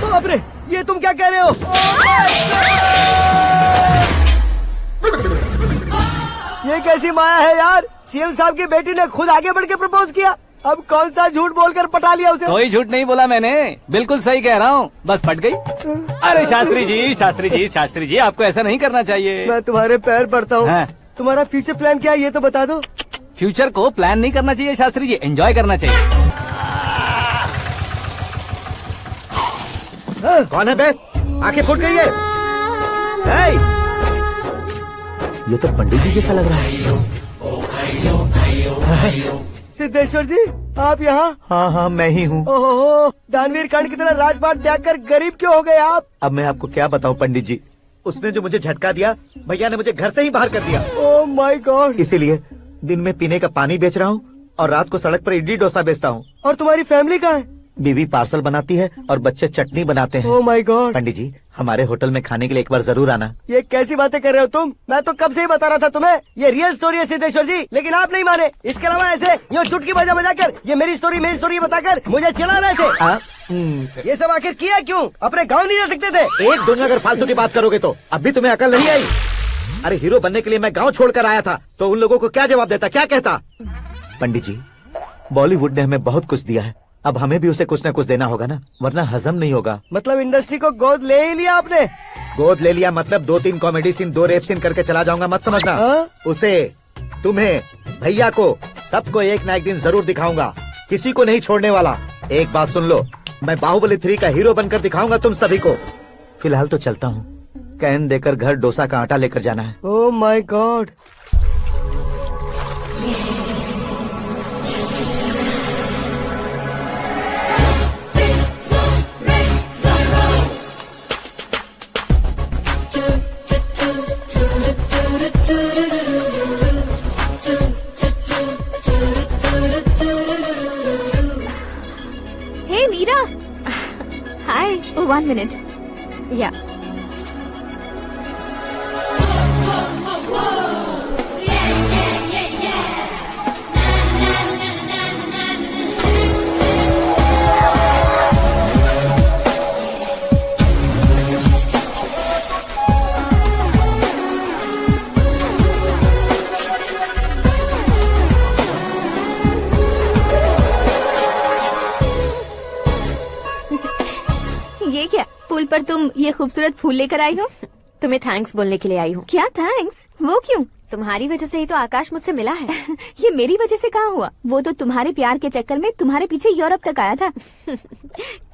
बाप रे, ये तुम क्या कह रहे हो? ये कैसी माया है यार? सीएम साहब की बेटी ने खुद आगे बढ़ के प्रपोज किया। अब कौन सा झूठ बोलकर पटा लिया उसे? कोई झूठ नहीं बोला मैंने, बिल्कुल सही कह रहा हूँ, बस फट गई। अरे शास्त्री जी, शास्त्री जी, शास्त्री जी, आपको ऐसा नहीं करना चाहिए। मैं तुम्हारे पैर पड़ता हूँ। हाँ। तुम्हारा फ्यूचर प्लान क्या है ये तो बता दो। फ्यूचर को प्लान नहीं करना चाहिए शास्त्री जी, एंजॉय करना चाहिए। कौन है बे? आंखें फूट गई है। हे! ये तो पंडित जी जैसा लग रहा है। सिद्धेश्वर जी, आप यहाँ? हाँ मैं ही हूँ। ओहो, दानवीर कर्ण की तरह राजपाट त्याग कर गरीब क्यों हो गए आप? अब मैं आपको क्या बताऊँ पंडित जी, उसने जो मुझे झटका दिया, भैया ने मुझे घर से ही बाहर कर दिया। ओह माय गॉड। इसीलिए दिन में पीने का पानी बेच रहा हूँ और रात को सड़क पर इडली डोसा बेचता हूँ। और तुम्हारी फैमिली कहाँ है? बीवी पार्सल बनाती है और बच्चे चटनी बनाते हैं। ओह माय गॉड। पंडित जी, हमारे होटल में खाने के लिए एक बार जरूर आना। ये कैसी बातें कर रहे हो तुम? मैं तो कब से ही बता रहा था तुम्हें, ये रियल स्टोरी है सिद्धेश्वर जी, लेकिन आप नहीं माने। इसके अलावा ऐसे यूँ चुटकी बजा बजा कर ये मेरी स्टोरी बताकर मुझे चिढ़ा रहे थे। ये सब आखिर किया क्यों? अपने गाँव नहीं जा सकते थे? एक दूसरे अगर फालतू की बात करोगे तो अब भी तुम्हें अकल नहीं आई? अरे हीरो बनने के लिए मैं गाँव छोड़कर आया था, तो उन लोगों को क्या जवाब देता, क्या कहता? पंडित जी, बॉलीवुड ने हमें बहुत कुछ दिया है, अब हमें भी उसे कुछ न कुछ देना होगा ना, वरना हजम नहीं होगा। मतलब इंडस्ट्री को गोद ले ही लिया आपने? गोद ले लिया मतलब 2-3 कॉमेडी सीन 2 रेप सीन करके चला जाऊंगा मत समझना। उसे, तुम्हें, भैया को, सबको एक ना एक दिन जरूर दिखाऊंगा, किसी को नहीं छोड़ने वाला। एक बात सुन लो, मैं बाहुबली 3 का हीरो बनकर दिखाऊंगा तुम सभी को। फिलहाल तो चलता हूँ, कैन देकर घर डोसा का आटा लेकर जाना है। Oh my god. Hey Meera, hi. 1 minute. या ये क्या, पुल पर तुम ये खूबसूरत फूल लेकर आई हो? तुम्हें थैंक्स बोलने के लिए आई हूँ। क्या थैंक्स? वो क्यों? तुम्हारी वजह से ही तो आकाश मुझसे मिला है। ये मेरी वजह से कहाँ हुआ? वो तो तुम्हारे प्यार के चक्कर में तुम्हारे पीछे यूरोप तक आया था।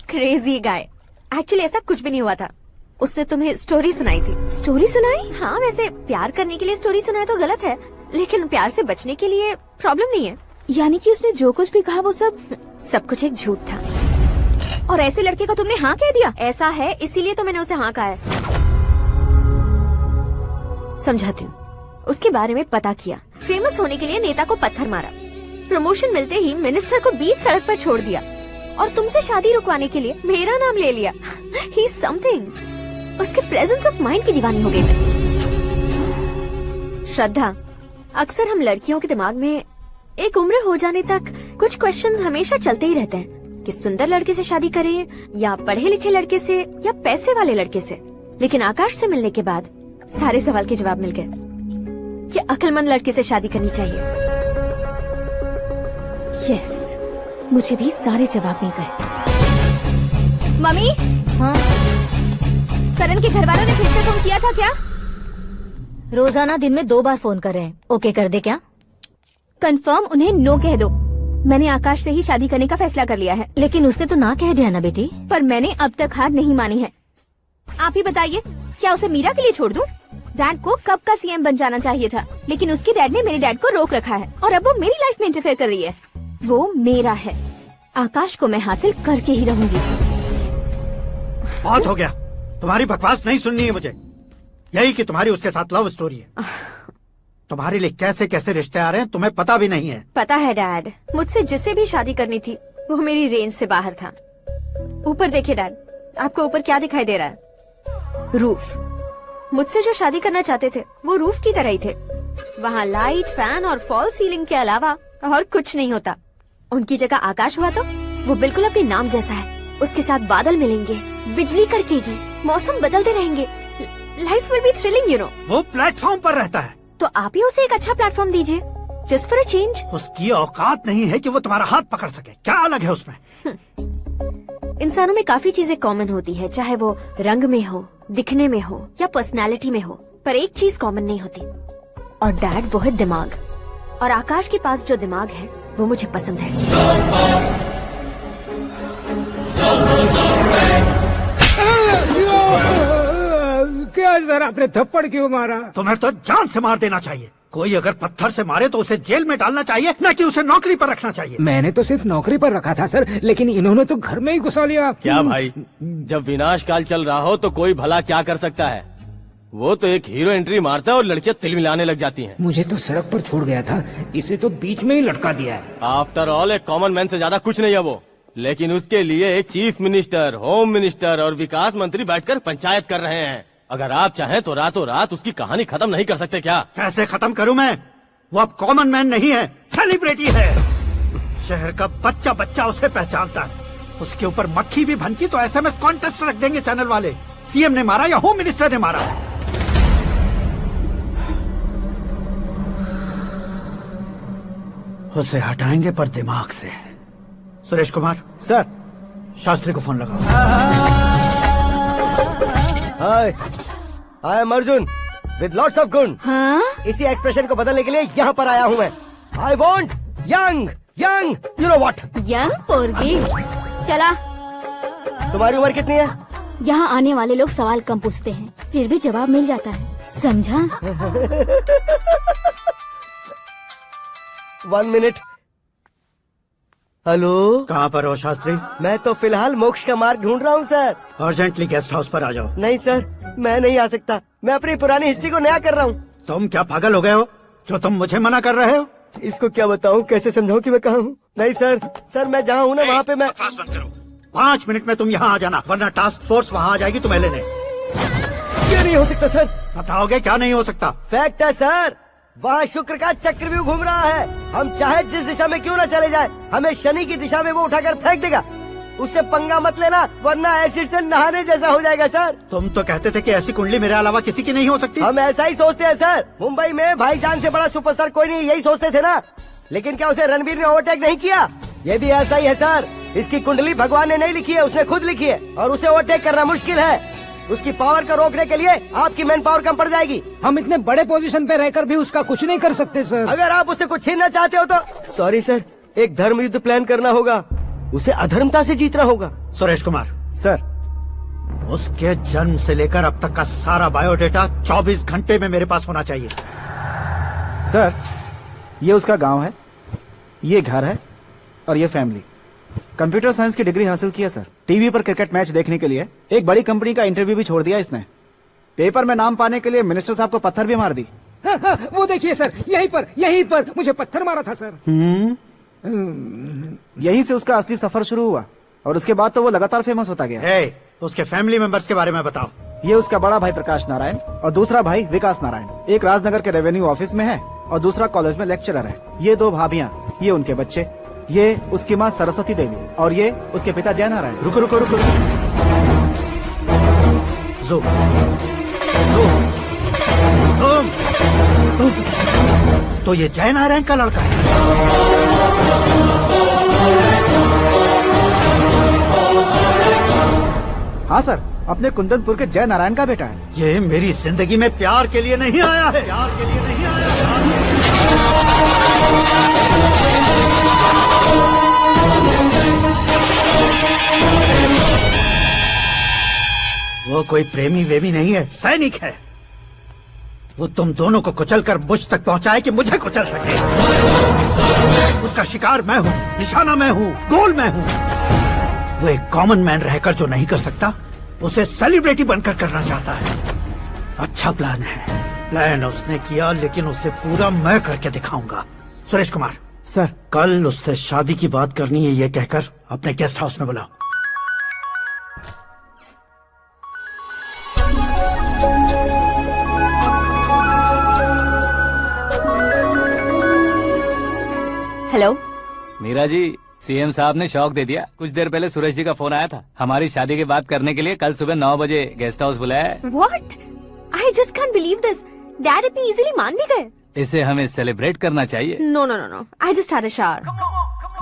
Crazy guy. एक्चुअली ऐसा कुछ भी नहीं हुआ था, उसने तुम्हें स्टोरी सुनाई थी। स्टोरी सुनाई? हाँ, वैसे प्यार करने के लिए स्टोरी सुनाए तो गलत है, लेकिन प्यार से बचने के लिए प्रॉब्लम नहीं है। यानी कि उसने जो कुछ भी कहा वो सब कुछ एक झूठ था। और ऐसे लड़के को तुमने हाँ कह दिया? ऐसा है, इसीलिए तो मैंने उसे हाँ कहा है। समझाती हूँ। उसके बारे में पता किया, फेमस होने के लिए नेता को पत्थर मारा, प्रमोशन मिलते ही मिनिस्टर को बीच सड़क पर छोड़ दिया, और तुमसे शादी रुकवाने के लिए मेरा नाम ले लिया। He is something. उसके प्रेजेंस ऑफ माइंड की दीवानी हो गई मैं। श्रद्धा, अक्सर हम लड़कियों के दिमाग में एक उम्र हो जाने तक कुछ क्वेश्चंस हमेशा चलते ही रहते हैं कि सुंदर लड़के से शादी करें या पढ़े लिखे लड़के से या पैसे वाले लड़के से। लेकिन आकाश से मिलने के बाद सारे सवाल के जवाब मिल गए कि अक्लमंद लड़के से शादी करनी चाहिए। यस, मुझे भी सारे जवाब मिल गए। मम्मी, हाँ? करण के घर वालों ने फिर से फोन किया था क्या? रोजाना दिन में 2 बार फोन कर रहे हैं। ओके कर दे क्या? कंफर्म उन्हें नो कह दो। मैंने आकाश से ही शादी करने का फैसला कर लिया है। लेकिन उसने तो ना कह दिया ना बेटी। पर मैंने अब तक हार नहीं मानी है। आप ही बताइए, क्या उसे मीरा के लिए छोड़ दूं? डैड को कब का सीएम बन जाना चाहिए था, लेकिन उसके डैड ने मेरे डैड को रोक रखा है और अब वो मेरी लाइफ में इंटरफेयर कर रही है। वो मेरा है, आकाश को मैं हासिल करके ही रहूंगी। बहुत हो गया, तुम्हारी बकवास नहीं सुननी है मुझे। यही कि तुम्हारी उसके साथ लव स्टोरी है। तुम्हारे लिए कैसे कैसे रिश्ते आ रहे हैं तुम्हें पता भी नहीं है। पता है डैड, मुझसे जिससे भी शादी करनी थी वो मेरी रेंज से बाहर था। ऊपर देखिए डैड, आपको ऊपर क्या दिखाई दे रहा है? रूफ। मुझसे जो शादी करना चाहते थे वो रूफ की तरह ही थे। वहाँ लाइट, फैन और फॉल सीलिंग के अलावा और कुछ नहीं होता। उनकी जगह आकाश हुआ तो वो बिल्कुल अपने नाम जैसा है। उसके साथ बादल मिलेंगे, बिजली कड़केगी, मौसम बदलते रहेंगे, life will be thrilling, you know. वो प्लेटफॉर्म पर रहता है तो आप ही उसे एक अच्छा प्लेटफॉर्म दीजिए, जस्ट फॉर अ चेंज। उसकी औकात नहीं है कि वो तुम्हारा हाथ पकड़ सके। क्या अलग है उसमें? इंसानों में काफी चीजें कॉमन होती है, चाहे वो रंग में हो, दिखने में हो या पर्सनालिटी में हो, पर एक चीज कॉमन नहीं होती, और डैड वो है दिमाग। और आकाश के पास जो दिमाग है वो मुझे पसंद है। सर आपने थप्पड़ क्यों मारा? तुम्हें तो जान से मार देना चाहिए। कोई अगर पत्थर से मारे तो उसे जेल में डालना चाहिए, न कि उसे नौकरी पर रखना चाहिए। मैंने तो सिर्फ नौकरी पर रखा था सर, लेकिन इन्होंने तो घर में ही घुसा लिया। क्या भाई, जब विनाश काल चल रहा हो तो कोई भला क्या कर सकता है। वो तो एक हीरो एंट्री मारता है और लड़कियां तिल मिलाने लग जाती हैं। मुझे तो सड़क पर छोड़ गया था, इसे तो बीच में ही लटका दिया है। आफ्टर ऑल एक कॉमन मैन से ज्यादा कुछ नहीं है वो, लेकिन उसके लिए एक चीफ मिनिस्टर, होम मिनिस्टर और विकास मंत्री बैठकर पंचायत कर रहे हैं। अगर आप चाहें तो रातों रात उसकी कहानी खत्म नहीं कर सकते क्या? कैसे खत्म करूं मैं? वो अब कॉमन मैन नहीं है, सेलिब्रिटी है। शहर का बच्चा बच्चा उसे पहचानता है। उसके ऊपर मक्खी भी भनकी तो SMS कॉन्टेस्ट रख देंगे चैनल वाले। सीएम ने मारा या होम मिनिस्टर ने मारा? उसे हटाएंगे पर दिमाग से। सुरेश कुमार सर, शास्त्री को फोन लगाओ। Hi, I am Arjun with lots of गुण। हाँ? इसी एक्सप्रेशन को बदलने के लिए यहाँ पर आया हूँ मैं। I want young young, you know what? Young पोरगी। चला। तुम्हारी उम्र कितनी है? यहाँ आने वाले लोग सवाल कम पूछते हैं, फिर भी जवाब मिल जाता है, समझा? 1 मिनट। हेलो, कहाँ पर हो शास्त्री? मैं तो फिलहाल मोक्ष का मार्ग ढूंढ रहा हूँ सर। अर्जेंटली गेस्ट हाउस पर आ जाओ। नहीं सर, मैं नहीं आ सकता। मैं अपनी पुरानी हिस्ट्री को नया कर रहा हूँ। तुम क्या पागल हो गए हो जो तुम मुझे मना कर रहे हो? इसको क्या बताऊँ, कैसे समझाऊँ कि मैं कहाँ हूँ? नहीं सर, सर मैं जहाँ हूँ ना वहाँ पे मैं। 5 मिनट में तुम यहाँ आ जाना, वरना टास्क फोर्स वहाँ आ जाएगी तुम्हें लेने। क्या नहीं हो सकता सर? बताओगे क्या नहीं हो सकता? फैक्ट है सर, वहाँ शुक्र का चक्रव्यूह घूम रहा है। हम चाहे जिस दिशा में क्यों न चले जाए, हमें शनि की दिशा में वो उठाकर फेंक देगा। उससे पंगा मत लेना, वरना एसिड से नहाने जैसा हो जाएगा सर। तुम तो कहते थे कि ऐसी कुंडली मेरे अलावा किसी की नहीं हो सकती। हम ऐसा ही सोचते हैं सर। मुंबई में भाईजान से बड़ा सुपरस्टार कोई नहीं, यही सोचते थे ना। लेकिन क्या उसे रणवीर ने ओवरटेक नहीं किया? ये भी ऐसा ही है सर। इसकी कुंडली भगवान ने नहीं लिखी है, उसने खुद लिखी है, और उसे ओवरटेक करना मुश्किल है। उसकी पावर को रोकने के लिए आपकी मैन पावर कम पड़ जाएगी। हम इतने बड़े पोजीशन पे रहकर भी उसका कुछ नहीं कर सकते सर। अगर आप उससे कुछ छीनना चाहते हो तो सॉरी सर, एक धर्म युद्ध प्लान करना होगा। उसे अधर्मता से जीतना होगा। सुरेश कुमार सर, उसके जन्म से लेकर अब तक का सारा बायोडेटा 24 घंटे में मेरे पास होना चाहिए। सर, ये उसका गांव है, ये घर है और ये फैमिली। कंप्यूटर साइंस की डिग्री हासिल किया सर। टीवी पर क्रिकेट मैच देखने के लिए एक बड़ी कंपनी का इंटरव्यू भी छोड़ दिया इसने। पेपर में नाम पाने के लिए मिनिस्टर साहब को पत्थर भी मार दी। वो देखिए सर, यहीं पर मुझे पत्थर मारा था सर। यहीं से उसका असली सफर शुरू हुआ और उसके बाद तो वो लगातार फेमस होता गया। उसके फैमिली मेंबर्स के बारे में बताओ। ये उसका बड़ा भाई प्रकाश नारायण और दूसरा भाई विकास नारायण। एक राजनगर के रेवेन्यू ऑफिस में है और दूसरा कॉलेज में लेक्चरर है। ये 2 भाभियाँ, ये उनके बच्चे, ये उसकी माँ सरस्वती देवी और ये उसके पिता जय नारायण। रुको रुको रुको, तो ये जय नारायण का लड़का है। हाँ सर, अपने कुंदनपुर के जय नारायण का बेटा है। ये मेरी जिंदगी में प्यार के लिए नहीं आया है, प्यार के लिए नहीं आया है। वो कोई प्रेमी वेमी नहीं है, सैनिक है। वो तुम दोनों को कुचल कर मुझ तक पहुंचाए कि मुझे कुचल सके। उसका शिकार मैं हूँ, निशाना मैं हूँ, गोल मैं हूँ। वो एक कॉमन मैन रहकर जो नहीं कर सकता, उसे सेलिब्रिटी बनकर करना चाहता है। अच्छा प्लान है। प्लान उसने किया, लेकिन उसे पूरा मैं करके दिखाऊंगा। सुरेश कुमार सर, कल उससे शादी की बात करनी है, ये कहकर अपने गेस्ट हाउस में बुलाओ। हेलो मीरा जी, सीएम साहब ने शौक दे दिया। कुछ देर पहले सुरेश जी का फोन आया था, हमारी शादी की बात करने के लिए कल सुबह 9 बजे गेस्ट हाउस बुलाया है। What? I just can't believe this. Dad इतनी इजीली मान भी गए? इसे हमें सेलिब्रेट करना चाहिए। No. I just had a shower.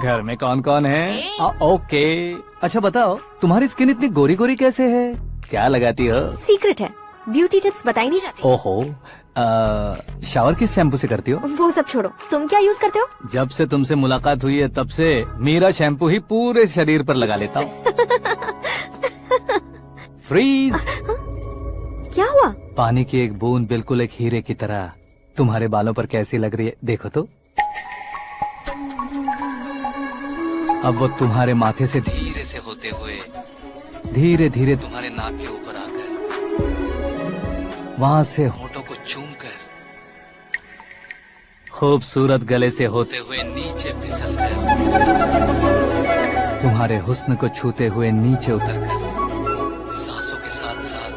घर में कौन कौन है? ओके, अच्छा बताओ, तुम्हारी स्किन इतनी गोरी गोरी कैसे है? क्या लगाती हो? सीक्रेट है, ब्यूटी टिप्स बताई नहीं जाती। ओहो, शावर किस शैम्पू से करती हो? वो सब छोड़ो, तुम क्या यूज करते हो? जब से तुमसे मुलाकात हुई है तब से मीरा शैम्पू ही पूरे शरीर पर लगा लेता हूँ। फ्रीज। क्या हुआ? पानी की एक बूंद बिल्कुल एक हीरे की तरह तुम्हारे बालों पर कैसी लग रही है, देखो तो। अब वो तुम्हारे माथे से धीरे से होते हुए धीरे धीरे तुम्हारे नाक के ऊपर आकर वहां से होठों को चूमकर खूबसूरत गले से होते हुए नीचे फिसलकर तुम्हारे हुस्न को छूते हुए नीचे उतरकर सांसों के साथ साथ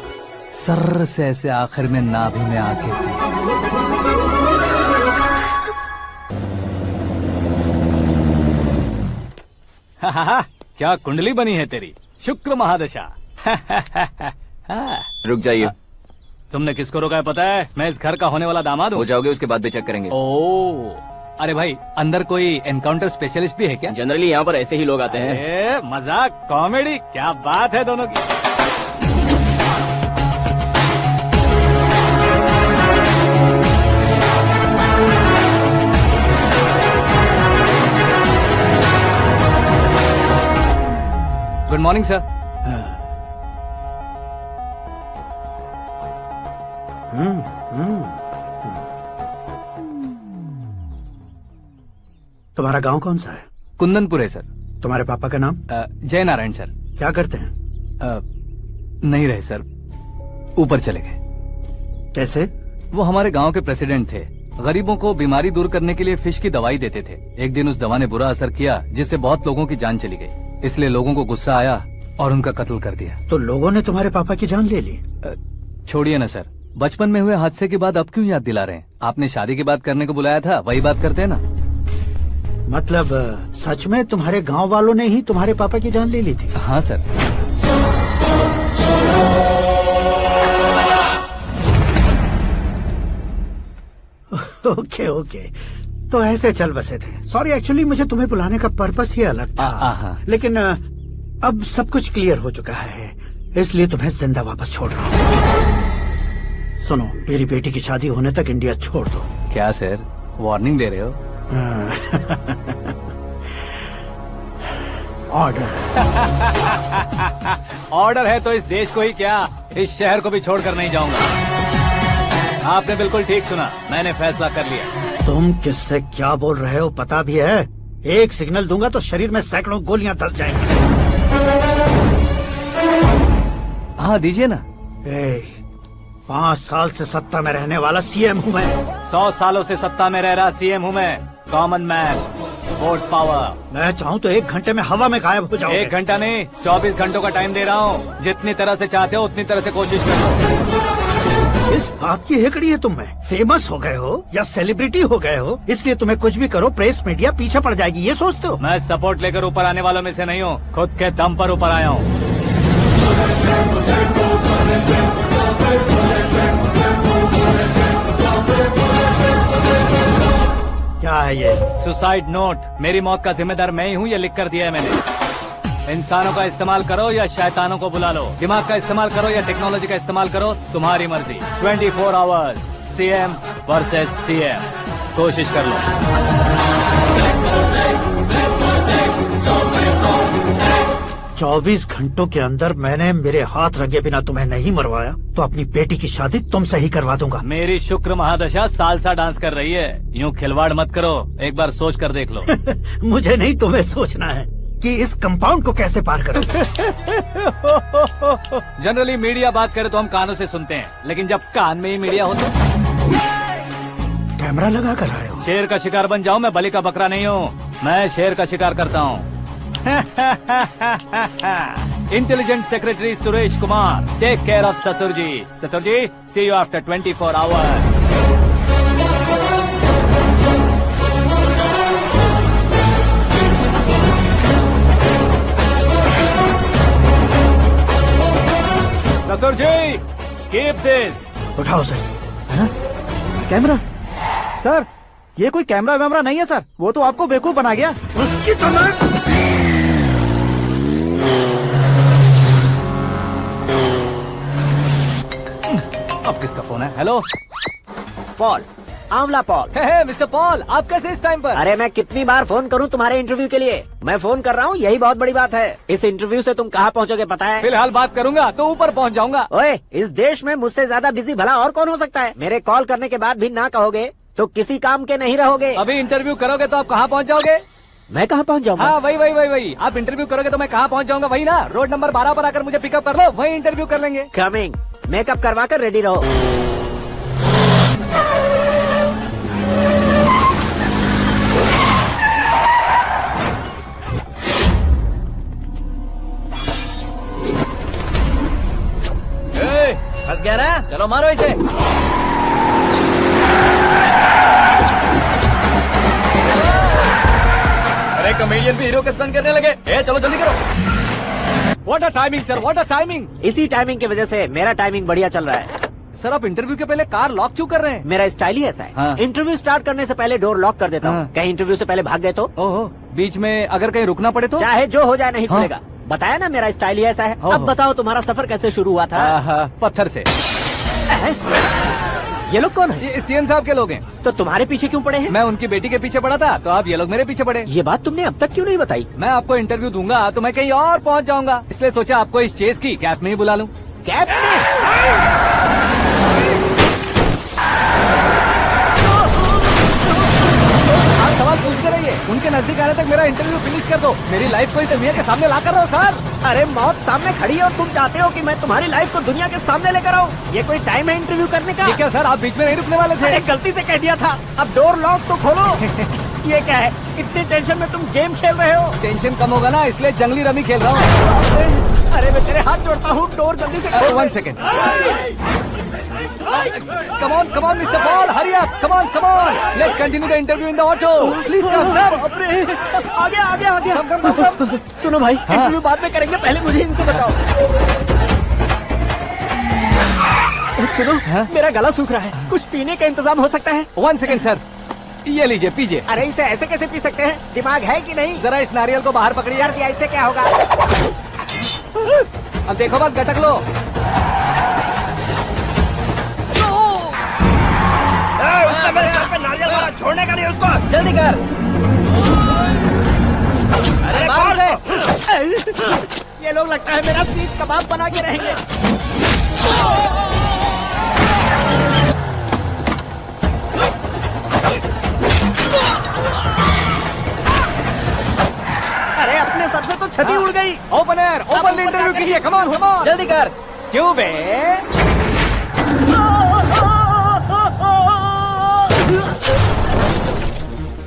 सर्र से ऐसे आखिर में नाभि में आके क्या कुंडली बनी है तेरी, शुक्र महादशा। रुक जाइए। तुमने किसको रोका है पता है? मैं इस घर का होने वाला दामाद हूँ। हो जाओगे उसके बाद भी चेक करेंगे। ओ, अरे भाई अंदर कोई एनकाउंटर स्पेशलिस्ट भी है क्या? जनरली यहाँ पर ऐसे ही लोग आते हैं। मजाक कॉमेडी, क्या बात है दोनों की। Good morning sir. तुम्हारा गांव कौन सा है? कुंदनपुर है सर। तुम्हारे पापा का नाम? जय नारायण सर। क्या करते हैं? नहीं रहे सर, ऊपर चले गए। कैसे? वो हमारे गांव के प्रेसिडेंट थे। गरीबों को बीमारी दूर करने के लिए फिश की दवाई देते थे। एक दिन उस दवा ने बुरा असर किया जिससे बहुत लोगों की जान चली गई। इसलिए लोगों को गुस्सा आया और उनका कत्ल कर दिया। तो लोगों ने तुम्हारे पापा की जान ले ली? छोड़िए ना सर, बचपन में हुए हादसे के बाद अब क्यों याद दिला रहे हैं? आपने शादी की बात करने को बुलाया था, वही बात करते हैं ना। मतलब सच में तुम्हारे गांव वालों ने ही तुम्हारे पापा की जान ले ली थी? हाँ सर। ओके ओके, तो ऐसे चल बसे थे। सॉरी, एक्चुअली मुझे तुम्हें बुलाने का पर्पस ही अलग था। लेकिन अब सब कुछ क्लियर हो चुका है, इसलिए तुम्हें जिंदा वापस छोड़ रहा हूँ। सुनो, मेरी बेटी की शादी होने तक इंडिया छोड़ दो। क्या सर, वार्निंग दे रहे हो? ऑर्डर। ऑर्डर है तो इस देश को ही क्या, इस शहर को भी छोड़कर नहीं जाऊंगा। आपने बिल्कुल ठीक सुना, मैंने फैसला कर लिया। तुम किससे क्या बोल रहे हो पता भी है? एक सिग्नल दूंगा तो शरीर में सैकड़ों गोलियां धस जाएंगी। हाँ दीजिए ना। 5 साल से सत्ता में रहने वाला सीएम हूँ मैं। 100 सालों से सत्ता में रह रहा सीएम हूँ मैं। Common man, vote power. मैं चाहूँ तो 1 घंटे में हवा में गायब हो जाऊँ। 1 घंटा नहीं, 24 घंटों का टाइम दे रहा हूँ। जितनी तरह से चाहते हो उतनी तरह से कोशिश करो। इस बात की हेकड़ी है तुम में? फेमस हो गए हो या सेलिब्रिटी हो गए हो, इसलिए तुम्हें कुछ भी करो प्रेस मीडिया पीछे पड़ जाएगी, ये सोचते हो? मैं सपोर्ट लेकर ऊपर आने वालों में से नहीं हूँ, खुद के दम पर ऊपर आया हूँ। क्या है ये? Suicide note. मेरी मौत का जिम्मेदार मैं ही हूँ, ये लिख कर दिया है मैंने। इंसानों का इस्तेमाल करो या शैतानों को बुला लो, दिमाग का इस्तेमाल करो या टेक्नोलॉजी का इस्तेमाल करो, तुम्हारी मर्जी। 24 आवर्स, सीएम वर्सेस सीएम, कोशिश कर लो। 24 घंटों के अंदर मैंने मेरे हाथ रंगे बिना तुम्हें नहीं मरवाया तो अपनी बेटी की शादी तुमसे ही करवा दूंगा। मेरी शुक्र महादशा सालसा डांस कर रही है, यूँ खिलवाड़ मत करो, एक बार सोच कर देख लो। मुझे नहीं, तुम्हें सोचना है कि इस कंपाउंड को कैसे पार करूं। जनरली मीडिया बात करे तो हम कानों से सुनते हैं, लेकिन जब कान में ही मीडिया हो तो कैमरा लगा कर आए हो। शेर का शिकार बन जाऊं, मैं बलि का बकरा नहीं हूँ, मैं शेर का शिकार करता हूँ। Intelligent secretary Suresh Kumar, take care of ससुर जी। ससुर जी, सी यू आफ्टर 24 आवर्स। ससुर जी, कीप दिस। उठाओ सर। कैमरा? सर, ये कोई कैमरा वैमरा नहीं है सर, वो तो आपको बेवकूफ बना गया। उसकी तो मैं... अब किसका फोन है? हेलो पॉल, आंवला पॉल। मिस्टर पॉल, आप कैसे इस टाइम पर? अरे मैं कितनी बार फोन करूं तुम्हारे इंटरव्यू के लिए? मैं फोन कर रहा हूं, यही बहुत बड़ी बात है। इस इंटरव्यू से तुम कहाँ पहुँचोगे पता है? फिलहाल बात करूंगा तो ऊपर पहुंच जाऊंगा। ओए, इस देश में मुझसे ज्यादा बिजी भला और कौन हो सकता है? मेरे कॉल करने के बाद भी ना कहोगे तो किसी काम के नहीं रहोगे। अभी इंटरव्यू करोगे तो आप कहाँ पहुँच जाओगे? मैं कहाँ पहुँच जाऊंगा? हाँ वही। आप इंटरव्यू करोगे तो मैं कहाँ पहुँच जाऊंगा? वही ना, रोड नंबर 12 पर आकर मुझे पिकअप कर लो, वही इंटरव्यू कर लेंगे। कमिंग। मेकअप करवा कर रेडी रहो। फंस गया ना, चलो मारो इसे। अरे कमेडियन भी हीरो के स्टंट करने लगे। चलो जल्दी करो। What a timing sir, what a timing. इसी टाइमिंग की वजह से मेरा टाइमिंग बढ़िया चल रहा है। सर आप इंटरव्यू के पहले कार लॉक क्यों कर रहे हैं? मेरा स्टाइल ही ऐसा है। हाँ। इंटरव्यू स्टार्ट करने से पहले डोर लॉक कर देता हूँ। हाँ। कहीं इंटरव्यू से पहले भाग गए तो? ओहो, बीच में अगर कहीं रुकना पड़े तो? चाहे जो हो जाए नहीं हाँ। खुलेगा। बताया ना मेरा स्टाइल ही ऐसा है। अब बताओ तुम्हारा सफर कैसे शुरू हुआ था? पत्थर से। ये लोग कौन है? ये सीएम साहब के लोग हैं। तो तुम्हारे पीछे क्यों पड़े हैं? मैं उनकी बेटी के पीछे पड़ा था तो अब ये लोग मेरे पीछे पड़े। ये बात तुमने अब तक क्यों नहीं बताई? मैं आपको इंटरव्यू दूंगा तो मैं कहीं और पहुंच जाऊंगा, इसलिए सोचा आपको इस चेस की कैब में ही बुला लूं। कैब में? आप सवाल पूछते रहिए, उनके नजदीक आने तक मेरा इंटरव्यू फिनिश कर दो। मेरी लाइफ को इस दुनिया के सामने ला कर रहो सर। अरे मौत सामने खड़ी है और तुम चाहते हो कि मैं तुम्हारी लाइफ को दुनिया के सामने लेकर आऊं? ये कोई टाइम है इंटरव्यू करने का? ये क्या सर, आप बीच में नहीं रुकने वाले थे? अरे गलती से कह दिया था। अब डोर लॉक तो खोलो। ये क्या है? इतनी टेंशन में तुम गेम खेल रहे हो? टेंशन कम होगा ना, इसलिए जंगली रमी खेल रहा हूँ। अरे मैं तेरे हाथ जोड़ता हूँ, डोर जल्दी से खोलो। 1 second. Come on, Mr. Paul, hurry up! Come on! Let's continue the interview in the auto. Please come. आगे। Come. सुनो भाई, इंटरव्यू बाद में करेंगे, पहले मुझे इनसे बताओ। सुनो, मेरा गला सूख रहा है, कुछ पीने का इंतजाम हो सकता है? 1 सेकेंड सर, ये लीजिए पीजिए। अरे इसे ऐसे कैसे पी सकते हैं? दिमाग है कि नहीं? जरा इस नारियल को बाहर पकड़िए। यार इससे क्या होगा? अब देखो बात, गटक लो। उसने मेरे सर पे नारियल मारा, छोड़ने का नहीं उसको। जल्दी कर। अरे मार उसे। ये लोग लगता है मेरा सीख कबाब बना के रहेंगे। अरे अपने सर से तो छती उड़ गई। ओपन इंटरव्यू कीजिए। कम ऑन जल्दी कर। क्यों बे?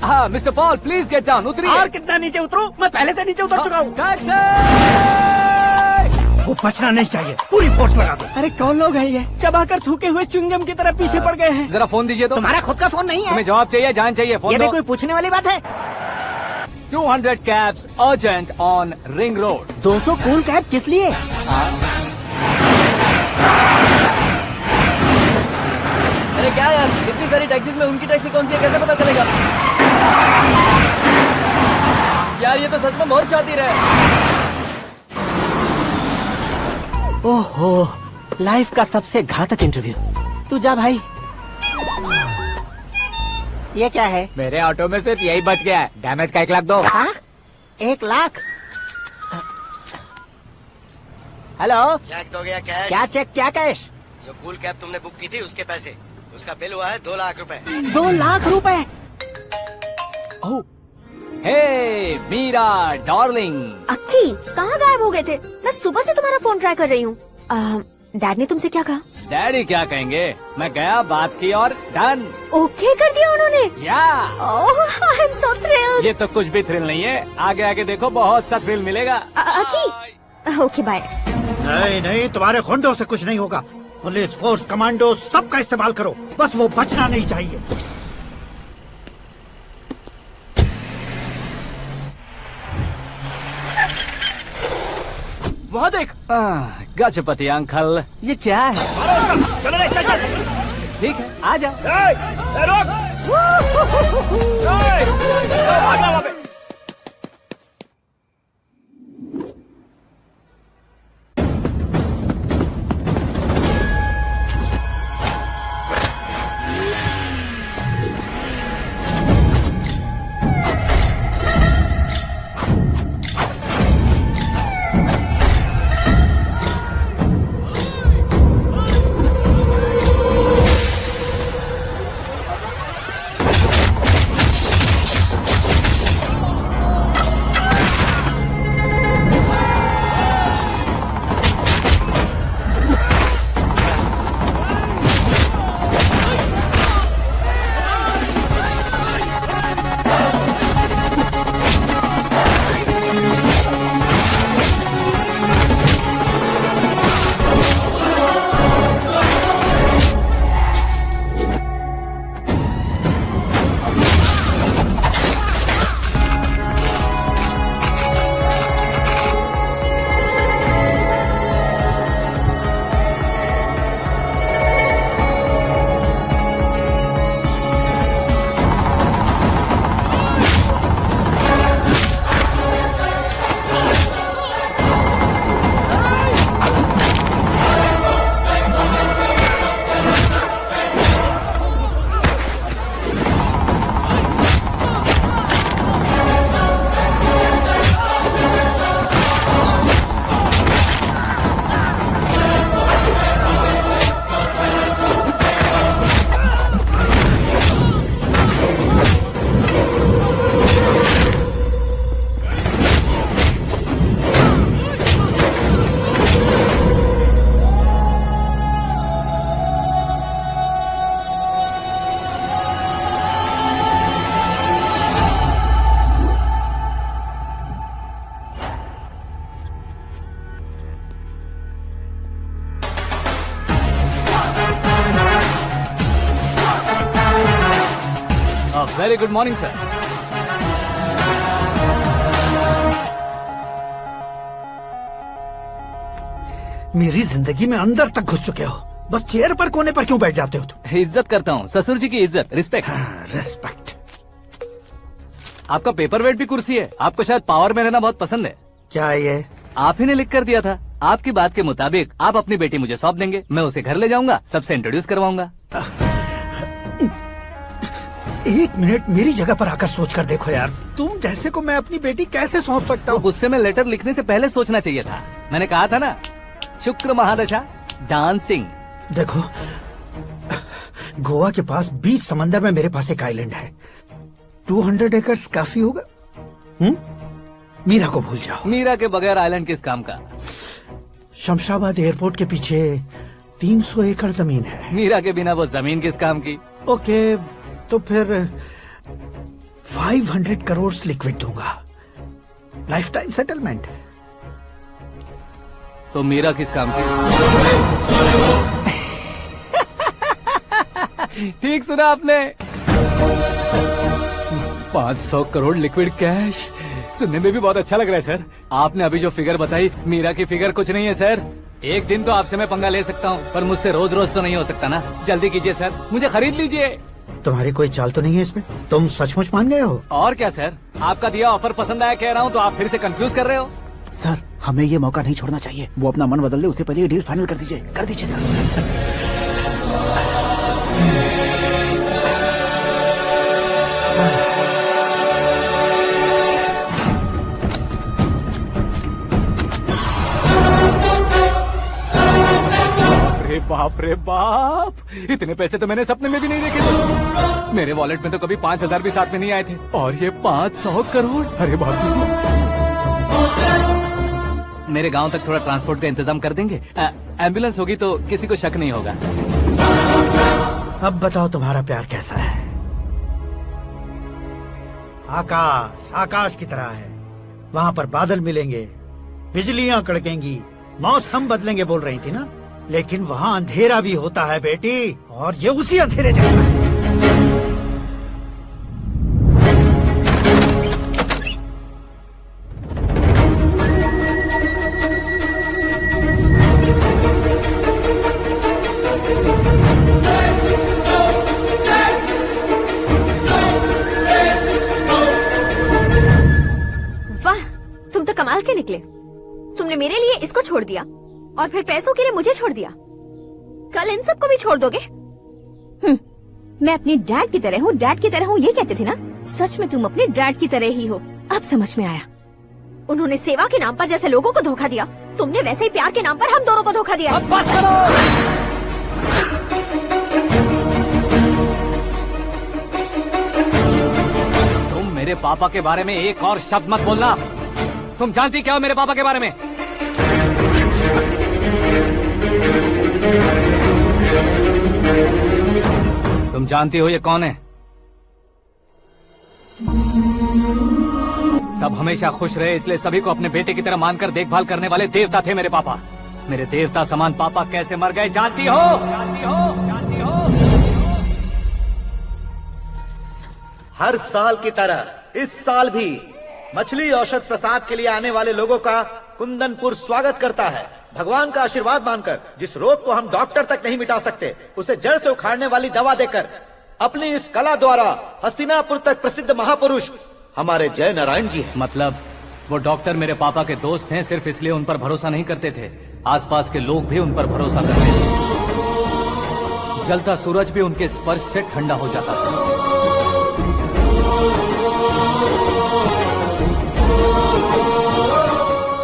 हाँ mister Paul, please get down. उतरिए। और कितना नीचे उतरूं? मैं पहले से नीचे उतर चुका हूँ। वो बचना नहीं चाहिए, पूरी फोर्स लगा दो। अरे कौन लोग हैं ये? चबाकर थूके हुए च्युइंगम की तरह पीछे पड़ गए हैं। जरा फोन दीजिए तो। तुम्हारा खुद का फोन नहीं है? तुम्हें जवाब चाहिए, जान चाहिए, फोन ये दो। भी कोई पूछने वाली बात है? 200 cabs urgent on Ring Road. 200 cool cab किस लिए? अरे क्या यार, इतनी सारी टैक्सीज में उनकी टैक्सी कौन सी है, कैसे पता चलेगा? यार ये तो सच में बहुत शातिर है। ओहो, लाइफ का सबसे घातक इंटरव्यू। तू जा भाई। ये क्या है? मेरे ऑटो में सिर्फ यही बच गया है। डैमेज का 1 लाख दो। 1 लाख? हेलो, चेक तो गया कैश। क्या चेक, क्या कैश? जो कूल कैब तुमने बुक की थी उसके पैसे, उसका बिल हुआ है 2 लाख रुपए। 2 लाख रुपए? हे मीरा डार्लिंग। अक्की, कहाँ गायब हो गए थे? मैं सुबह से तुम्हारा फोन ट्राई कर रही हूँ। डैड ने तुमसे क्या कहा? डैडी क्या कहेंगे, मैं गया, बात की और डन। ओके कर दिया उन्होंने? या आई एम सो थ्रिल्ड। ये तो कुछ भी थ्रिल नहीं है, आगे आगे देखो बहुत सा थ्रिल मिलेगा। अक्की, ओके बाय। नहीं, तुम्हारे गुंडों से कुछ नहीं होगा। पुलिस फोर्स, कमांडो, सबका इस्तेमाल करो, बस वो बचना नहीं चाहिए। वहाँ देख। गजपति अंकल, ये क्या है? चलो रे, चल। ठीक है, आ जा। Very good morning sir. मेरी जिंदगी में अंदर तक घुस चुके हो, बस चेयर पर कोने पर क्यों बैठ जाते हो तुम? इज्जत करता हूँ, ससुर जी की इज्जत, रिस्पेक्ट। रिस्पेक्ट। आपका पेपर वेट भी कुर्सी है। आपको शायद पावर में रहना बहुत पसंद है। क्या है ये? आप ही ने लिख कर दिया था। आपकी बात के मुताबिक आप अपनी बेटी मुझे सौंप देंगे, मैं उसे घर ले जाऊंगा, सबसे इंट्रोड्यूस करवाऊंगा। एक मिनट मेरी जगह पर आकर सोच कर देखो यार, तुम जैसे को मैं अपनी बेटी कैसे सौंप सकता हूँ? गुस्से में लेटर लिखने से पहले सोचना चाहिए था। मैंने कहा था ना, शुक्र महादशा डांसिंग। देखो, गोवा के पास बीच समंदर में मेरे पास एक आइलैंड है, 200 एकर्स काफी होगा। मीरा को भूल जाओ। मीरा के बगैर आइलैंड किस काम का? शमशाबाद एयरपोर्ट के पीछे 300 एकड़ जमीन है। मीरा के बिना वो जमीन किस काम की? ओके, तो फिर 500 करोड़ लिक्विड दूंगा, लाइफ टाइम सेटलमेंट। तो मीरा किस काम की? ठीक सुना आपने, 500 करोड़ लिक्विड कैश। सुनने में भी बहुत अच्छा लग रहा है सर। आपने अभी जो फिगर बताई, मीरा की फिगर कुछ नहीं है सर। एक दिन तो आपसे मैं पंगा ले सकता हूँ, पर मुझसे रोज रोज तो नहीं हो सकता ना। जल्दी कीजिए सर, मुझे खरीद लीजिए। तुम्हारी कोई चाल तो नहीं है इसमें? तुम सचमुच मान गए हो? और क्या सर, आपका दिया ऑफर पसंद आया कह रहा हूँ, तो आप फिर से कंफ्यूज कर रहे हो। सर, हमें ये मौका नहीं छोड़ना चाहिए। वो अपना मन बदल ले, उससे पहले ये डील फाइनल कर दीजिए। कर दीजिए सर। बाप रे बाप, इतने पैसे तो मैंने सपने में भी नहीं देखे थे। मेरे वॉलेट में तो कभी 5,000 भी साथ में नहीं आए थे, और ये 500 करोड़। अरे बाप रे। मेरे गांव तक थोड़ा ट्रांसपोर्ट का इंतजाम कर देंगे? एम्बुलेंस होगी तो किसी को शक नहीं होगा। अब बताओ तुम्हारा प्यार कैसा है? आकाश आकाश की तरह है, वहाँ पर बादल मिलेंगे, बिजलियाँ कड़केंगी, मौसम बदलेंगे बोल रही थी ना, लेकिन वहाँ अंधेरा भी होता है बेटी, और ये उसी अंधेरे जैसा है। वाह, तुम तो कमाल के निकले। तुमने मेरे लिए इसको छोड़ दिया और फिर पैसों के लिए मुझे छोड़ दिया। कल इन सबको भी छोड़ दोगे? मैं अपने डैड की तरह हूँ, डैड की तरह हूँ, ये कहते थे ना। सच में तुम अपने डैड की तरह ही हो। अब समझ में आया। उन्होंने सेवा के नाम पर जैसे लोगों को धोखा दिया, तुमने वैसे ही प्यार के नाम पर हम दोनों को धोखा दिया। अब बस करो। तुम मेरे पापा के बारे में एक और शब्द मत बोलना। तुम जानती क्या हो मेरे पापा के बारे में? तुम जानती हो ये कौन है? सब हमेशा खुश रहे इसलिए सभी को अपने बेटे की तरह मानकर देखभाल करने वाले देवता थे मेरे पापा। मेरे देवता समान पापा कैसे मर गए जानती हो? जानती हो? जानती हो? हर साल की तरह इस साल भी मछली औषध प्रसाद के लिए आने वाले लोगों का कुंदनपुर स्वागत करता है। भगवान का आशीर्वाद मानकर जिस रोग को हम डॉक्टर तक नहीं मिटा सकते, उसे जड़ से उखाड़ने वाली दवा देकर अपनी इस कला द्वारा हस्तिनापुर तक प्रसिद्ध महापुरुष हमारे जय नारायण जी हैं। मतलब वो डॉक्टर मेरे पापा के दोस्त हैं, सिर्फ इसलिए उन पर भरोसा नहीं करते थे, आसपास के लोग भी उन पर भरोसा करते थे। जलता सूरज भी उनके स्पर्श से ठंडा हो जाता था।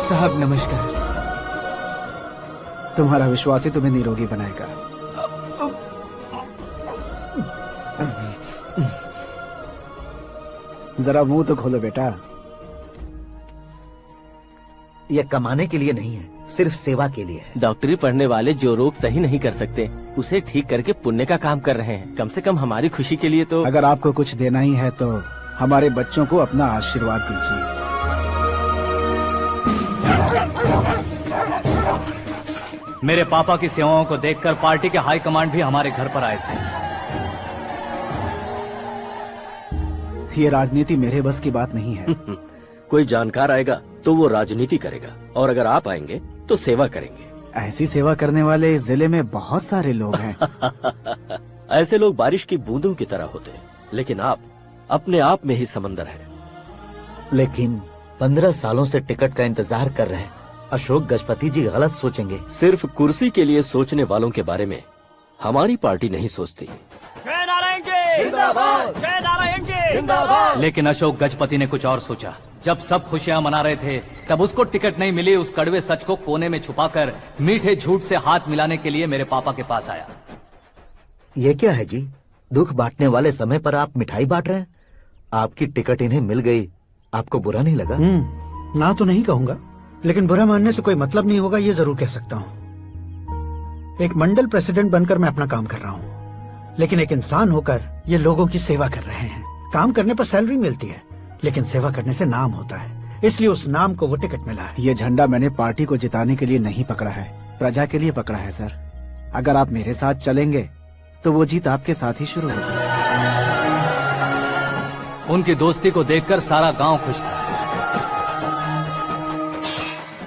साहब नमस्कार। तुम्हारा विश्वास ही तुम्हें निरोगी बनाएगा। जरा मुंह तो खोलो बेटा। यह कमाने के लिए नहीं है, सिर्फ सेवा के लिए है। डॉक्टरी पढ़ने वाले जो रोग सही नहीं कर सकते, उसे ठीक करके पुण्य का काम कर रहे हैं। कम से कम हमारी खुशी के लिए तो। अगर आपको कुछ देना ही है तो हमारे बच्चों को अपना आशीर्वाद दीजिए। मेरे पापा की सेवाओं को देखकर पार्टी के हाई कमांड भी हमारे घर पर आए थे। ये राजनीति मेरे बस की बात नहीं है। कोई जानकार आएगा तो वो राजनीति करेगा, और अगर आप आएंगे तो सेवा करेंगे। ऐसी सेवा करने वाले इस जिले में बहुत सारे लोग हैं। ऐसे लोग बारिश की बूंदों की तरह होते हैं, लेकिन आप अपने आप में ही समंदर हैं। लेकिन 15 सालों से टिकट का इंतजार कर रहे हैं। अशोक गजपति जी गलत सोचेंगे। सिर्फ कुर्सी के लिए सोचने वालों के बारे में हमारी पार्टी नहीं सोचती। जय नारायण जी जिंदाबाद, जय नारायण जी जिंदाबाद। लेकिन अशोक गजपति ने कुछ और सोचा। जब सब खुशियां मना रहे थे, तब उसको टिकट नहीं मिली। उस कड़वे सच को कोने में छुपाकर मीठे झूठ से हाथ मिलाने के लिए मेरे पापा के पास आया। ये क्या है जी? दुख बांटने वाले समय पर आप मिठाई बांट रहे हैं। आपकी टिकट इन्हें मिल गई, आपको बुरा नहीं लगा? ना तो नहीं कहूंगा, लेकिन बुरा मानने से कोई मतलब नहीं होगा, ये जरूर कह सकता हूँ। एक मंडल प्रेसिडेंट बनकर मैं अपना काम कर रहा हूँ, लेकिन एक इंसान होकर ये लोगों की सेवा कर रहे हैं। काम करने पर सैलरी मिलती है, लेकिन सेवा करने से नाम होता है, इसलिए उस नाम को वो टिकट मिला है। ये झंडा मैंने पार्टी को जिताने के लिए नहीं पकड़ा है, प्रजा के लिए पकड़ा है सर। अगर आप मेरे साथ चलेंगे तो वो जीत आपके साथ ही शुरू होगी। उनकी दोस्ती को देखकर सारा गांव खुश था,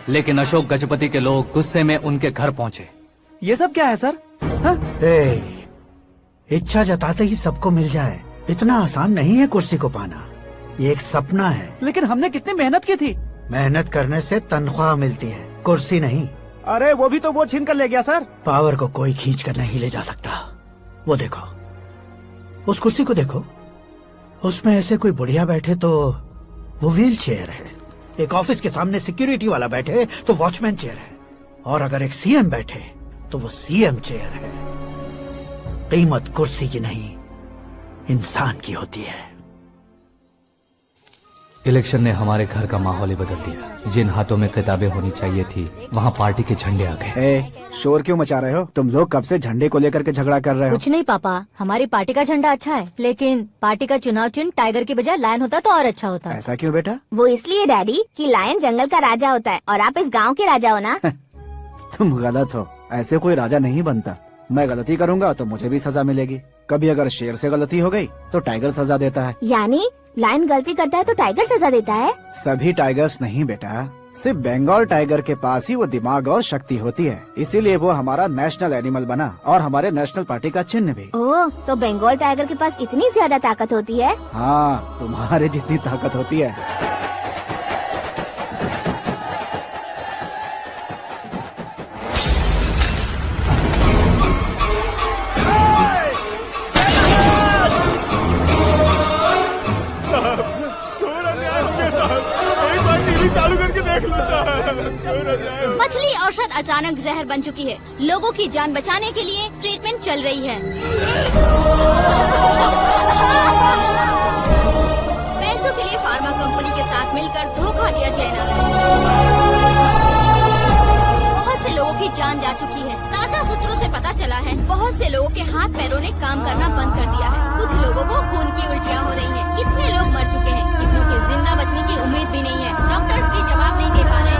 लेकिन अशोक गजपति के लोग गुस्से में उनके घर पहुंचे। ये सब क्या है सर? इच्छा जताते ही सबको मिल जाए, इतना आसान नहीं है कुर्सी को पाना। ये एक सपना है। लेकिन हमने कितनी मेहनत की थी। मेहनत करने से तनख्वाह मिलती है, कुर्सी नहीं। अरे वो भी तो वो छीन कर ले गया सर। पावर को कोई खींच कर नहीं ले जा सकता। वो देखो, उस कुर्सी को देखो, उसमें ऐसे कोई बुढ़िया बैठे तो वो व्हील चेयर है। एक ऑफिस के सामने सिक्योरिटी वाला बैठे तो वॉचमैन चेयर है, और अगर एक सीएम बैठे तो वो सीएम चेयर है। कीमत कुर्सी की नहीं, इंसान की होती है। इलेक्शन ने हमारे घर का माहौल ही बदल दिया। जिन हाथों में किताबें होनी चाहिए थी, वहाँ पार्टी के झंडे आ गए। शोर क्यों मचा रहे हो? तुम लोग कब से झंडे को लेकर के झगड़ा कर रहे हो? कुछ नहीं पापा, हमारी पार्टी का झंडा अच्छा है, लेकिन पार्टी का चुनाव चिन्ह टाइगर की बजाय लायन होता तो और अच्छा होता। ऐसा क्यों बेटा? वो इसलिए डैडी कि लायन जंगल का राजा होता है और आप इस गांव के राजा हो ना। तुम गलत हो, ऐसे कोई राजा नहीं बनता। मैं गलती करूंगा तो मुझे भी सजा मिलेगी। कभी अगर शेर से गलती हो गई तो टाइगर सजा देता है। यानी लायन गलती करता है तो टाइगर सजा देता है? सभी टाइगर्स नहीं बेटा, सिर्फ बंगाल टाइगर के पास ही वो दिमाग और शक्ति होती है, इसीलिए वो हमारा नेशनल एनिमल बना और हमारे नेशनल पार्टी का चिन्ह भी। ओह, तो बंगाल टाइगर के पास इतनी ज्यादा ताकत होती है? हाँ, तुम्हारे जितनी ताकत होती है। चालू करके देख लो। मछली औषध अचानक जहर बन चुकी है। लोगों की जान बचाने के लिए ट्रीटमेंट चल रही है। पैसों के लिए फार्मा कंपनी के साथ मिलकर धोखा दिया जय नारायण। बहुत से लोगों की जान जा चुकी है। ताजा सूत्रों से पता चला है बहुत से लोगों के हाथ पैरों ने काम करना बंद कर दिया है। कुछ लोगों को खून की उल्टियाँ हो रही हैं। कितने लोग मर चुके हैं, कितनों के जिंदा बचने की उम्मीद भी नहीं है। डॉक्टर्स भी जवाब नहीं दे पा रहे हैं।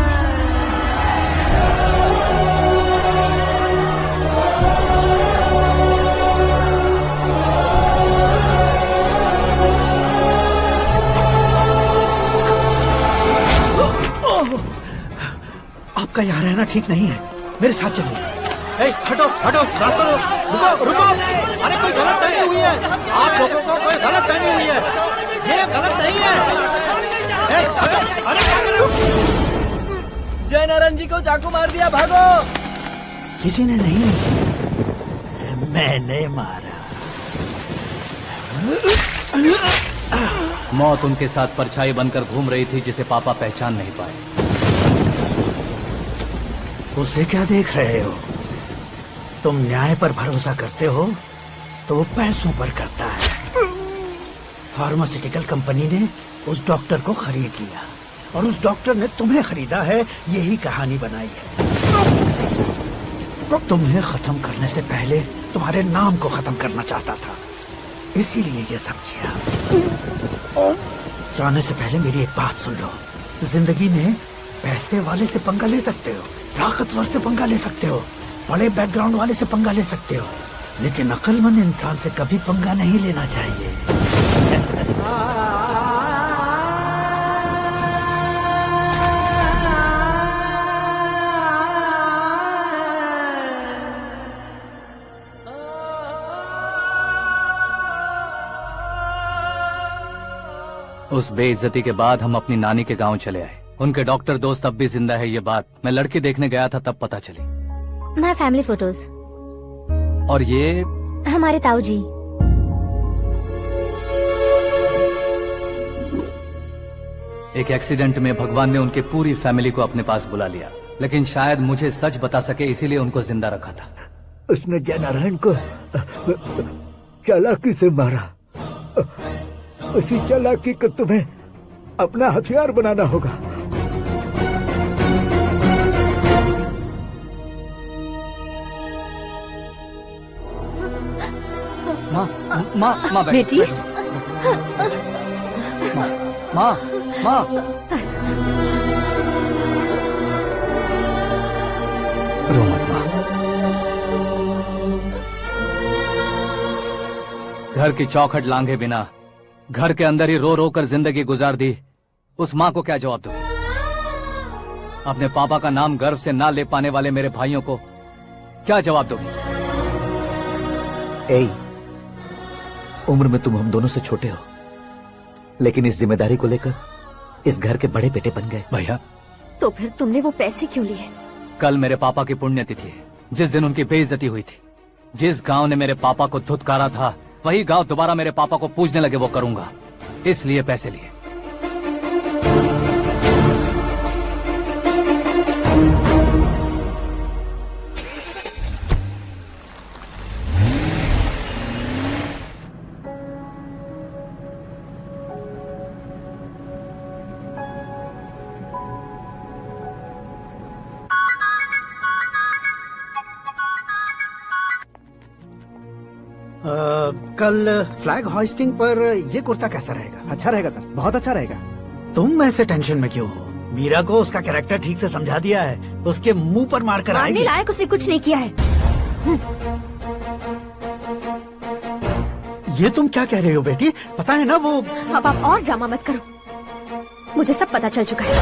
आपका यहाँ रहना ठीक नहीं है, मेरे साथ चलिए। हटो हटो, रास्ता दो। रुको रुको, अरे कोई गलत फहमी हुई है। आप लोगों को कोई गलत फहमी हुई है, ये गलत नहीं है। जय नारायण जी को चाकू मार दिया, भागो। किसी ने नहीं, मैंने मारा। मौत उनके साथ परछाई बनकर घूम रही थी, जिसे पापा पहचान नहीं पाए। उसे क्या देख रहे हो? तुम न्याय पर भरोसा करते हो तो वो पैसों पर करता है। फार्मास्यूटिकल कंपनी ने उस डॉक्टर को खरीद लिया और उस डॉक्टर ने तुम्हें खरीदा है, यही कहानी बनाई है। तुम्हें खत्म करने से पहले तुम्हारे नाम को खत्म करना चाहता था, इसीलिए ये सब किया। जाने से पहले मेरी एक बात सुन लो। जिंदगी में पैसे वाले से पंगा ले सकते हो, ताकतवर से पंगा ले सकते हो, बड़े बैकग्राउंड वाले से पंगा ले सकते हो, लेकिन अक्लमंद इंसान से कभी पंगा नहीं लेना चाहिए। उस बेइज्जती के बाद हम अपनी नानी के गांव चले आए। उनके डॉक्टर दोस्त अब भी जिंदा है, ये बात मैं लड़की देखने गया था तब पता चली। My family photos. और ये हमारे ताऊ जी। एक एक्सीडेंट में भगवान ने उनकी पूरी फैमिली को अपने पास बुला लिया, लेकिन शायद मुझे सच बता सके इसीलिए उनको जिंदा रखा था। उसने जयनारायण को चालाकी से मारा। उसी चालाकी को तुम्हें अपना हथियार बनाना होगा। माँ बेटी। माँ रो मत माँ। घर की चौखट लांघे बिना घर के अंदर ही रो रो कर जिंदगी गुजार दी उस माँ को क्या जवाब दूं? अपने पापा का नाम गर्व से ना ले पाने वाले मेरे भाइयों को क्या जवाब दोगी? उम्र में तुम हम दोनों से छोटे हो, लेकिन इस जिम्मेदारी को लेकर इस घर के बड़े बेटे बन गए। भैया, तो फिर तुमने वो पैसे क्यों लिए? कल मेरे पापा की पुण्यतिथि है, जिस दिन उनकी बेइज्जती हुई थी। जिस गांव ने मेरे पापा को धुतकारा था वही गांव दोबारा मेरे पापा को पूजने लगे वो करूंगा, इसलिए पैसे लिए। कल फ्लैग होइस्टिंग पर ये कुर्ता कैसा रहेगा? अच्छा रहेगा सर, बहुत अच्छा रहेगा। तुम ऐसे टेंशन में क्यों हो? मीरा को उसका कैरेक्टर ठीक से समझा दिया है, उसके मुंह पर मारकर आएगी। मारने लायक उसने कुछ नहीं किया है। ये तुम क्या कह रहे हो बेटी? पता है ना वो। अब आप और ड्रामा मत करो, मुझे सब पता चल चुका है।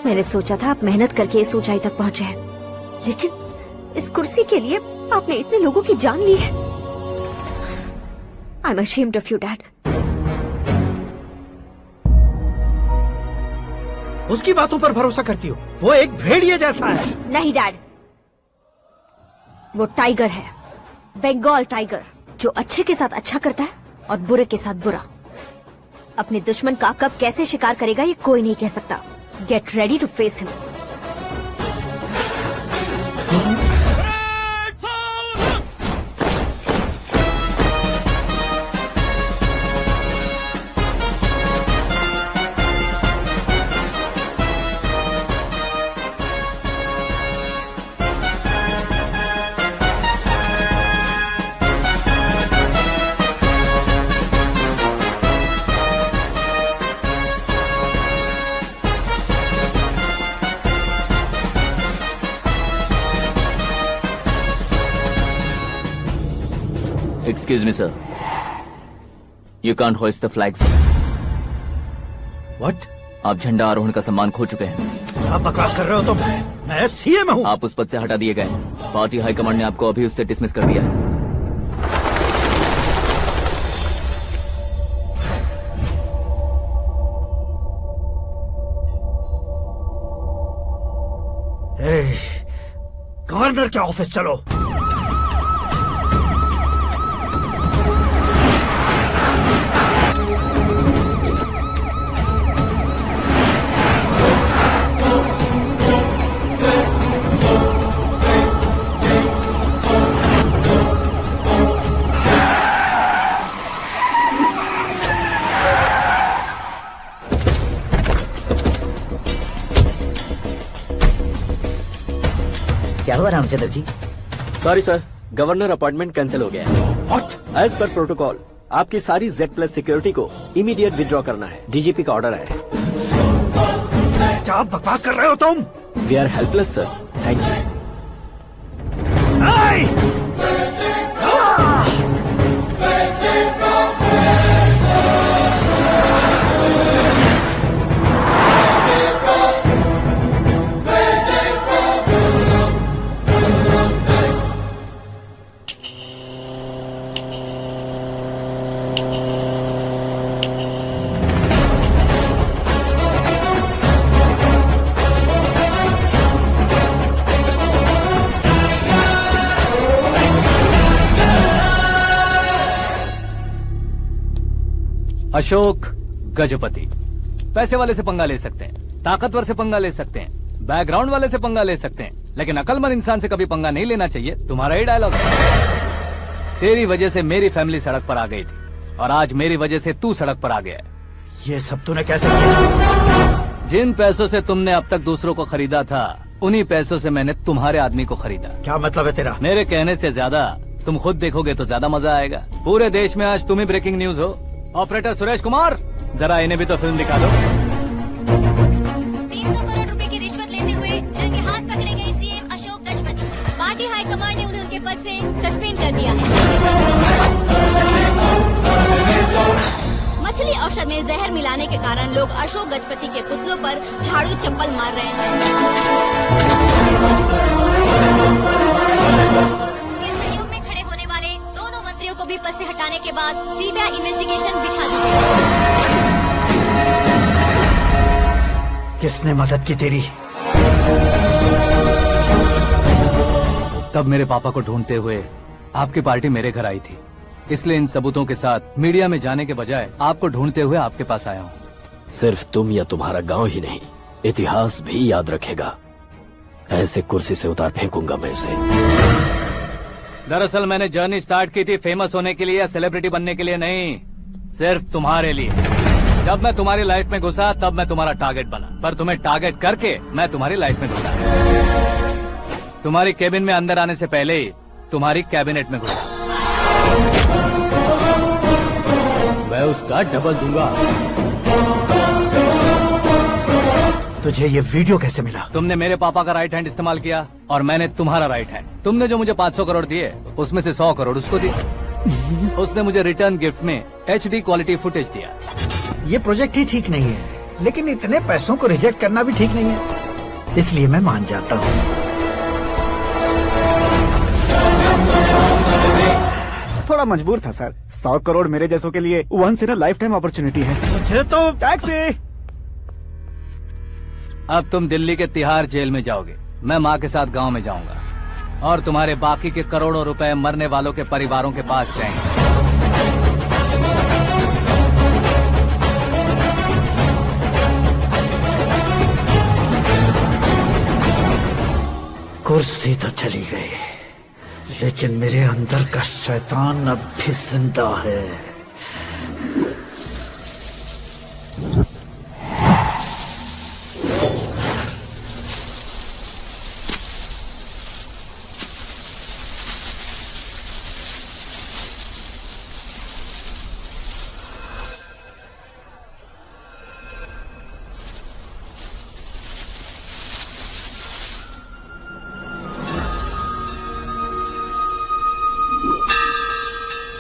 मैंने सोचा था आप मेहनत करके इस ऊंचाई तक पहुंचे हैं, लेकिन इस कुर्सी के लिए आपने इतने लोगों की जान ली है। I am ashamed of you, Dad. उसकी बातों पर भरोसा करती हो? वो एक भेड़िए जैसा है। नहीं डैड, वो टाइगर है, बंगाल टाइगर, जो अच्छे के साथ अच्छा करता है और बुरे के साथ बुरा। अपने दुश्मन का कब कैसे शिकार करेगा ये कोई नहीं कह सकता। Get ready to face him. Excuse me, sir. You can't hoist the flags. What? आप झंडा आरोहण का सम्मान खो चुके हैं। क्या बकवास कर रहे हो तुम? मैं सीएम हूँ। आप उस पद से हटा दिए गए। पार्टी हाईकमांड ने आपको अभी उससे डिसमिस कर दिया है। गवर्नर के ऑफिस चलो। क्या हुआ Ramchandra ji? Sorry sir, governor appointment cancel हो गया है। What? एज पर प्रोटोकॉल आपकी सारी Z+ सिक्योरिटी को इमीडिएट विड्रॉ करना है। डीजीपी का ऑर्डर है। क्या बकवास कर रहे हो तुम? We are helpless sir. Thank you. Ashok Gajapati. पैसे वाले से पंगा ले सकते हैं, ताकतवर से पंगा ले सकते हैं, बैकग्राउंड वाले से पंगा ले सकते हैं, लेकिन अकलमंद इंसान से कभी पंगा नहीं लेना चाहिए। तुम्हारा ही डायलॉग है। तेरी वजह से मेरी फैमिली सड़क पर आ गई थी और आज मेरी वजह से तू सड़क पर आ गया है। ये सब तूने कैसे किया? जिन पैसों से तुमने अब तक दूसरों को खरीदा था, उन्हीं पैसों से मैंने तुम्हारे आदमी को खरीदा। क्या मतलब है तेरा? मेरे कहने से ज्यादा तुम खुद देखोगे तो ज्यादा मजा आएगा। पूरे देश में आज तुम ही ब्रेकिंग न्यूज हो। ऑपरेटर सुरेश कुमार, जरा इन्हें भी तो फिल्म दिखा दो। 300 करोड़ रुपए की रिश्वत लेते हुए रंगे हाथ पकड़े गए CM Ashok Gajapati. Party high command ने उन्हें उनके पद से सस्पेंड कर दिया है। मछली औषध में जहर मिलाने के कारण लोग अशोक गजपति के पुतलों पर झाड़ू चप्पल मार रहे हैं। उनके सहयोग में खड़े होने वाले दोनों मंत्रियों को भी पद से हटाने के बाद सीबीआई इन्वेस्टिगेशन बिठा दी गई। किसने मदद की तेरी? तब मेरे पापा को ढूंढते हुए आपकी पार्टी मेरे घर आई थी, इसलिए इन सबूतों के साथ मीडिया में जाने के बजाय आपको ढूंढते हुए आपके पास आया हूँ। सिर्फ तुम या तुम्हारा गांव ही नहीं, इतिहास भी याद रखेगा। ऐसे कुर्सी से उतार फेंकूंगा मैं उसे। दरअसल मैंने जर्नी स्टार्ट की थी फेमस होने के लिए या सेलिब्रिटी बनने के लिए नहीं, सिर्फ तुम्हारे लिए। जब मैं तुम्हारी लाइफ में घुसा तब मैं तुम्हारा टारगेट बना, पर तुम्हें टारगेट करके मैं तुम्हारी लाइफ में घुसा। तुम्हारी केबिन में अंदर आने से पहले ही तुम्हारी कैबिनेट में घुसा। मैं उसका डबल दूंगा। तुझे ये वीडियो कैसे मिला? तुमने मेरे पापा का राइट हैंड इस्तेमाल किया और मैंने तुम्हारा राइट हैंड। तुमने जो मुझे 500 करोड़ दिए उसमें से 100 करोड़ उसको दिए। उसने मुझे रिटर्न गिफ्ट में HD क्वालिटी फुटेज दिया। ये प्रोजेक्ट ही ठीक नहीं है, लेकिन इतने पैसों को रिजेक्ट करना भी ठीक नहीं है, इसलिए मैं मान जाता हूँ। थोड़ा मजबूर था सर। 100 करोड़ मेरे जैसों के लिए once in a lifetime opportunity है। मुझे तो टैक्सी। अब तुम दिल्ली के तिहाड़ जेल में जाओगे, मैं माँ के साथ गांव में जाऊंगा और तुम्हारे बाकी के करोड़ों रुपए मरने वालों के परिवारों के पास जाएंगे। कुर्सी तो चली गई, लेकिन मेरे अंदर का शैतान अब भी जिंदा है।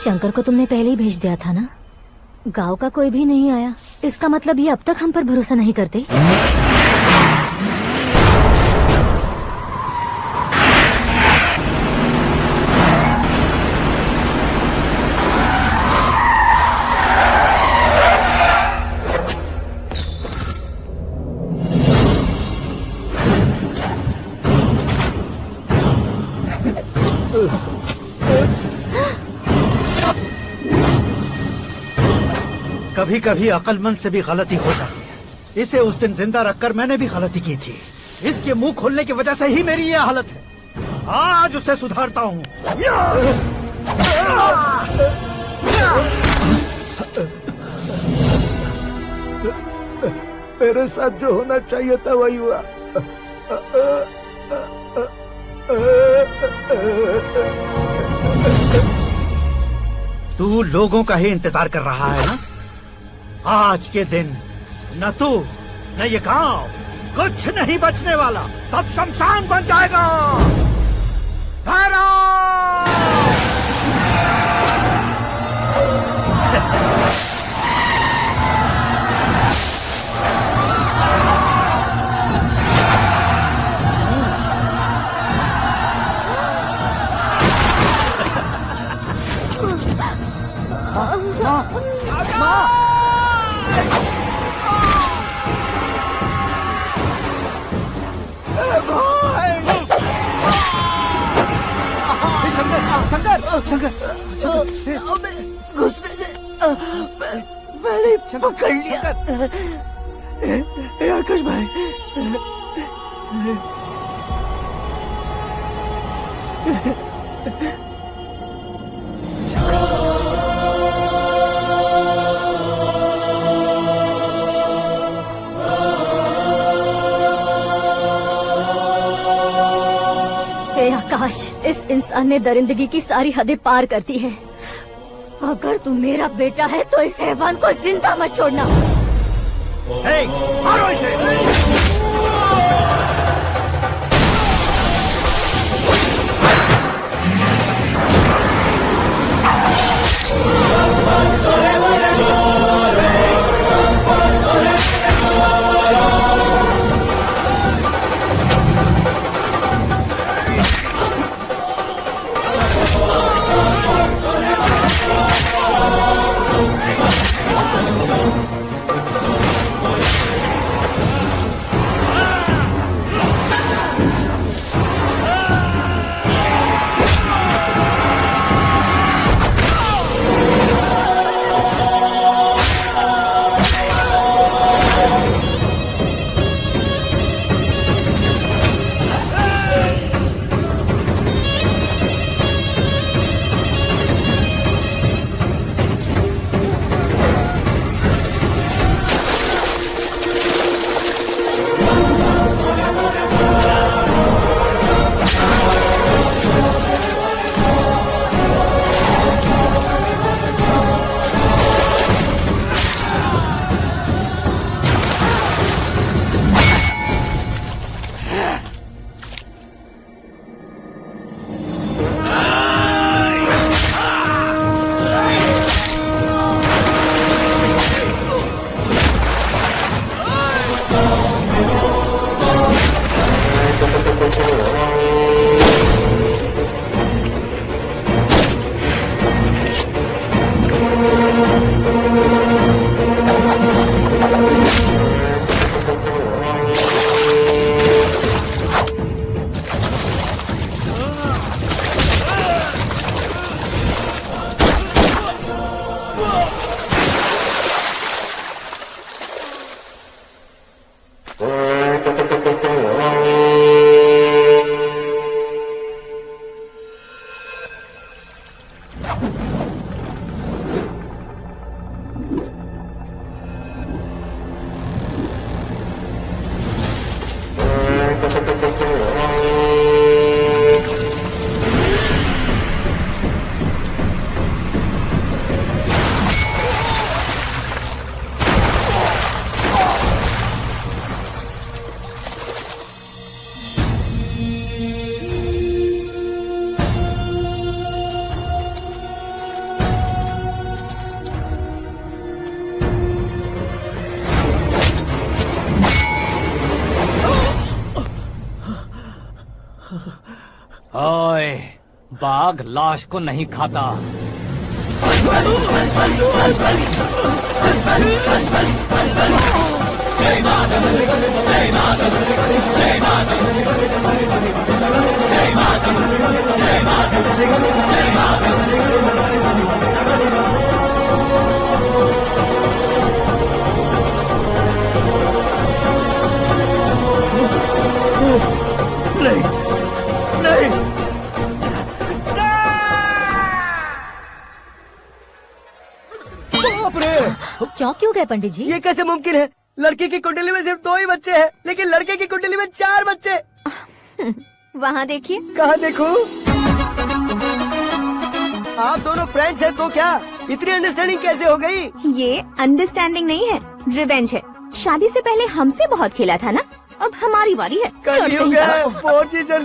शंकर को तुमने पहले ही भेज दिया था ना? गांव का कोई भी नहीं आया, इसका मतलब ये अब तक हम पर भरोसा नहीं करते। कभी कभी अक्लमंद से भी गलती हो जाती है। इसे उस दिन जिंदा रखकर मैंने भी गलती की थी। इसके मुंह खोलने की वजह से ही मेरी ये हालत है। आज उसे सुधारता हूँ। मेरे साथ जो होना चाहिए था वही हुआ। तू लोगों का ही इंतजार कर रहा है ना? आज के दिन न तू न ये गांव कुछ नहीं बचने वाला, सब शमशान बन जाएगा। शंकर घुसने से मैंने पकड़ लिया। आकाश भाई, हे आकाश, इस इंसान ने दरिंदगी की सारी हदें पार कर दी है। अगर तू मेरा बेटा है तो इस हैवान को जिंदा मत छोड़ना। मारो इसे। ओए, बाघ लाश को नहीं खाता। नहीं, नहीं। बाप रे! चौंक क्यों गए पंडित जी? ये कैसे मुमकिन है? लड़की की कुंडली में सिर्फ 2 ही बच्चे हैं, लेकिन लड़के की कुंडली में 4 बच्चे। वहाँ देखिए। कहाँ देखूं? आप दोनों फ्रेंड्स हैं तो क्या? इतनी अंडरस्टैंडिंग कैसे हो गई? ये अंडरस्टैंडिंग नहीं है, रिवेंज है। शादी से पहले हमसे बहुत खेला था ना, अब हमारी बारी है। कलयुग है, 4G चल